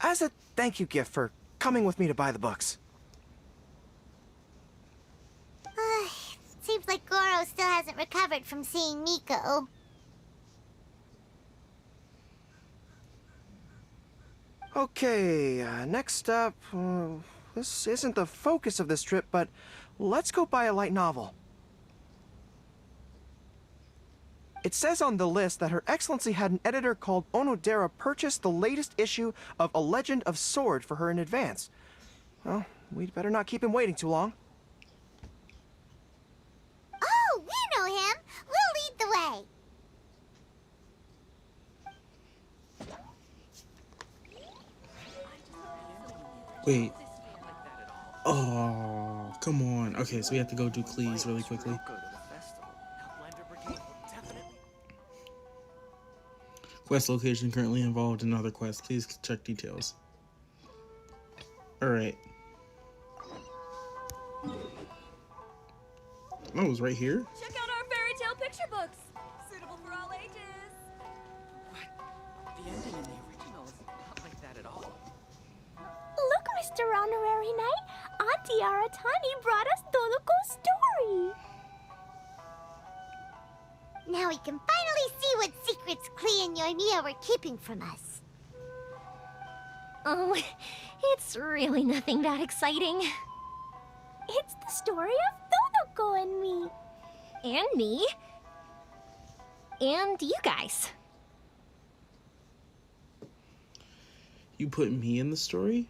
As a thank you gift for coming with me to buy the books. Seems like Goro still hasn't recovered from seeing Miko. Okay, next up, this isn't the focus of this trip, but let's go buy a light novel. It says on the list that Her Excellency had an editor called Onodera purchase the latest issue of A Legend of Sword for her in advance. Well, we'd better not keep him waiting too long. Oh, we know him. We'll lead the way. Wait. Oh, come on. Okay, so we have to go do Cleese really quickly. Quest location currently involved in another quest. Please check details. Alright. Oh, it was right here? Check out our fairy tale picture books. Suitable for all ages. The ending in the original is not like that at all. Look, Mr. Honorary Knight. Auntie Aratani brought us Doloko's story. Now we can finally see what secrets Klee and Yoimiya were keeping from us. Oh, it's really nothing that exciting. It's the story of Dodoko and me. And me. And you guys. You put me in the story?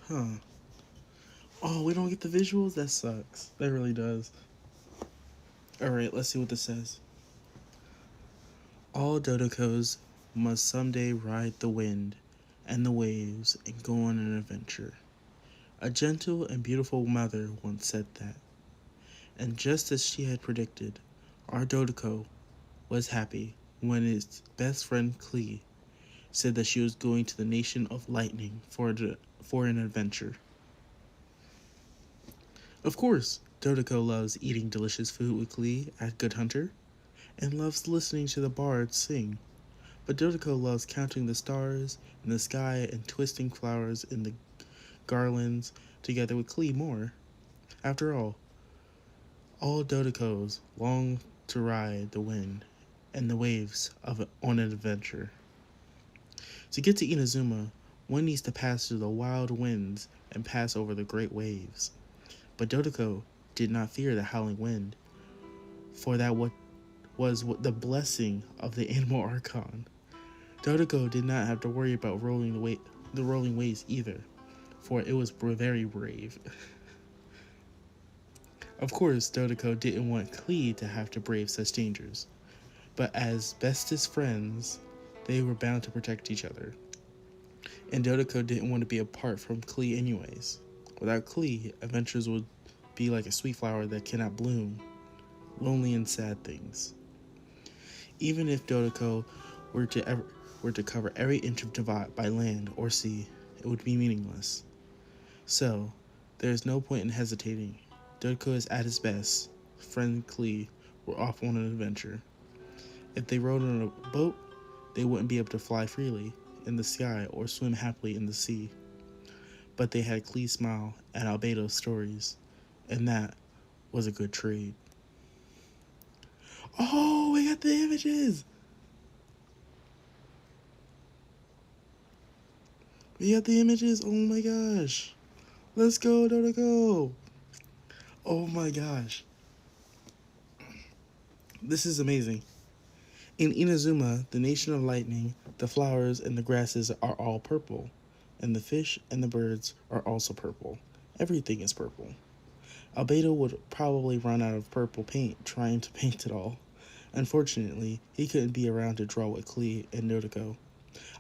Huh. Oh, we don't get the visuals? That sucks. That really does. Alright, let's see what this says. All Dodokos must someday ride the wind and the waves and go on an adventure. A gentle and beautiful mother once said that. And just as she had predicted, our Dodoko was happy when his best friend Klee said that she was going to the Nation of Lightning for an adventure. Of course, Dodoko loves eating delicious food with Klee at Good Hunter, and loves listening to the bards sing. But Dodoko loves counting the stars in the sky and twisting flowers in the garlands together with Klee more. After all Dodokos long to ride the wind and the waves on an adventure. To get to Inazuma, one needs to pass through the wild winds and pass over the great waves. But Dodoko did not fear the howling wind, for that was the blessing of the animal Archon. Dodoko did not have to worry about the rolling waves either, for it was very brave. Of course, Dodoko didn't want Klee to have to brave such dangers, but as bestest friends, they were bound to protect each other. And Dodoko didn't want to be apart from Klee anyways. Without Klee, adventures would be like a sweet flower that cannot bloom, lonely and sad things. Even if Dodoko were to cover every inch of Teyvat by land or sea, it would be meaningless. So, there is no point in hesitating. Dodoko is at his best. Friend Klee were off on an adventure. If they rode on a boat, they wouldn't be able to fly freely in the sky or swim happily in the sea. But they had Klee's smile and Albedo's stories, and that was a good trade. Oh, we got the images! We got the images! Oh my gosh! Let's go, Dodoko! Oh my gosh. This is amazing. In Inazuma, the Nation of Lightning, the flowers and the grasses are all purple, and the fish and the birds are also purple. Everything is purple. Albedo would probably run out of purple paint trying to paint it all. Unfortunately, he couldn't be around to draw with Klee and Dodoko.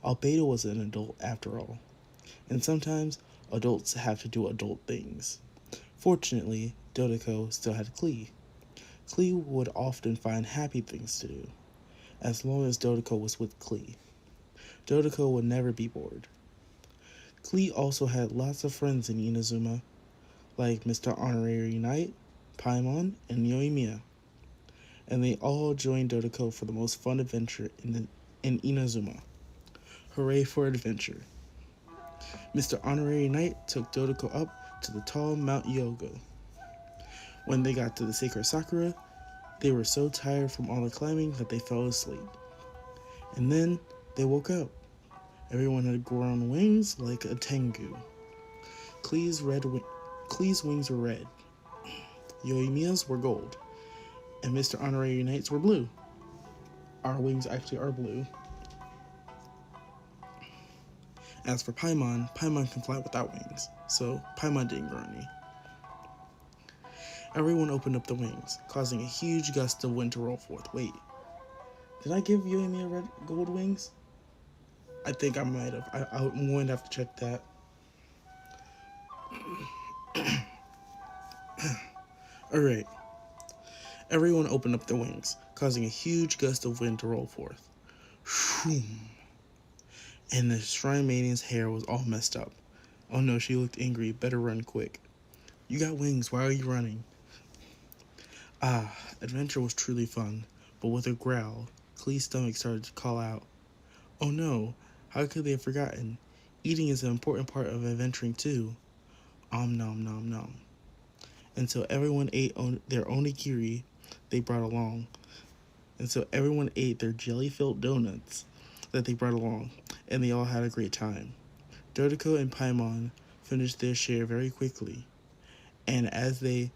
Albedo was an adult after all, and sometimes adults have to do adult things. Fortunately, Dodoko still had Klee. Klee would often find happy things to do, as long as Dodoko was with Klee. Dodoko would never be bored. Klee also had lots of friends in Inazuma, like Mr. Honorary Knight, Paimon, and Yoimiya, and they all joined Dodoko for the most fun adventure in Inazuma. Hooray for adventure. Mr. Honorary Knight took Dodoko up to the tall Mount Yoga. When they got to the sacred Sakura, they were so tired from all the climbing that they fell asleep. And then they woke up. Everyone had grown wings like a tengu. Klee's wings were red. Yoimiya's were gold. and Mr. Honorary Knights were blue. Our wings actually are blue. As for Paimon, Paimon can fly without wings, so Paimon didn't grow any. Everyone opened up the wings, causing a huge gust of wind to roll forth. Wait, did I give you and me red gold wings? I think I might have. I'm going to have to check that. Alright. Everyone opened up their wings, causing a huge gust of wind to roll forth. Shroom. And the Shrine Maiden's hair was all messed up. Oh no, she looked angry. Better run quick. You got wings, why are you running? Adventure was truly fun, but with a growl, Klee's stomach started to call out. Oh no, how could they have forgotten? Eating is an important part of adventuring too. Om nom nom nom. And so everyone ate their onigiri they brought along. And so everyone ate their jelly-filled donuts that they brought along, and they all had a great time. Dodoko and Paimon finished their share very quickly, and as the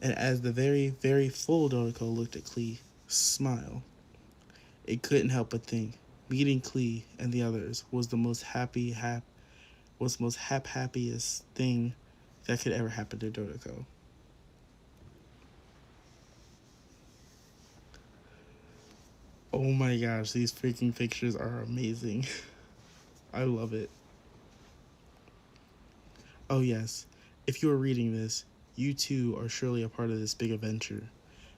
very, very full Dodoko looked at Klee, smile. It couldn't help but think meeting Klee and the others was the most happiest thing that could ever happen to Dodoko. Oh my gosh, these freaking pictures are amazing. I love it. Oh yes, if you are reading this, you too are surely a part of this big adventure.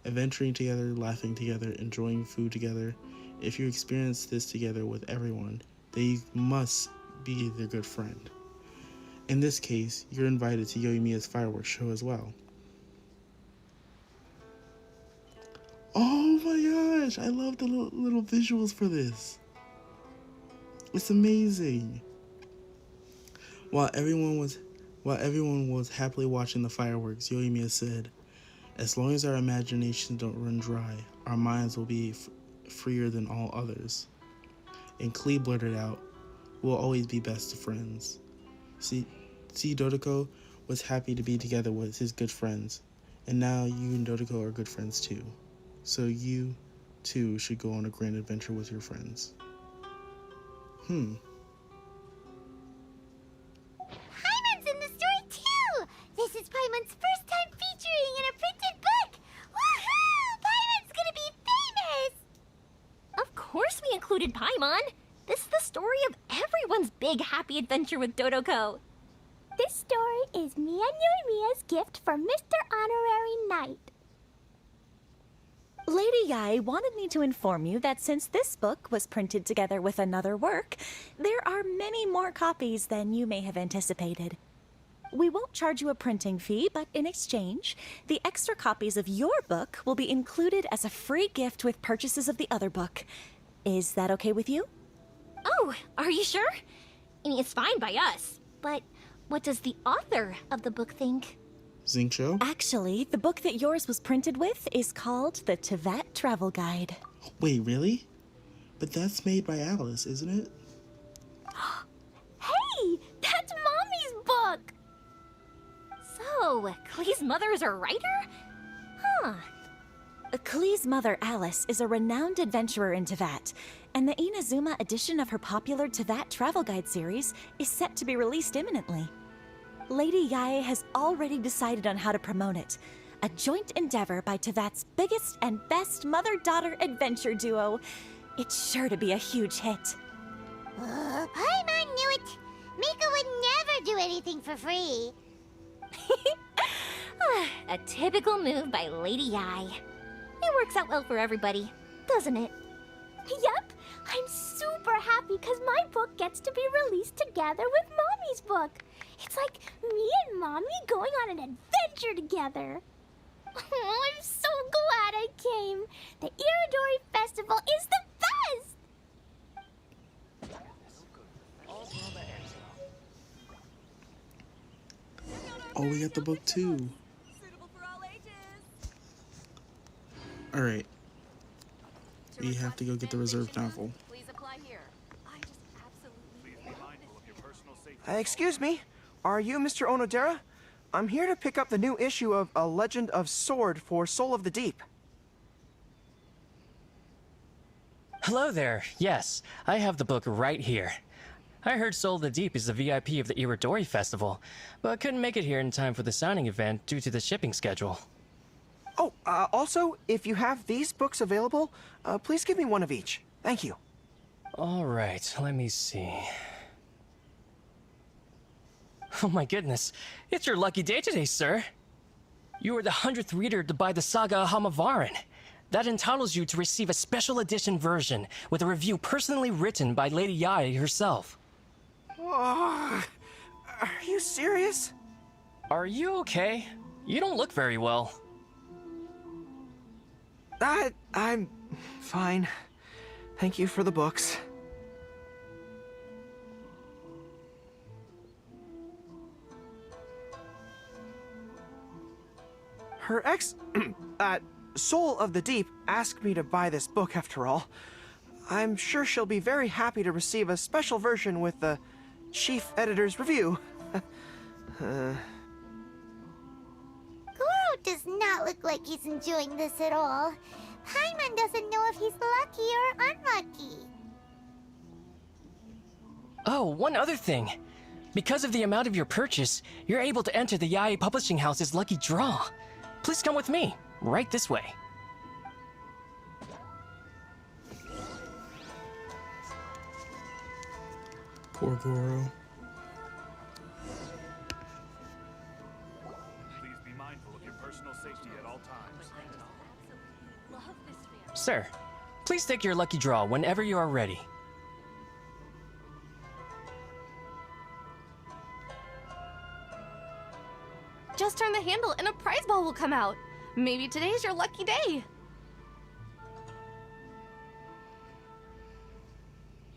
Adventuring together, laughing together, enjoying food together. If you experience this together with everyone, then you must be their good friend. In this case, you're invited to Yoimiya's fireworks show as well. Oh my gosh, I love the little visuals for this. It's amazing. While everyone was happily watching the fireworks, Yoimiya said, "As long as our imaginations don't run dry, our minds will be freer than all others." And Klee blurted out, "We'll always be best of friends." See, Dodoko was happy to be together with his good friends, and now you and Dodoko are good friends too. So you, too, should go on a grand adventure with your friends. Paimon's in the story too! This is Paimon's first time featuring in a printed book! Woohoo! Paimon's gonna be famous! Of course we included Paimon! This is the story of everyone's big happy adventure with Dodoko. This story is me and Yoimiya's gift for Mr. Honorary Knight. Lady Yae wanted me to inform you that since this book was printed together with another work, there are many more copies than you may have anticipated. We won't charge you a printing fee, but in exchange, the extra copies of your book will be included as a free gift with purchases of the other book. Is that okay with you? Oh, are you sure? I mean, it's fine by us, but what does the author of the book think? Xingqiu? Actually, the book that yours was printed with is called the Teyvat Travel Guide. Wait, really? But that's made by Alice, isn't it? Hey, that's Mommy's book! So, Klee's mother is a writer? Huh. Klee's mother, Alice, is a renowned adventurer in Teyvat, and the Inazuma edition of her popular Teyvat Travel Guide series is set to be released imminently. Lady Yae has already decided on how to promote it, a joint endeavor by Teyvat's biggest and best mother-daughter adventure duo. It's sure to be a huge hit. Paimon knew it! Mika would never do anything for free. A typical move by Lady Yae. It works out well for everybody, doesn't it? Yep, I'm super happy because my book gets to be released together with Mommy's book. It's like me and Mommy going on an adventure together. Oh, I'm so glad I came. The Irodori Festival is the best! Oh, we got the book too. Alright. We have to go get the reserved novel. Excuse me, are you Mr. Onodera? I'm here to pick up the new issue of A Legend of Sword for Soul of the Deep. Hello there. Yes, I have the book right here. I heard Soul of the Deep is the VIP of the Irodori Festival, but couldn't make it here in time for the signing event due to the shipping schedule. Oh, also, if you have these books available, please give me one of each. Thank you. All right, let me see. Oh my goodness, it's your lucky day today, sir. You are the 100th reader to buy the Saga of Hamavaran. That entitles you to receive a special edition version with a review personally written by Lady Yae herself. Are you serious? Are you okay? You don't look very well. I'm fine. Thank you for the books. Her Soul of the Deep asked me to buy this book after all. I'm sure she'll be very happy to receive a special version with the chief editor's review. Goro does not look like he's enjoying this at all. Paimon doesn't know if he's lucky or unlucky. Oh, one other thing. Because of the amount of your purchase, you're able to enter the Yae Publishing House's lucky draw. Please come with me, right this way. Poor Goro. Please be mindful of your personal safety at all times. Sir, please take your lucky draw whenever you are ready. Just turn the handle and a prize ball will come out. Maybe today's your lucky day.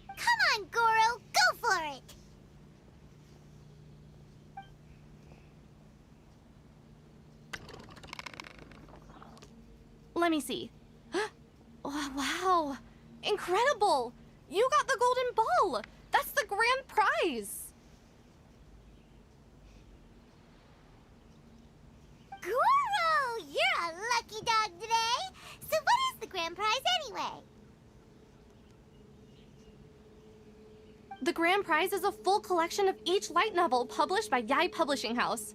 Come on, Goro, go for it! Let me see. Oh, wow. Incredible! You got the golden ball! That's the grand prize! Goro, you're a lucky dog today! So what is the grand prize anyway? The grand prize is a full collection of each light novel published by Yae Publishing House.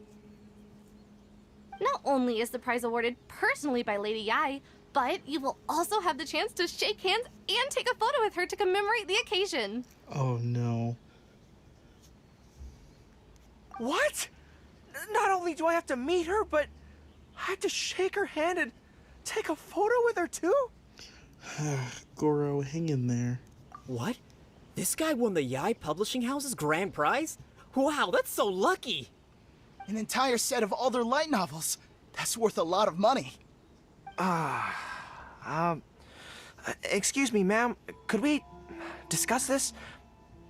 Not only is the prize awarded personally by Lady Yae, but you will also have the chance to shake hands and take a photo with her to commemorate the occasion. Oh no. What? Not only do I have to meet her, but I have to shake her hand and take a photo with her too? Goro, hang in there. What? This guy won the Yae Publishing House's grand prize? Wow, that's so lucky! An entire set of all their light novels. That's worth a lot of money. Excuse me, ma'am. Could we discuss this?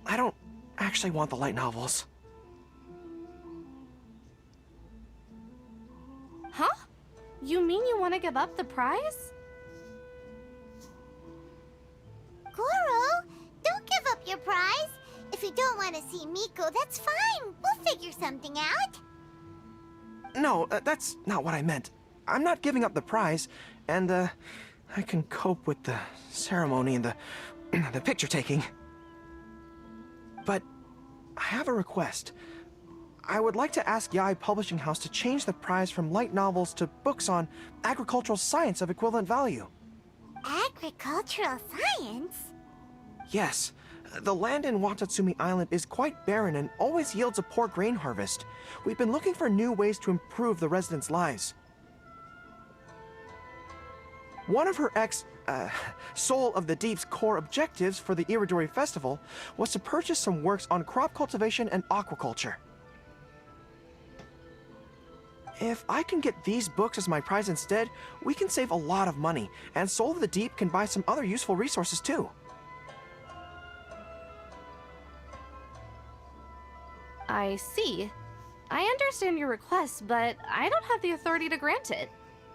I don't actually want the light novels. Huh? You mean you want to give up the prize? Goro, don't give up your prize. If you don't want to see Miko, that's fine. We'll figure something out. No, that's not what I meant. I'm not giving up the prize, and, I can cope with the ceremony and the picture taking. But I have a request. I would like to ask Yae Publishing House to change the prize from light novels to books on agricultural science of equivalent value. Agricultural science? Yes. The land in Watatsumi Island is quite barren and always yields a poor grain harvest. We've been looking for new ways to improve the residents' lives. One of her Soul of the Deep's core objectives for the Irodori Festival was to purchase some works on crop cultivation and aquaculture. If I can get these books as my prize instead, we can save a lot of money, and Soul of the Deep can buy some other useful resources too. I see. I understand your request, but I don't have the authority to grant it.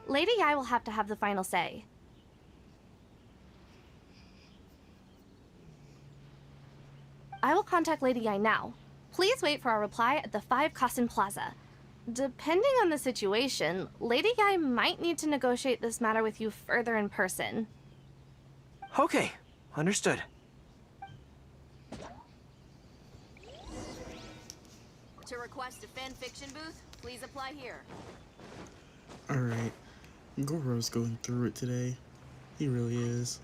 Lady Yae will have to have the final say. I will contact Lady Yae now. Please wait for our reply at the 5 Kasen Plaza. Depending on the situation, Lady Yae might need to negotiate this matter with you further in person. Okay, Understood. To request a fan fiction booth, please apply here. Alright. Goro's going through it today. He really is.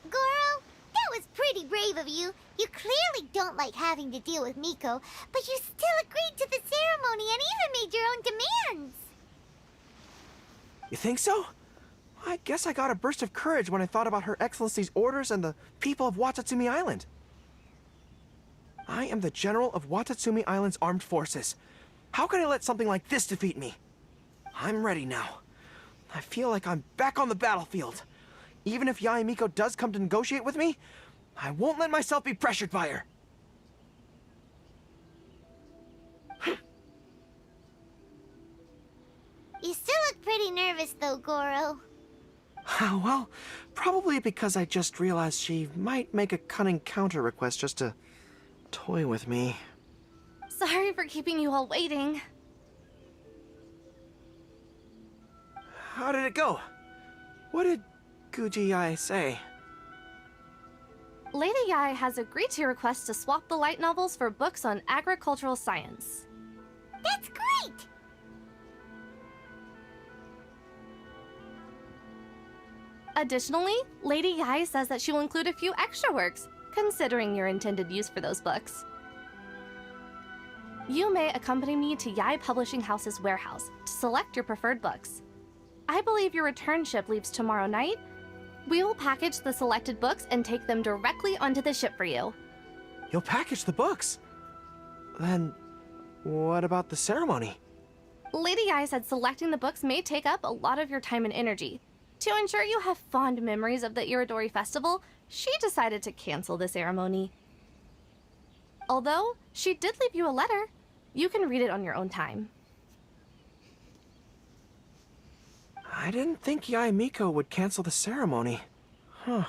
Goro, that was pretty brave of you. You clearly don't like having to deal with Miko, but you still agreed to the ceremony and even made your own demands. You think so? I guess I got a burst of courage when I thought about Her Excellency's orders and the people of Watatsumi Island. I am the General of Watatsumi Island's armed forces. How can I let something like this defeat me? I'm ready now. I feel like I'm back on the battlefield. Even if Yae Miko does come to negotiate with me, I won't let myself be pressured by her. You still look pretty nervous though, Goro. Well, probably because I just realized she might make a cunning counter request just to toy with me. Sorry for keeping you all waiting. How did it go? What did Guji Yae say? Lady Yae has agreed to your request to swap the light novels for books on agricultural science. That's great! Additionally, Lady Yae says that she will include a few extra works, considering your intended use for those books. You may accompany me to Yae Publishing House's warehouse to select your preferred books. I believe your return ship leaves tomorrow night. We will package the selected books and take them directly onto the ship for you. You'll package the books? Then, what about the ceremony? Lady Yae said selecting the books may take up a lot of your time and energy. To ensure you have fond memories of the Irodori festival, she decided to cancel the ceremony. Although, she did leave you a letter. You can read it on your own time. I didn't think Yae Miko would cancel the ceremony. Huh.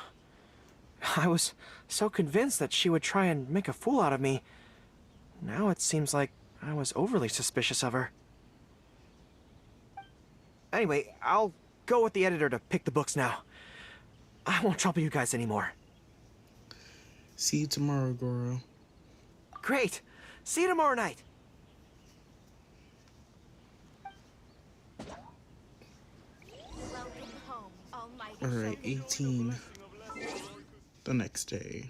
I was so convinced that she would try and make a fool out of me. Now it seems like I was overly suspicious of her. Anyway, I'll go with the editor to pick the books now. I won't trouble you guys anymore. See you tomorrow, Goro. Great! See you tomorrow night! Alright, 18. The next day.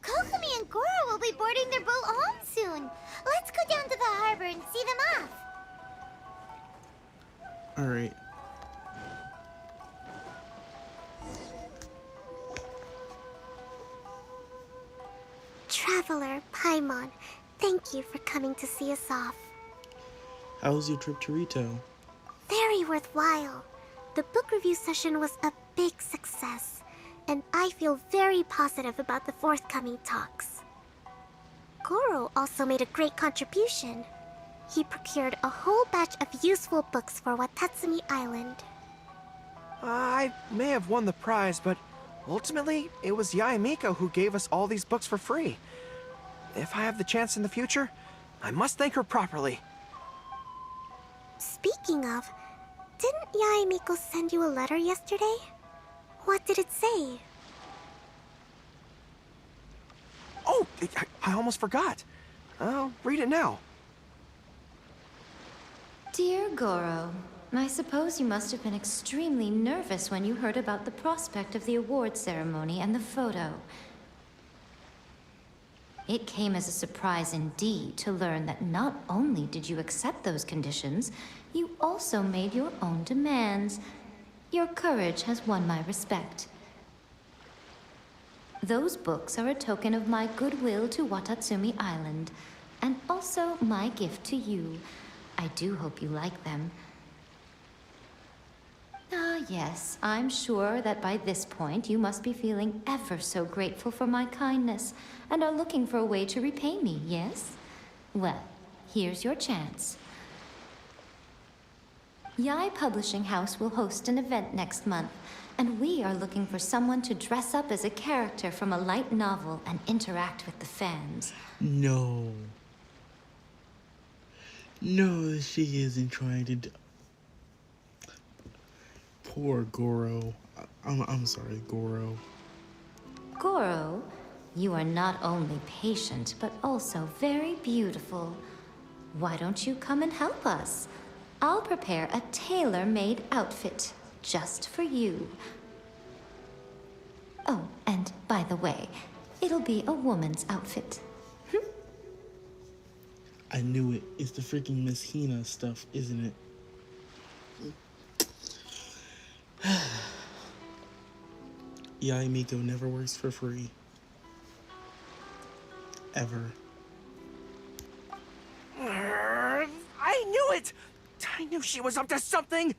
Kokomi and Goro will be boarding their boat home soon. Let's go down to the harbor and see them off. Alright. Traveler, Paimon, thank you for coming to see us off. How was your trip to Rito? Very worthwhile. The book review session was a big success, and I feel very positive about the forthcoming talks. Goro also made a great contribution. He procured a whole batch of useful books for Watatsumi Island. I may have won the prize, but ultimately, it was Yae Miko who gave us all these books for free. If I have the chance in the future, I must thank her properly. Speaking of, didn't Yae Miko send you a letter yesterday? What did it say? Oh, I almost forgot. I'll read it now. Dear Goro, I suppose you must have been extremely nervous when you heard about the prospect of the award ceremony and the photo. It came as a surprise indeed to learn that not only did you accept those conditions, you also made your own demands. Your courage has won my respect. Those books are a token of my goodwill to Watatsumi Island, and also my gift to you. I do hope you like them. Ah, yes, I'm sure that by this point you must be feeling ever so grateful for my kindness and are looking for a way to repay me, yes? Well, here's your chance. Yai Publishing House will host an event next month, and we are looking for someone to dress up as a character from a light novel and interact with the fans. No. No, she isn't trying to. Poor Goro. I'm sorry, Goro. Goro, you are not only patient, but also very beautiful. Why don't you come and help us? I'll prepare a tailor-made outfit just for you. Oh, and by the way, it'll be a woman's outfit. I knew it. It's the freaking Miss Hina stuff, isn't it? Yai Miko never works for free. Ever. I knew it! I knew she was up to something!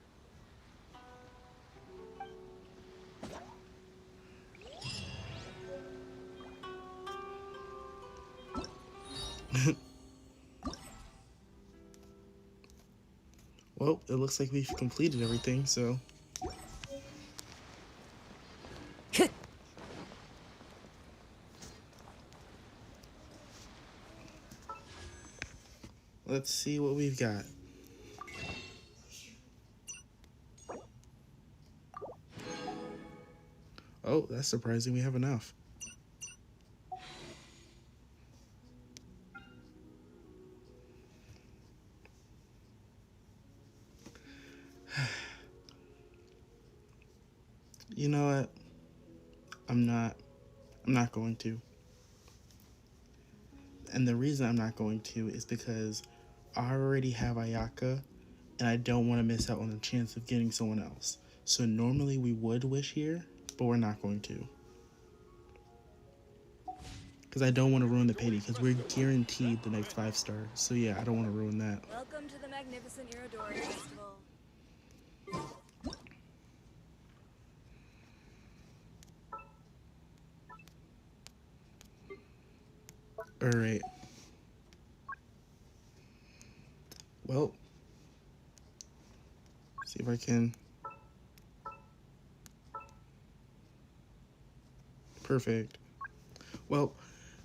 Well, it looks like we've completed everything, so... Let's see what we've got. Oh, that's surprising. We have enough. You know what? I'm not going to. And the reason I'm not going to is because I already have Ayaka, and I don't want to miss out on the chance of getting someone else. So normally we would wish here, but we're not going to. Because I don't want to ruin the payday, because we're guaranteed the next 5-star. So yeah, I don't want to ruin that. Welcome to the magnificent Irodori Festival. Alright. Well, see if I can. Perfect. Well,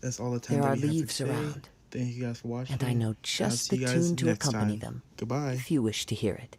that's all the time There that are we have leaves for today. around, Thank you guys for watching. and I know I'll just see the you guys tune to next accompany time. them. Goodbye. If you wish to hear it.